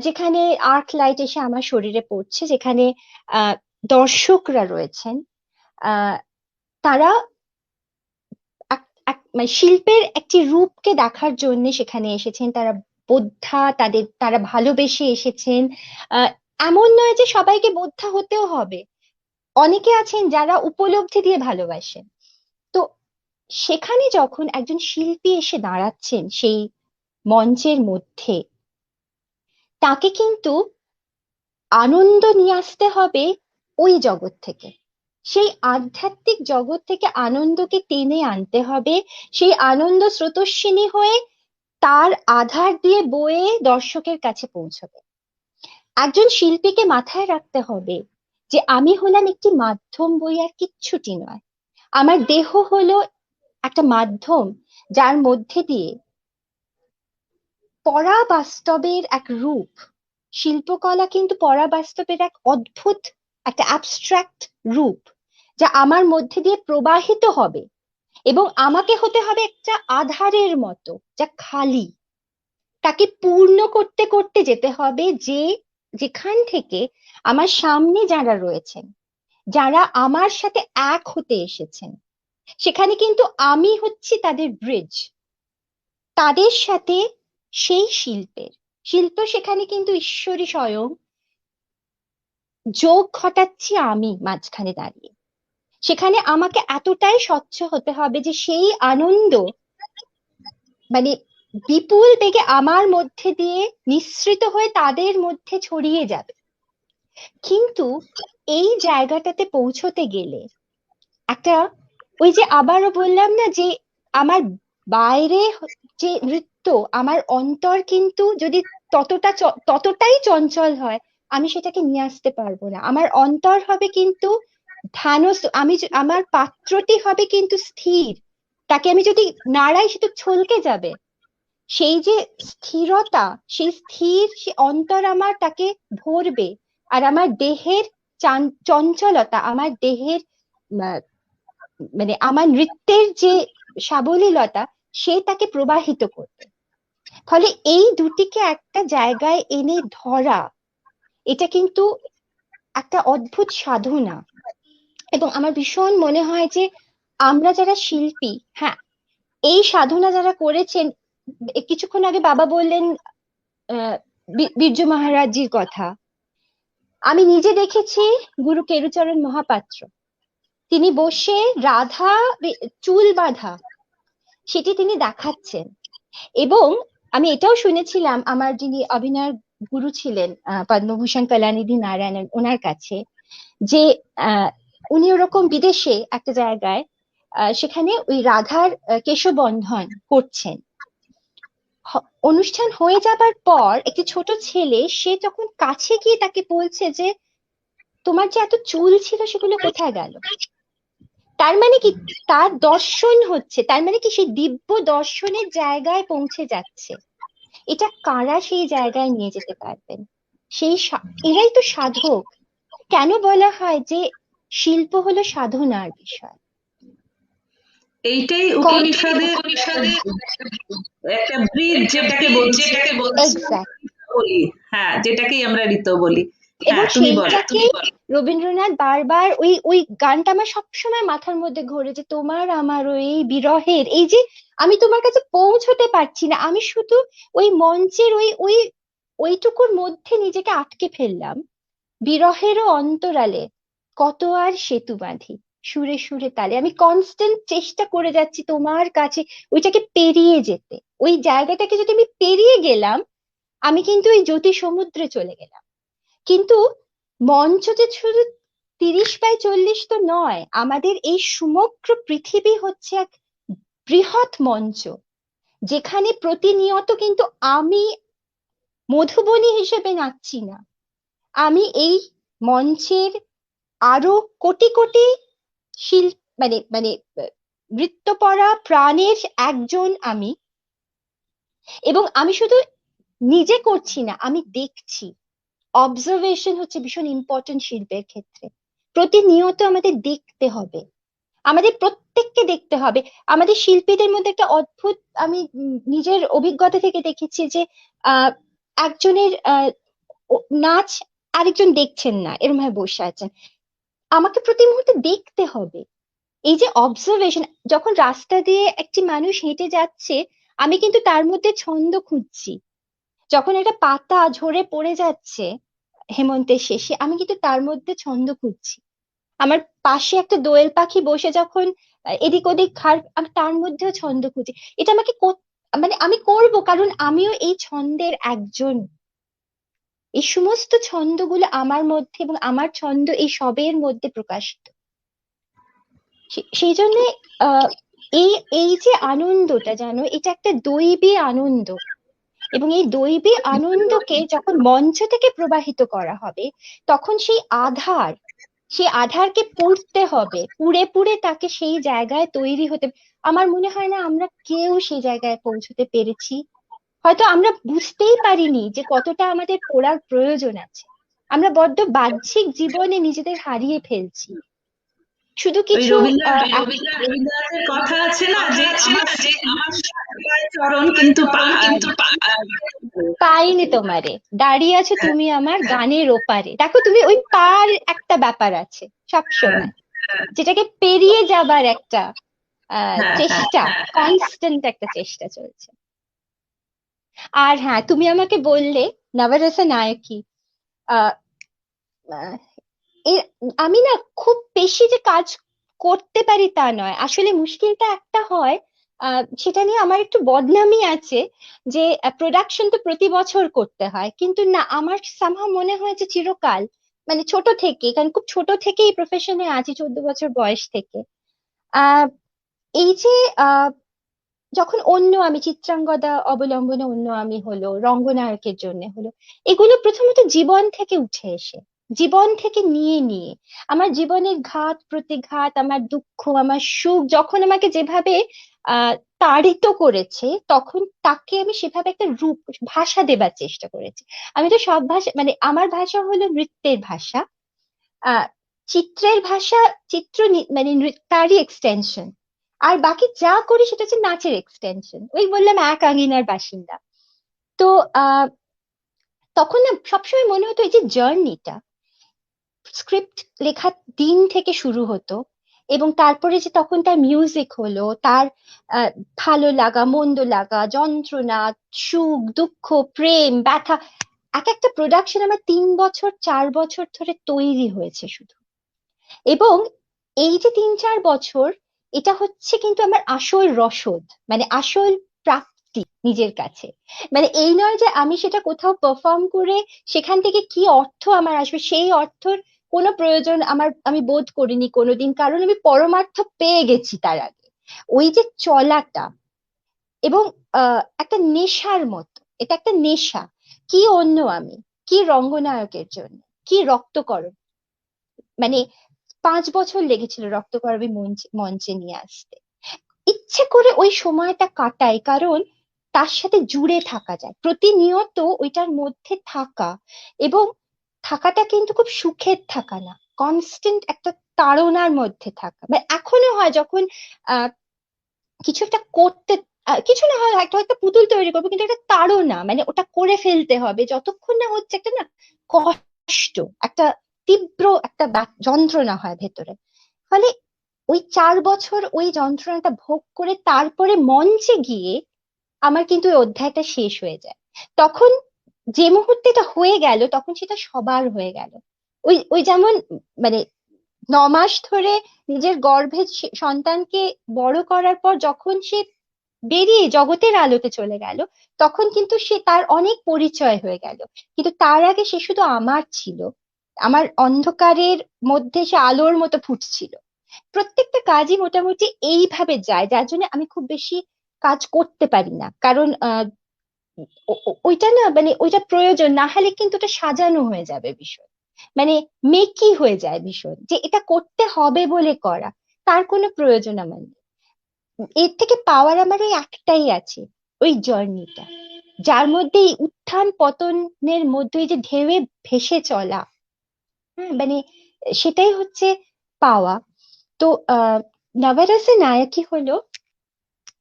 যেখানে আর্ক লাইট এসে আমার শরীরে পড়ছে, যেখানে দর্শকরা রয়েছেন, আহ তারা মানে শিল্পের একটি রূপকে দেখার জন্য সেখানে এসেছেন। তারা বোদ্ধা, তারা ভালোবেসে এসেছেন। এমন নয় যে সবাইকে বোদ্ধা হতেও হবে, অনেকে আছেন যারা উপলব্ধি দিয়ে ভালোবাসেন। তো সেখানে যখন একজন শিল্পী এসে দাঁড়াচ্ছেন সেই মঞ্চের মধ্যে, তাকে কিন্তু আনন্দ নিয়ে আসতে হবে ওই জগৎ থেকে, সেই আধ্যাত্মিক জগৎ থেকে আনন্দকে টেনে আনতে হবে। সেই আনন্দ স্রোতস্বিনী হয়ে তার আধার দিয়ে বয়ে দর্শকের কাছে পৌঁছবে। একজন শিল্পীকে মাথায় রাখতে হবে যে আমি হলাম একটি মাধ্যম, বই আর কিচ্ছুটি নয়। আমার দেহ হলো একটা মাধ্যম, যার মধ্যে দিয়ে পরাবাস্তবের এক রূপ। শিল্পকলা কিন্তু পরাবাস্তবের এক অদ্ভুত, একটা অ্যাবস্ট্রাক্ট রূপ, যা আমার মধ্যে দিয়ে প্রবাহিত হবে, এবং আমাকে হতে হবে একটা আধারের মতো, যা খালি। তাকে পূর্ণ করতে করতে যেতে হবে যেখান থেকে আমার সামনে যারা রয়েছেন, যারা আমার সাথে এক হতে এসেছেন, সেখানে কিন্তু আমি হচ্ছি তাদের ব্রিজ, তাদের সাথে সেই শিল্প সেখানে কিন্তু ঈশ্বরী স্বয়ং যোগ ঘটাচ্ছি আমি মাঝখানে দাঁড়িয়ে। সেখানে আমাকে এতটাই স্বচ্ছ হতে হবে যে সেই আনন্দ মানে বিপুল বেগে আমার মধ্যে দিয়ে নিঃসৃত হয়ে তাদের মধ্যে ছড়িয়ে যাবে। কিন্তু এই জায়গাটাতে পৌঁছতে গেলে একটা, ওই যে আবারও বললাম না যে আমার বাইরে যে নৃত্য, আমার অন্তর কিন্তু যদি ততটাই চঞ্চল হয়, আমি সেটাকে নিয়ে আসতে পারবো না। আমার অন্তর হবে কিন্তু আমার পাত্রটি হবে কিন্তু স্থির। তাকে আমি যদি নাড়াই, সে তো ছলকে যাবে। সেই যে স্থিরতা, সেই স্থির সে অন্তর আমার তাকে ভরবে। আর আমার দেহের চঞ্চলতা, আমার দেহের মানে আমার নৃত্যের যে সাবলীলতা, সে তাকে প্রবাহিত করবে। ফলে এই দুটিকে একটা জায়গায় এনে ধরা, এটা কিন্তু একটা অদ্ভুত সাধনা। এবং আমার ভীষণ মনে হয় যে আমরা যারা শিল্পী, হ্যাঁ, এই সাধনা যারা করেছেন, কিছুক্ষণ আগে বাবা বললেন বিরজু মহারাজজির কথা, আমি নিজে দেখেছি। গুরু কেরুচরণ মহাপাত্র, তিনি বসে রাধা চুল বাঁধা সেটি তিনি দেখাচ্ছেন। এবং আমি এটাও শুনেছিলাম আমার যিনি অভিনয়ের গুরু ছিলেন, পদ্মভূষণ কলানিধি নারায়ণন, ওনার কাছে, যে উনি ওরকম বিদেশে একটা জায়গায় সেখানে ওই রাধার কেশবন্ধন করছেন। অনুষ্ঠান হয়ে যাবার পর একটি ছোট ছেলে, সে যখন কাছে গিয়ে তাকে বলছে যে তোমার যে এত চুল ছিল সেগুলো কোথায় গেল, তার মানে কি তার দর্শন হচ্ছে, তার মানে কি সেই দিব্য দর্শনের জায়গায় পৌঁছে যাচ্ছে। এটা কারা সেই জায়গায় নিয়ে যেতে পারবেন? এরাই তো সাধক। কেন বলা হয় যে শিল্প হলো সাধনার বিষয়? এইটাই উপনিষদের একটা ব্রিজ, যেটাকে বলি, হ্যাঁ, যেটাকেই আমরা ঋত বলি। এবং তুমি বলো। সেইটাকে রবীন্দ্রনাথ বারবার ওই ওই গানটা আমার সবসময় মাথার মধ্যে ঘোরে, যে তোমার আমার ওই বিরহের, এই যে আমি তোমার কাছে পৌঁছতে পারছি না, আমি শুধু ওই মঞ্চের ওই ওই ওইটুকুর মধ্যে নিজেকে আটকে ফেললাম। বিরহেরও অন্তরালে কত আর সেতু বাঁধি, সুরে সুরে তালে আমি কনস্ট্যান্ট চেষ্টা করে যাচ্ছি তোমার কাছে ওইটাকে পেরিয়ে যেতে। ওই জায়গাটাকে যদি আমি পেরিয়ে গেলাম, আমি কিন্তু ওই জ্যোতি সমুদ্রে চলে গেলাম। কিন্তু মঞ্চ যে শুধু 30x40 তো নয়, আমাদের এই সমগ্র পৃথিবী হচ্ছে এক বৃহৎ মঞ্চ, যেখানে প্রতিনিয়ত কিন্তু আমি মধুবনী হিসেবে নাচছি না, আমি এই মঞ্চের আরো কোটি কোটি মানে মানে নৃত্যপরা প্রাণের একজন আমি। এবং আমি শুধু নিজে করছি না, আমি দেখছি। অবজারভেশন হচ্ছে ভীষণ ইম্পর্টেন্ট শিল্পের ক্ষেত্রে। প্রতিনিয়ত আমাদের দেখতে হবে, আমাদের প্রত্যেককে দেখতে হবে। আমাদের শিল্পীদের মধ্যে একটা অদ্ভুত, আমি নিজের অভিজ্ঞতা থেকে দেখেছি যে আহ একজনের নাচ আরেকজন দেখছেন না, এরকম ভাবে বসে আছেন। আমাকে প্রতি মুহূর্তে দেখতে হবে। এই যে অবজারভেশন, যখন রাস্তা দিয়ে একটি মানুষ হেঁটে যাচ্ছে, আমি কিন্তু তার মধ্যে ছন্দ খুঁজছি। যখন একটা পাতা ঝরে পড়ে যাচ্ছে হেমন্তের শেষে, আমি কিন্তু তার মধ্যে ছন্দ খুঁজছি। আমার পাশে একটা দোয়েল পাখি বসে যখন এদিক ওদিক খাড়, আমি তার মধ্যেও ছন্দ খুঁজি। এটা আমাকে মানে আমি করব, কারণ আমিও এই ছন্দের একজন। এই সমস্ত ছন্দগুলো আমার মধ্যে, এবং আমার ছন্দ এই সবের মধ্যে প্রকাশিত। সেই জন্য আহ এই এই যে আনন্দটা, জানো, এটা একটা দৈবী আনন্দ। এবং এই দৈবী আনন্দকে যখন মঞ্চ থেকে প্রবাহিত করা হবে, তখন সেই আধারকে পুড়তে হবে, পুড়ে পুড়ে তাকে সেই জায়গায় তৈরি হতে। আমার মনে হয় না আমরা কেউ সেই জায়গায় পৌঁছতে পেরেছি। হয়তো আমরা বুঝতেই পারিনি যে কতটা আমাদের পড়ার প্রয়োজন আছে। আমরা বড্ড বাহ্যিক জীবনে নিজেদের হারিয়ে ফেলছি। শুধু ওই কিছু রবীন্দ্রনাথের কথা আছে না, যে আমার পায়ে চরণ কিন্তু পাইনি তোমারে, দাঁড়িয়ে আছো তুমি আমার গানের ওপারে। দেখো, তুমি ওই পার একটা ব্যাপার আছে সবসময়, যেটাকে পেরিয়ে যাবার একটা চেষ্টা, কনস্ট্যান্ট একটা চেষ্টা চলছে। আর হ্যাঁ, তুমি আমাকে বললে নবরসা নায়কি, আহ আহ, এর আমি না খুব বেশি যে কাজ করতে পারি তা নয়, আসলে মুশকিলটা একটা হয়, সেটা নিয়ে আমার একটু বদনামি আছে, যে প্রোডাকশন তো প্রতি বছর করতে হয়, কিন্তু না, আমার সামহাও মনে হয় যে চিরকাল, মানে ছোট থেকে, কারণ খুব ছোট থেকে এই প্রফেশনে আছি, 14 বছর বয়স থেকে। আহ এই যে আহ যখন অন্য আমি চিত্রাঙ্গদা অবলম্বনে অন্য আমি হলো, রঙ্গনায়কের জন্য হলো, এগুলো প্রথমত জীবন থেকে উঠে এসে, জীবন থেকে নিয়ে নিয়ে আমার জীবনের ঘাত প্রতিঘাত, আমার দুঃখ আমার সুখ যখন আমাকে যেভাবে আহ তাড়িত করেছে, তখন তাকে আমি সেভাবে একটা রূপ, ভাষা দেবার চেষ্টা করেছি। আমি তো সব ভাষা, মানে আমার ভাষা হলো নৃত্যের ভাষা, আহ চিত্রের ভাষা, মানে তারই এক্সটেনশন। আর বাকি যা করি সেটা হচ্ছে নাচের এক্সটেনশন। ওই বললাম এক আঙিনার বাসিন্দা। তো আহ তখন না সবসময় মনে হতো এই যে জার্নিটা, স্ক্রিপ্ট লেখার দিন থেকে শুরু হতো, এবং তারপরে যে তখন তার মিউজিক হলো, তার আহ, ভালো লাগা মন্দ লাগা, যন্ত্রণা, সুখ দুঃখ, প্রেম ব্যথা, এক একটা প্রোডাকশন আমার 3 বছর 4 বছর ধরে তৈরি হয়েছে শুধু। এবং এই যে 3-4 বছর, এটা হচ্ছে কিন্তু আমার আসল রসদ, মানে আসল প্রাপ্তি নিজের কাছে। মানে এই নয় যে আমি সেটা কোথাও পারফর্ম করে সেখান থেকে কি অর্থ আমার আসবে, সেই অর্থর কোনো প্রয়োজন আমি বোধ করিনি কোনোদিন, কারণ আমি পরমার্থ পেয়ে গেছি তার আগে। ওই যে চলাটা, এবং একটা নেশার মতো, এটা একটা নেশা। কি অন্য আমি, কি রঙ্গনায়কের জন্য, কি রক্তকরণ, মানে 5 বছর লেগেছিল রক্তকরবী মঞ্চে নিয়ে আসতে। ইচ্ছে করে ওই সময়টা কাটাই, কারণ তার সাথে জুড়ে থাকা যায়, প্রতিনিয়ত ওইটার মধ্যে থাকা। এবং থাকাটা কিন্তু খুব সুখের থাকা না, কনস্ট্যান্ট একটা তাড়নার মধ্যে থাকা। মানে এখনো হয় যখন আহ কিছু একটা করতে, কিছু না হয়, একটা একটা পুতুল তৈরি করবো, কিন্তু একটা তাড়না, মানে ওটা করে ফেলতে হবে, যতক্ষণ না হচ্ছে একটা না কষ্ট, একটা তীব্র একটা যন্ত্রণা হয় ভেতরে। ফলে ওই 4 বছর ওই যন্ত্রণাটা ভোগ করে তারপরে মঞ্চে গিয়ে আমার কিন্তু ওই অধ্যায়টা শেষ হয়ে যায়। তখন যে মুহূর্তে এটা হয়ে গেল তখন সেটা সবার হয়ে গেল। ওই ওই যেমন মানে 9 মাস ধরে নিজের গর্ভে সন্তানকে বড় করার পর যখন সে বেরিয়ে জগতের আলোতে চলে গেল, তখন কিন্তু সে তার অনেক পরিচয় হয়ে গেল। কিন্তু তার আগে সে শুধু আমার ছিল, আমার অন্ধকারের মধ্যে সে আলোর মতো ফুটছিল। প্রত্যেকটা কাজই মোটামুটি এইভাবে যায়, যার জন্য আমি খুব বেশি কাজ করতে পারি না, কারণ ওইটা না মানে ওইটা প্রয়োজন না হলে কিন্তু ওটা সাজানো হয়ে যাবে বিষয়, মানে মেকি হয়ে যায় ভীষণ, যে এটা করতে হবে বলে করা, তার কোনো প্রয়োজন আমার নেই। এর থেকে পাওয়ার আমার ওই একটাই আছে, ওই জার্নিটা, যার মধ্যে এই উত্থান পতনের মধ্যে এই যে ঢেউয়ে ভেসে চলা, হ্যাঁ মানে সেটাই হচ্ছে পাওয়া। তো নবরসে নায়কই হলো,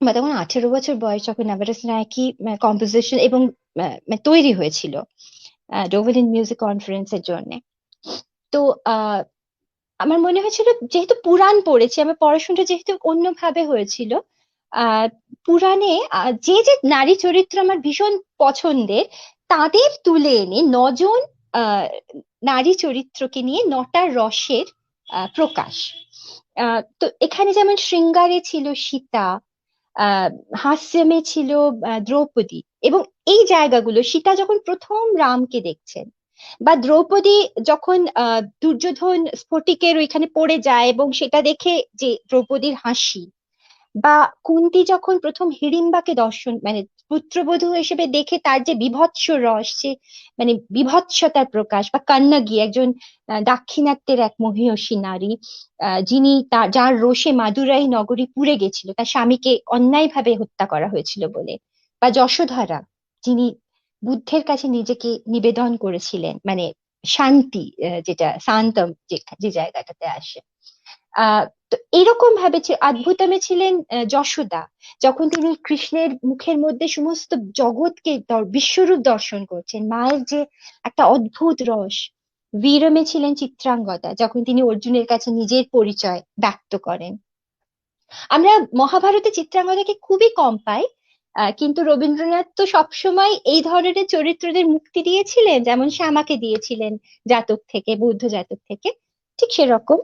আমার তখন 18 বছর বয়স যখন নবরসে নায়কই কম্পোজিশন এবং তৈরি হয়েছিল ডোভেলিন মিউজিক কনফারেন্সের জন্য। তো আমার মনে হয়েছিল, যেহেতু পুরাণ পড়েছি, আমার পড়াশোনাটা যেহেতু অন্যভাবে হয়েছিল, আহ পুরাণে যে যে নারী চরিত্র আমার ভীষণ পছন্দের, তাদের তুলে এনে 9জন আহ নারী চরিত্রকে নিয়ে 9টা রসের প্রকাশ। তো এখানে যেমন শৃঙ্গারে ছিল সীতা, আহ হাস্যমে ছিল দ্রৌপদী, এবং এই জায়গাগুলো সীতা যখন প্রথম রামকে দেখছেন, বা দ্রৌপদী যখন দুর্যোধন স্ফটিকের ওইখানে পড়ে যায় এবং সেটা দেখে যে দ্রৌপদীর হাসি, বা কুন্তী যখন প্রথম হিড়িম্বাকে দর্শন মানে পুত্রবধূ হিসেবে দেখে তার যে বিভৎস রস, যে মানে বিভৎসতার প্রকাশ, বা কন্নগী একজন দাক্ষিণাত্যের এক মহীয়সী নারী, যিনি তার যার রোষে মাদুরাই নগরী পুড়ে গেছিল তার স্বামীকে অন্যায়ভাবে হত্যা করা হয়েছিল বলে, বা যশোধরা যিনি বুদ্ধের কাছে নিজেকে নিবেদন করেছিলেন, মানে শান্তি, যেটা শান্তম যে জায়গাটাতে আসে। তো এরকম ভাবে অদ্ভুতমে ছিলেন যশোদা, যখন তিনি কৃষ্ণের মুখের মধ্যে সমস্ত জগৎকে বিশ্বরূপ দর্শন করছেন, মায়ের যে একটা অদ্ভুত রস। বীরমে ছিলেন চিত্রাঙ্গদা, যখন তিনি অর্জুনের কাছে নিজের পরিচয় ব্যক্ত করেন। আমরা মহাভারতে চিত্রাঙ্গদাকে খুবই কম পাই, কিন্তু রবীন্দ্রনাথ তো সবসময় এই ধরনের চরিত্রদের মুক্তি দিয়েছিলেন, যেমন শ্যামাকে দিয়েছিলেন জাতক থেকে, বৌদ্ধ জাতক থেকে, ঠিক সেরকম।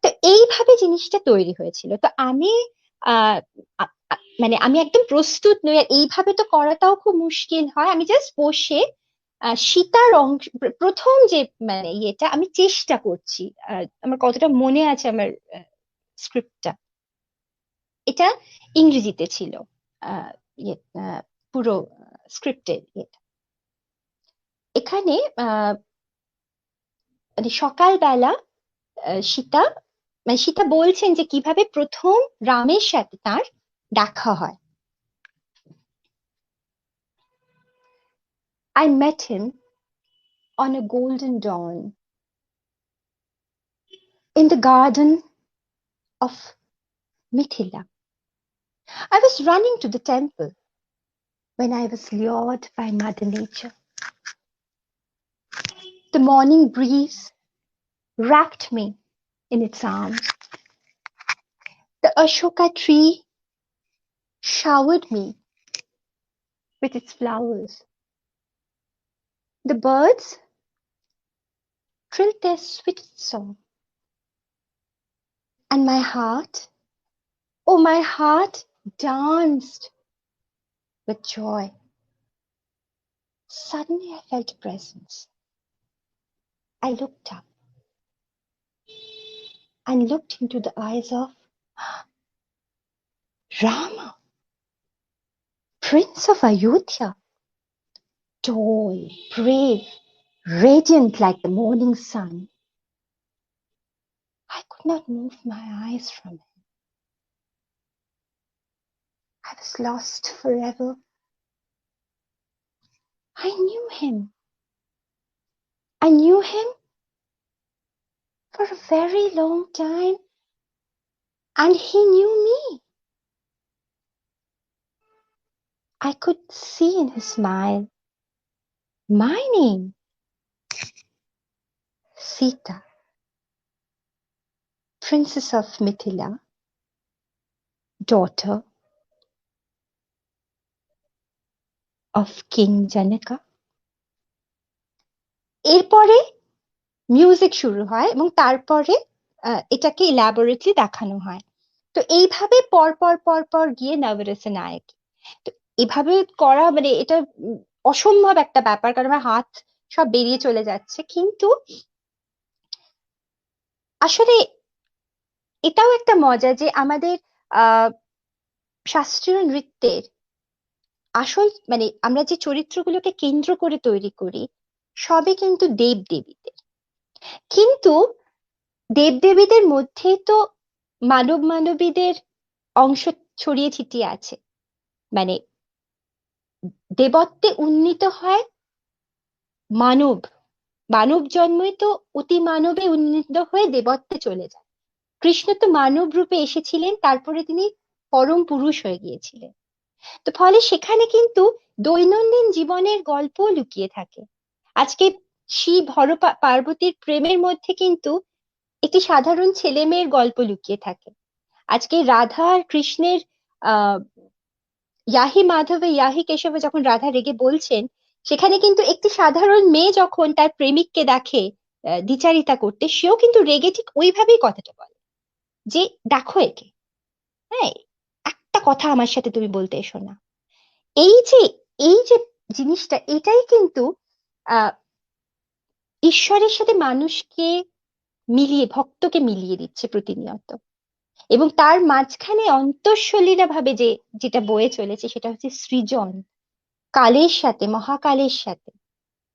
তো এইভাবে জিনিসটা তৈরি হয়েছিল। তো আমি আহ মানে আমি একদম প্রস্তুত নই, আর এইভাবে তো করাটাও খুব মুশকিল হয়। আমি জাস্ট বসে সীতার অংশ, প্রথম যে মানে ইয়েটা আমি চেষ্টা করছি। আমার কতটা মনে আছে আমার স্ক্রিপ্টটা, এটা ইংরেজিতে ছিল, আহ, ইয়ে, আহ, পুরো স্ক্রিপ্টের ইয়েটা। এখানে মানে সকালবেলা সীতা মানে সীতা বলছেন যে কিভাবে প্রথম রামের সাথে তার দেখা হয়। I met him on a golden dawn in the garden of Mithila. I was running to the temple when I was lured by Mother Nature. The morning breeze wrapped me in its arms. The Ashoka tree showered me with its flowers. The birds trilled their sweetest song. And my heart, oh, my heart danced with joy. Suddenly I felt a presence. I looked up and looked into the eyes of Rama, Prince of Ayodhya, tall, brave, radiant like the morning sun. I could not move my eyes from him. I was lost forever. I knew him. I knew him for a very long time, and he knew me. I could see in his smile my name, Sita, Princess of Mithila, daughter of King Janaka. এরপরে music শুরু হয় এবং তারপরে এটাকে elaborately দেখানো হয়। তো এইভাবে পর পর পর পর গিয়ে নবরসে নায়ক। তো এভাবে করা মানে এটা অসম্ভব একটা ব্যাপার, কারণ আমার হাত সব বেরিয়ে চলে যাচ্ছে। কিন্তু আসলে এটাও একটা মজা যে আমাদের শাস্ত্রীয় নৃত্যের আসল মানে আমরা যে চরিত্রগুলোকে কেন্দ্র করে তৈরি করি সবই কিন্তু দেব দেবীদের। কিন্তু দেবদেবীদের মধ্যেই তো মানব মানবীদের অংশ ছড়িয়ে ছিটিয়ে আছে। মানে দেবত্বে উন্নীত হয় মানব, মানব জন্মই তো অতি মানবে উন্নীত হয়ে দেবত্বে চলে যায়। কৃষ্ণ তো মানব রূপে এসেছিলেন, তারপরে তিনি পরম পুরুষ হয়ে গিয়েছিলেন। তো ফলে সেখানে কিন্তু দৈনন্দিন জীবনের গল্প লুকিয়ে থাকে। আজকে শিব হর পার্বতীর প্রেমের মধ্যে কিন্তু একটি সাধারণ ছেলে মেয়ের গল্প লুকিয়ে থাকে। আজকে রাধা আর কৃষ্ণের আহ ইয়াহি মাধবে ইয়াহি কেশবে যখন রাধা রেগে বলছেন, সেখানে কিন্তু একটি সাধারণ মেয়ে যখন তার প্রেমিককে দেখে দ্বিচারিতা করতে, সেও কিন্তু রেগে ঠিক ওইভাবেই কথাটা বলে যে দেখো একে, হ্যাঁ একটা কথা আমার সাথে তুমি বলতে এসো না। এই যে এই যে জিনিসটা, এটাই কিন্তু আহ ঈশ্বরের সাথে মানুষকে মিলিয়ে, ভক্তকে মিলিয়ে দিচ্ছে প্রতিনিয়ত। এবং তার মাঝখানে অন্তঃসলীলা ভাবে যেটা বয়ে চলেছে সেটা হচ্ছে সৃজন, কালের সাথে, মহাকালের সাথে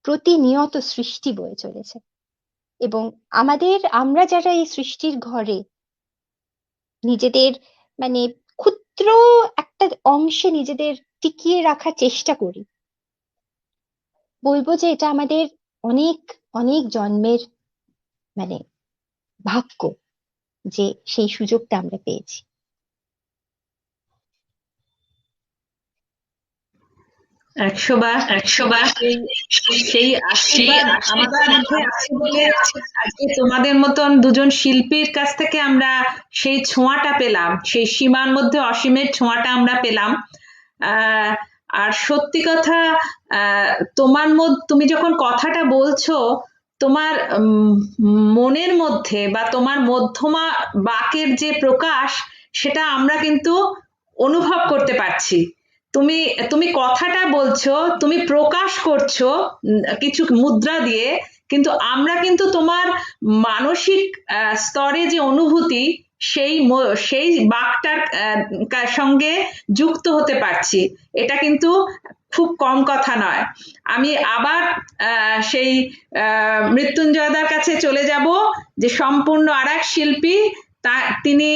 প্রতিনিয়ত সৃষ্টি বয়ে চলেছে। এবং আমরা যারা এই সৃষ্টির ঘরে নিজেদের মানে ক্ষুদ্র একটা অংশে নিজেদের টিকিয়ে রাখার চেষ্টা করি, বলবো যে এটা আমাদের অনেক অনেক জন্মের মানে ভাগ্য যে সেই সুযোগটা আমরা পেয়েছি। একশোবার সেই আশীর্বাদ আমাদের মধ্যে আছে বলে আজকে তোমাদের মতন দুজন শিল্পীর কাছ থেকে আমরা সেই ছোঁয়াটা পেলাম, সেই সীমার মধ্যে অসীমের ছোঁয়াটা আমরা পেলাম। আর সত্যি কথা, তুমি যখন কথাটা বলছো, তোমার মনের মধ্যে বা তোমার মধ্যমা বাকের যে প্রকাশ, সেটা আমরা কিন্তু অনুভব করতে পারছি। তুমি কথাটা বলছো, তুমি প্রকাশ করছো কিছু মুদ্রা দিয়ে, কিন্তু আমরা কিন্তু তোমার মানসিক স্তরে যে অনুভূতি, সেই বাকটার সঙ্গে যুক্ত হতে পারছি। এটা কিন্তু খুব কম কথা নয়। আমি আবার সেই মৃত্যুঞ্জয়দার কাছে চলে যাব, যে সম্পূর্ণ আর এক শিল্পী। তিনি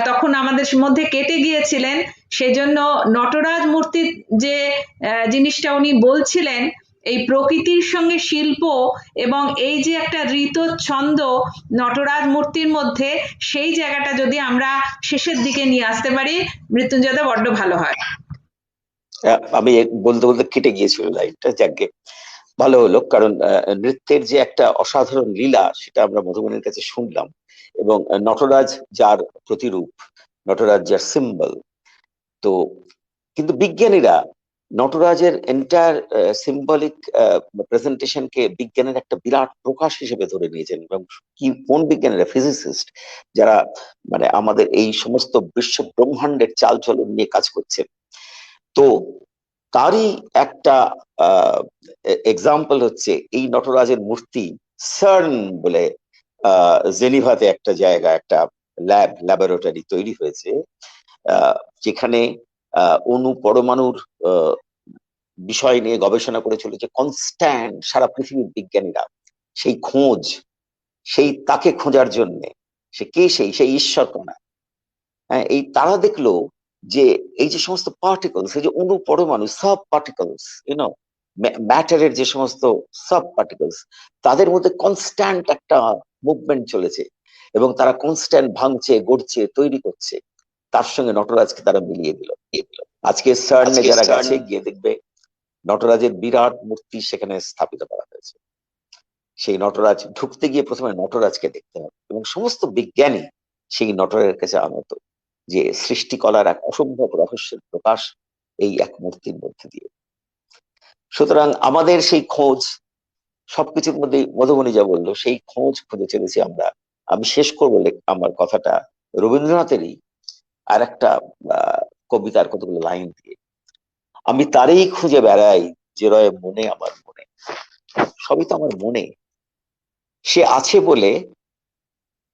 তখন আমাদের মধ্যে কেটে গিয়েছিলেন, সেজন্য নটরাজ মূর্তির যে জিনিসটা উনি বলছিলেন, এই প্রকৃতির সঙ্গে শিল্প এবং এই যে একটা ঋতচ্ছন্দ নটরাজ মূর্তির মধ্যে, সেই জায়গাটা যদি আমরা শেষের দিকে নিয়ে আসতে পারি, মৃত্যুঞ্জয়দা বড্ড ভালো হয়। আমি বলতে বলতে কেটে গিয়েছিল লাইনটা, যাকে ভালো হলো, কারণ নৃত্যের যে একটা অসাধারণ লীলা সেটা আমরা মধুবনের কাছে শুনলাম। এবং নটরাজ যার প্রতিরূপ, নটরাজ যার সিম্বল। তো কিন্তু বিজ্ঞানীরা নটরাজের এন্টায়ার সিম্বলিক প্রেজেন্টেশনকে বিজ্ঞানের একটা বিরাট প্রকাশ হিসেবে ধরে নিয়েছেন। এবং কোন বিজ্ঞানীরা? ফিজিসিস্ট, যারা মানে আমাদের এই সমস্ত বিশ্ব ব্রহ্মাণ্ডের চালচলন নিয়ে কাজ করছেন। তো তারই একটা এক্সাম্পল হচ্ছে এই নটরাজের মূর্তি সার্ন বলে জেনিভাতে একটা জায়গা, একটা ল্যাবরেটরি তৈরি হয়েছে, যেখানে অণু পরমাণুর বিষয় নিয়ে গবেষণা করে চলেছে কনস্ট্যান্ট সারা পৃথিবীর বিজ্ঞানীরা। সেই খোঁজ, তাকে খোঁজার জন্যে, সে কে? সেই ঈশ্বর কণা। হ্যাঁ, এই তারা দেখলো যে এই যে সমস্ত পার্টিকলস, এই যে অণু পরমাণু, সাব পার্টিকলস, ম্যাটারের যে সমস্ত সাব পার্টিকলস, তাদের মধ্যে কনস্ট্যান্ট একটা মুভমেন্ট চলেছে এবং তারা কনস্ট্যান্ট ভাঙছে, গড়ছে, তৈরি করছে। তার সঙ্গে নটরাজকে তারা মিলিয়ে দিল। আজকে সার্নে যারা গেছে, গিয়ে দেখবে নটরাজের বিরাট মূর্তি সেখানে স্থাপিত করা হয়েছে। সেই নটরাজ ঢুকতে গিয়ে প্রথমে নটরাজকে দেখতে হবে এবং সমস্ত বিজ্ঞানী সেই নটরাজের কাছে আনত যে সৃষ্টিকলার এক অসম্ভব রহস্যের প্রকাশ এই এক মূর্তির মধ্যে দিয়ে। সুতরাং আমাদের সেই খোঁজ সবকিছুর মধ্যে মধুবনী যা বললো সেই খোঁজ খুঁজে চলেছি আমরা। আমি শেষ করবো আমার কথাটা রবীন্দ্রনাথেরই আর একটা কবিতার কতগুলো লাইন দিয়ে। আমি তারই খুঁজে বেড়াই যে রয় মনে আমার মনে। সবই তো আমার মনে। সে আছে বলে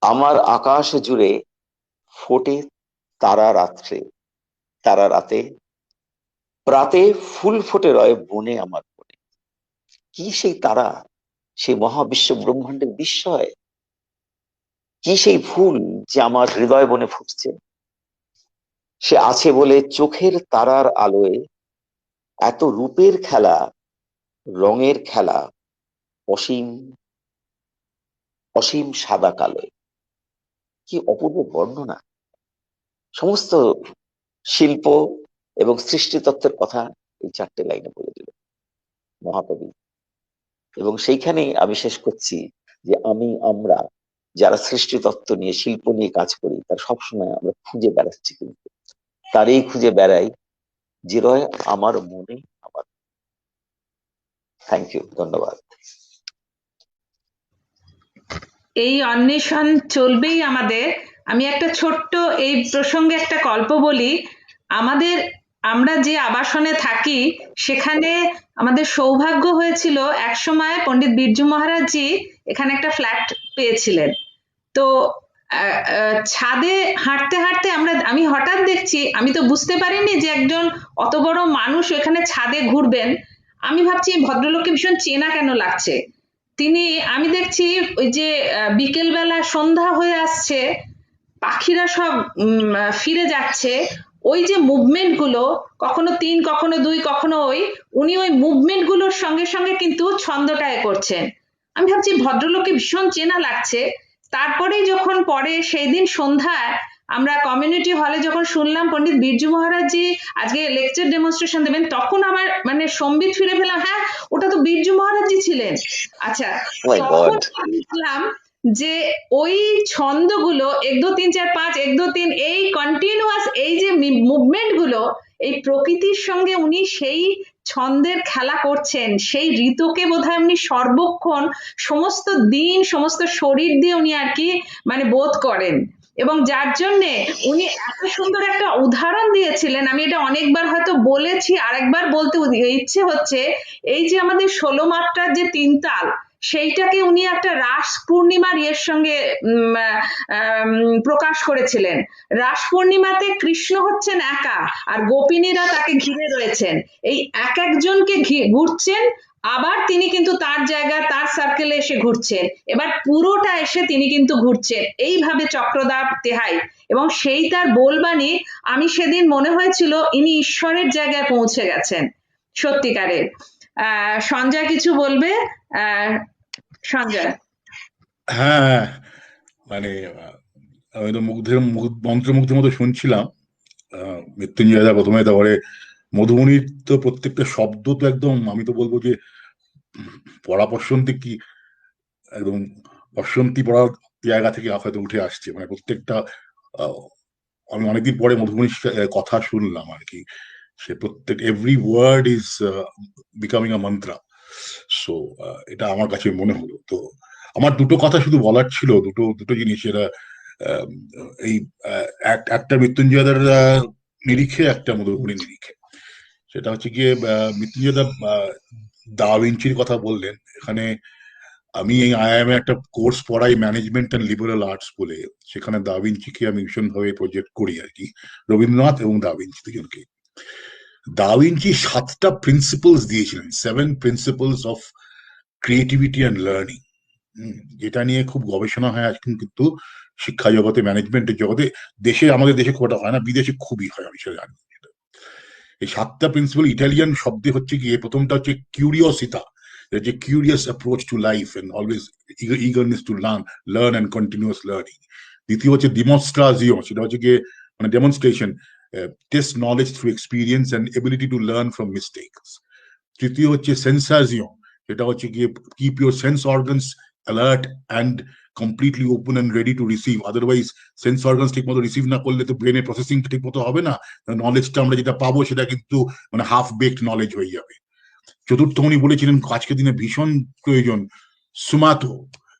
আমার আকাশ জুড়ে ফোটে তারা রাত্রে, তারা রাতে, প্রাতে ফুল ফোটে রয় বনে আমার মনে। কি সেই তারা, সেই মহাবিশ্ব ব্রহ্মাণ্ডের বিস্ময়, কি সেই ফুল যে আমার হৃদয় বনে ফুটছে। সে আছে বলে চোখের তারার আলোয় এত রূপের খেলা, রঙের খেলা, অসীম অসীম সাদা কালোয়। কি অপূর্ব বর্ণনা! সমস্ত শিল্প এবং সৃষ্টিতত্ত্বের কথা এই 4টে লাইনে বলে দিল মহাকবি। এবং সেইখানেই আমি শেষ করছি যে আমরা যারা সৃষ্টিতত্ত্ব নিয়ে শিল্প নিয়ে কাজ করি তার সবসময় আমরা খুঁজে বেড়াচ্ছি, কিন্তু তারই খুঁজে বেড়াই যে রয় আমার মনে আমার। থ্যাংক ইউ, ধন্যবাদ। এই অন্বেষণ চলবেই আমাদের। আমি একটা ছোট্ট এই প্রসঙ্গে একটা গল্প বলি। আমরা যে আবাসনে থাকি সেখানে আমাদের সৌভাগ্য হয়েছিল একসময় পণ্ডিত বিরজু মহারাজজি এখানে একটা ফ্ল্যাট পেয়েছিলেন। তো ছাদে হাঁটতে হাঁটতে আমি হঠাৎ দেখছি, আমি তো বুঝতে পারিনি যে একজন অত বড় মানুষ এখানে ছাদে ঘুরবেন। আমি ভাবছি ভদ্রলোককে ভীষণ চেনা কেন লাগছে। আমি দেখছি ওই যে বিকেলবেলা সন্ধ্যা হয়ে আসছে, পাখিরা সব ফিরে যাচ্ছে, ওই যে মুভমেন্ট গুলো কখনো 3 কখনো 2 কখনো উনি ওই মুভমেন্ট গুলোর সঙ্গে সঙ্গে কিন্তু ছন্দটায় করছেন। আমি ভাবছি ভদ্রলোককে ভীষণ চেনা লাগছে। তারপরেই যখন পরে সেই দিন সন্ধ্যায় আমরা কমিউনিটি হলে যখন শুনলাম পণ্ডিত বিরজু মহারাজজি আজকে লেকচার ডেমনস্ট্রেশন দেবেন, তখন আমার মানে সম্বিত ফিরে পেলাম, হ্যাঁ ওটা তো বিরজু মহারাজজি ছিলেন। আচ্ছা, তখন বুঝলাম যে ওই ছন্দগুলো 1 2 3 4 5 1 2 3 এই কন্টিনিউয়াস এই যে মুভমেন্ট গুলো, এই প্রকৃতির সঙ্গে উনি সেই ছন্দের খেলা করছেন। সেই ঋতুকে বোধহয় উনি সর্বক্ষণ সমস্ত দিন সমস্ত শরীর দিয়ে উনি আর কি মানে বোধ করেন, এবং যার জন্যে উনি এত সুন্দর একটা উদাহরণ দিয়েছিলেন। আমি এটা অনেকবার হয়তো বলেছি, আরেকবার বলতে ইচ্ছে হচ্ছে। এই যে আমাদের 16 মাত্রার যে 3 তাল, সেইটাকে উনি একটা রাস পূর্ণিমার এর সঙ্গে প্রকাশ করেছিলেন। রাস পূর্ণিমাতে কৃষ্ণ হচ্ছেন একা আর গোপিনীরা তাকে ঘিরে রয়েছেন। এই এক একজনকে ঘুরছেন, আবার তিনি কিন্তু তার জায়গায় তার সার্কেলে এসে ঘুরছেন, এবার পুরোটা এসে তিনি কিন্তু ঘুরছেন, এইভাবে চক্রদাব তেহাই। এবং সেই তার বলবাণী, আমি সেদিন মনে হয়েছিল ইনি ঈশ্বরের জায়গায় পৌঁছে গেছেন সত্যিকারের। সঞ্জয় কিছু বলবে? সঞ্জয়। হ্যাঁ, মানে আমি তো মন্ত্রমুগ্ধের মতো শুনছিলাম মৃত্যুঞ্জয়দা প্রথমে, তারপরে মধুবনীর তো প্রত্যেকটা শব্দ তো একদম, আমি তো বলবো যে পড়া পশ্যন্তি কি একদম পশ্যন্তি পড়ার জায়গা থেকে হয়তো উঠে আসছে। মানে প্রত্যেকটা আমি অনেকদিন পরে মধুবনীর কথা শুনলাম আর কি। সে প্রত্যেক every word is becoming a mantra. So এটা আমার কাছে মনে হলো। তো আমার দুটো কথা শুধু বলার ছিল, দুটো জিনিস। এরা এই একটা মৃত্যুঞ্জয়দার নিরিখে, একটা মধুবনীর নিরিখে। সেটা হচ্ছে গিয়ে মৃত্যুঞ্জয়দা দা ভিঞ্চির কথা বললেন। এখানে আমি এই IIM একটা কোর্স পড়াই, ম্যানেজমেন্ট অ্যান্ড লিবারাল আর্টস বলে। সেখানে দা ভিঞ্চিকে আমি ভীষণভাবে প্রজেক্ট করি আর কি, রবীন্দ্রনাথ এবং দা ভিঞ্চি দুজনকে। দা ভিঞ্চি 7টা প্রিন্সিপালস দিয়েছিলেন, 7 principles of creativity and learning, যেটা নিয়ে খুব গবেষণা হয় আজকে কিন্তু শিক্ষা জগতে, ম্যানেজমেন্টের জগতে। আমাদের দেশে খুব একটা হয় না, বিদেশে খুবই হয়, আমি সেটা জানি। এই 7টা প্রিন্সিপাল ইটালিয়ান শব্দে হচ্ছে গিয়ে, প্রথমটা হচ্ছে কিউরিওসিতা, যে curious approach to life and always eagerness to learn and continuous learning. দ্বিতীয় হচ্ছে ডিমনস্ট্রাজিও, সেটা হচ্ছে গিয়ে মানে demonstration, test knowledge through experience and ability to learn from mistakes. তৃতীয় হচ্ছে সেন্সাজিও, সেটা হচ্ছে গিয়ে keep your sense organs alert and completely open and ready to receive. Otherwise sense organs ঠিক মতো রিসিভ না করলে তো ব্রেনে প্রসেসিং ঠিক মতো হবে না, নলেজটা আমরা যেটা পাবো সেটা কিন্তু মানে হাফ বেকড নলেজ হয়ে যাবে। চতুর্থ উনি বলেছিলেন আজকের দিনে ভীষণ প্রয়োজন সুমাতো,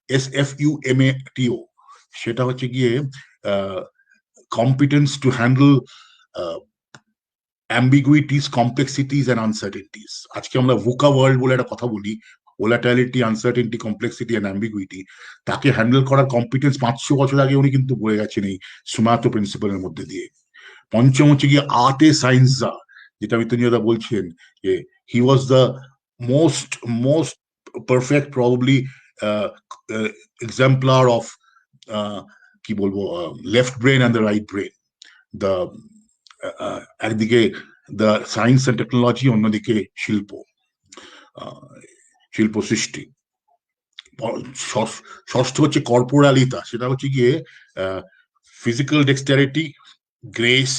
SFUMATO, সেটা হচ্ছে গিয়ে competence to handle ambiguities, complexities and uncertainties. আজকে আমরা VUCA ওয়ার্ল্ড বলে একটা কথা বলি, volatility, uncertainty, complexity and ambiguity, তাকে হ্যান্ডেল করার কম্পিটেন্স 500 বছর আগে উনি কিন্তু বলে গেছেন এই সুমাতো প্রিন্সিপালের মধ্যে দিয়ে। পঞ্চম হচ্ছে গিয়ে আর্টে সায়েন্সা, যেটা মৃত্যুঞ্জয়দা বলছেন যে he was the most perfect probably exemplar of কি বলবো left brain and the right brain. The একদিকে দ্য সায়েন্স অ্যান্ড টেকনোলজি, অন্যদিকে শিল্প সৃষ্টি। ষষ্ঠ হচ্ছে কর্পোরালিতা, সেটা হচ্ছে গিয়ে physical dexterity, grace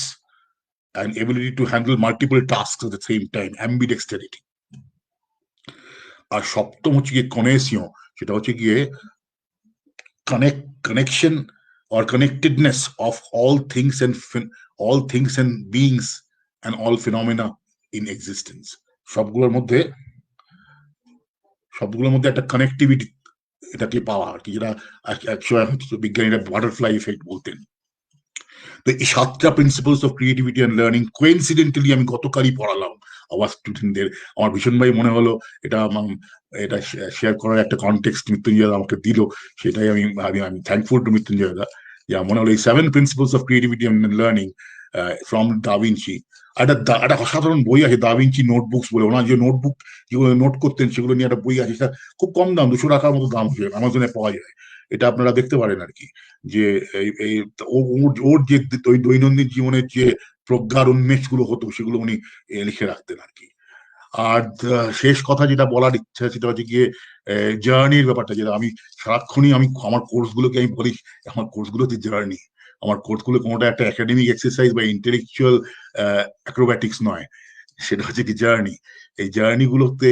and ability to handle multiple tasks at the same time, ambidexterity. আর সপ্তম হচ্ছে গিয়ে কনেসিও, সেটা হচ্ছে গিয়ে connection or connectedness of all things and beings and all phenomena in existence. সবগুলোর মধ্যে একটা কানেক্টিভিটি এটাকে পাওয়া আর কি, যেটা বিজ্ঞানীরা বাটারফ্লাই এফেক্ট বলতেন। তো এই 7টা principles of creativity and learning coincidentally আমি গতকালই পড়ালাম আমার স্টুডেন্টদের। আমার ভীষণভাবে মনে হলো এটা শেয়ার করার একটা কনটেক্সট মৃত্যুঞ্জয় আমাকে দিল, সেটাই আমি থ্যাঙ্কফুল টু মৃত্যুঞ্জয় দা। মনে হলো এই 7 principles of creativity and learning from da Vinci. একটা অসাধারণ বই আছে দা ভিঞ্চি নোটবুকস বলে, ওনার যে নোটবুক যেগুলো নোট করতেন সেগুলো নিয়ে একটা বই আছে, সেটা খুব কম দাম, 200 টাকার মতো দাম হয়ে অ্যামাজনে পাওয়া যায়, এটা আপনারা দেখতে পারেন আর কি। যে ওর যে দৈনন্দিন জীবনের যে প্রজ্ঞার উন্মেষ গুলো হতো সেগুলো উনি লিখে রাখতেন আর কি। আর শেষ কথা যেটা বলার ইচ্ছা সেটা হচ্ছে গিয়ে জার্নির ব্যাপারটা, যেটা আমি সারাক্ষণই আমার কোর্সগুলোকে আমি বলি আমার কোর্সগুলো হচ্ছে জার্নি। আমার কোর্সগুলো কোনোটা একটা একাডেমিক এক্সারসাইজ বা ইন্টেলেকচুয়াল অ্যাক্রোব্যাটিক্স নয়, সেটা হচ্ছে কি জার্নি। এই জার্নি গুলোতে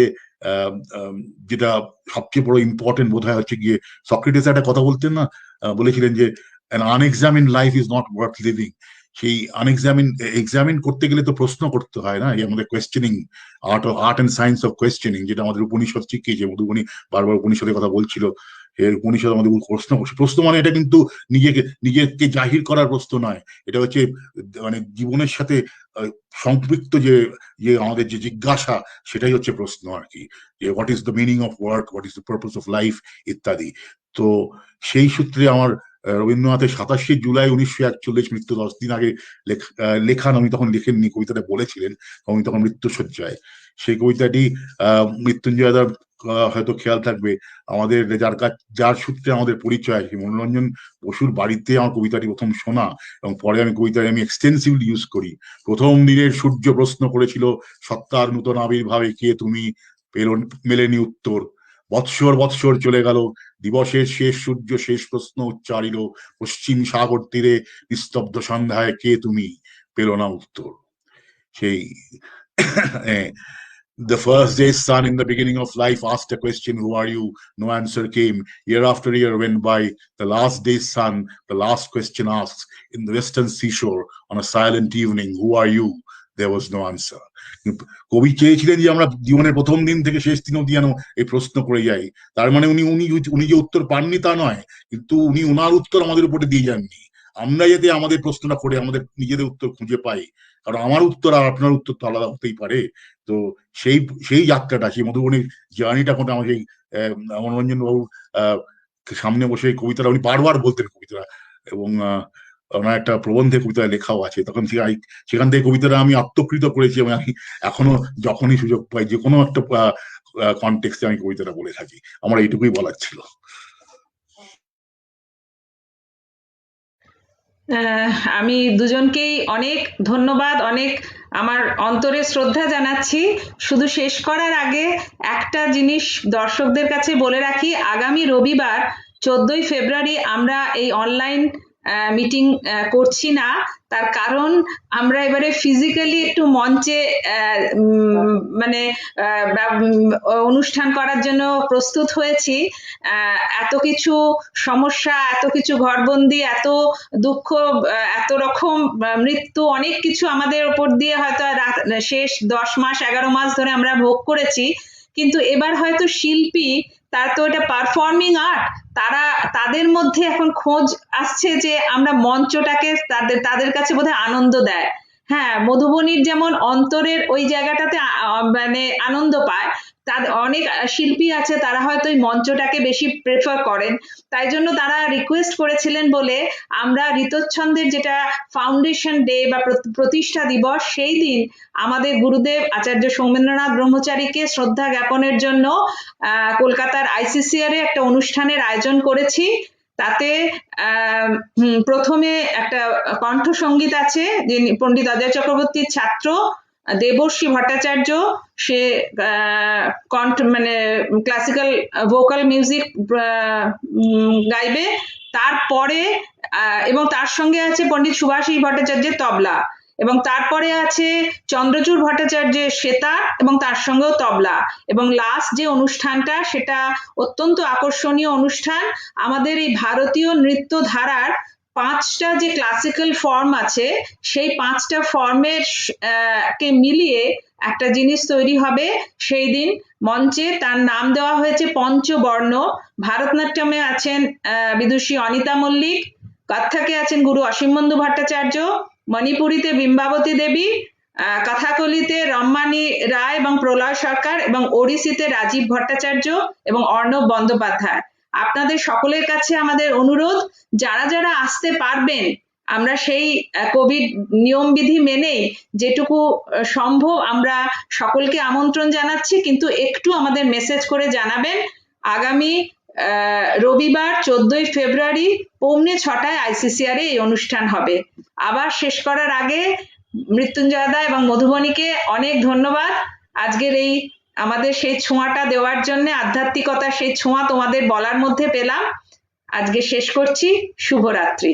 যেটা সবচেয়ে বড় ইম্পর্টেন্ট বোধ হয় হচ্ছে গিয়ে সক্রেটিস একটা কথা বলতেন না, বলেছিলেন যে an unexamined life is not worth living. সেই এক্সামিন করতে গেলে তো প্রশ্ন করতে হয় না, আমাদের questioning, art and science of questioning, যেটা আমাদের উপনিষদ শিখিয়েছে। মধুবনী বারবার উপনিষদের কথা বলছিল, এর উপনিষদ আমাদের প্রশ্ন করছে। প্রশ্ন মানে এটা কিন্তু নিজেকে জাহির করার প্রশ্ন নয়, এটা হচ্ছে মানে জীবনের সাথে সম্পৃক্ত যে আমাদের যে জিজ্ঞাসা, সেটাই হচ্ছে প্রশ্ন আর কি, যে what is the meaning of work, what is the purpose of life ইত্যাদি। তো সেই সূত্রে আমার রবীন্দ্রনাথের 27শে জুলাই 1941, মৃত্যু 10 দিন আগে লেখান, উনি তখন লেখেননি, কবিতাটা বলেছিলেন, উনি তখন মৃত্যুশয্যায়। সেই কবিতাটি মৃত্যুঞ্জয়দার হয়তো খেয়াল থাকবে, আমাদের যার সূত্রে আমাদের পরিচয়, মনোরঞ্জন বসুর বাড়িতে আমার কবিতাটি প্রথম শোনা, এবং পরে আমি কবিতাটি এক্সটেন্সিভলি ইউজ করি। প্রথম দিনের সূর্য প্রশ্ন করেছিল সত্তার নূতন আবির্ভাবে কে তুমি, মেলেনি উত্তর। বৎসর চলে গেল, দিবসের শেষ সূর্য শেষ প্রশ্ন উচ্চারিল, পশ্চিম সাগর তীরে নিস্তব্ধ সন্ধ্যায় কে তুমি, পেল না উত্তর। সেই The first day's sun in the beginning of life asked a question, who are you? No answer came. Year after year went by. The last day's sun, the last question asks, in the western seashore on a silent evening, who are you? There was no answer. কবি চেয়েছিলেন যে আমরা জীবনের প্রথম দিন থেকে শেষ দিন অবধি যেন এই প্রশ্ন করে যাই। তার মানে উনি যে উত্তর পাননি তা নয়, কিন্তু উনি ওনার উত্তর আমাদের উপরে দিয়ে যাননি। আমরা যাতে আমাদের প্রশ্নটা করে আমাদের নিজেদের উত্তর খুঁজে পাই, কারণ আমার উত্তর আর আপনার উত্তর তো আলাদা হতেই পারে। তো সেই যাত্রাটা, সেই মধুবনীর জার্নিটা কোনটা আমাকে মনোরঞ্জন বাবু সামনে বসে কবিতাটা উনি বারবার বলতেন কবিতাটা, এবং ওনার একটা প্রবন্ধে কবিতা লেখাও আছে। তখন সেখান থেকে কবিতাটা আমি আত্মকৃত করেছি, এবং আমি এখনো যখনই সুযোগ পাই যে কোনো একটা কনটেক্সটে আমি কবিতাটা বলে থাকি। আমার এইটুকুই বলার ছিল। আমি দুজনকেই অনেক ধন্যবাদ, অনেক আমার অন্তরে শ্রদ্ধা জানাচ্ছি। শুধু শেষ করার আগে একটা জিনিস দর্শকদের কাছে বলে রাখি, আগামী রবিবার 14ই ফেব্রুয়ারি আমরা এই অনলাইন মিটিং করছি না, তার কারণ আমরা এবারে ফিজিক্যালি একটু মঞ্চে মানে অনুষ্ঠান করার জন্য প্রস্তুত হয়েছি। এত কিছু সমস্যা, এত কিছু ঘরবন্দি, এত দুঃখ, এত রকম মৃত্যু, অনেক কিছু আমাদের উপর দিয়ে হয়তো শেষ 10 মাস 11 মাস ধরে আমরা ভোগ করেছি, কিন্তু এবার হয়তো শিল্পী, তার তো এটা পারফর্মিং আর্ট, তাদের মধ্যে এখন খোঁজ আসছে যে আমরা মঞ্চটাকে তাদের কাছে বোধহয় আনন্দ দেয়। হ্যাঁ, মধুবনীর যেমন অন্তরের ওই জায়গাটাতে মানে আনন্দ পায়, তাদের অনেক শিল্পী আছে তারা হয়তো ওই মঞ্চটাকে বেশি প্রেফার করেন, তাই জন্য তারা রিকোয়েস্ট করেছিলেন বলে আমরা ঋতচ্ছন্দের যেটা ফাউন্ডেশন ডে বা প্রতিষ্ঠা দিবস, সেই দিন আমাদের গুরুদেব আচার্য সৌমেন্দ্রনাথ ব্রহ্মচারীকে শ্রদ্ধা জ্ঞাপনের জন্য কলকাতার আইসিসিআর এ একটা অনুষ্ঠানের আয়োজন করেছি। তাতে প্রথমে একটা কণ্ঠসঙ্গীত আছে, যে পণ্ডিত অজয় চক্রবর্তীর ছাত্র দেবর্ষী ভট্টাচার্য, সে কণ্ঠ মানে ক্লাসিক্যাল ভোকাল মিউজিক গাইবে। তারপরে এবং তার সঙ্গে আছে পণ্ডিত সুভাষিস ভট্টাচার্যের তবলা, এবং তারপরে আছে চন্দ্রচূড় ভট্টাচার্যের সেতার এবং তার সঙ্গেও তবলা, এবং লাস্ট যে অনুষ্ঠানটা সেটা অত্যন্ত আকর্ষণীয় অনুষ্ঠান। আমাদের এই ভারতীয় নৃত্য ধারার 5টা যে ক্লাসিক্যাল ফর্ম আছে, সেই 5টা ফর্মের কে মিলিয়ে একটা জিনিস তৈরি হবে সেই দিন মঞ্চে। তার নাম দেওয়া হয়েছে পঞ্চবর্ণ। ভারতনাট্যমে আছেন বিদুষী অনিতা মল্লিক, কত্থকে আছেন গুরু অসীম বন্ধু ভট্টাচার্য, মণিপুরীতে বিম্বাবতী দেবী, কথাকলিতে রম্মানী রায় এবং প্রলয় সরকার, এবং ওড়িশিতে রাজীব ভট্টাচার্য এবং অর্ণব বন্দ্যোপাধ্যায়। আপনাদের সকলের কাছে আমাদের অনুরোধ, যারা যারা আসতে পারবেন, আমরা সেই কোভিড নিয়মবিধি মেনেই যেটুকু সম্ভব আমরা সকলকে আমন্ত্রণ জানাচ্ছি, কিন্তু একটু আমাদের মেসেজ করে জানাবেন। আগামী রবিবার 14ই ফেব্রুয়ারি পৌনে 6টায় আইসিসিআর এ এই অনুষ্ঠান হবে। আবার শেষ করার আগে মৃত্যুঞ্জয়দা এবং মধুবনীকে অনেক ধন্যবাদ আজকের এই আমাদের সেই ছোঁয়াটা দেওয়ার জন্য, আধ্যাত্মিকতার সেই ছোঁয়া তোমাদের বলার মধ্যে পেলাম। আজকে শেষ করছি, শুভরাত্রি।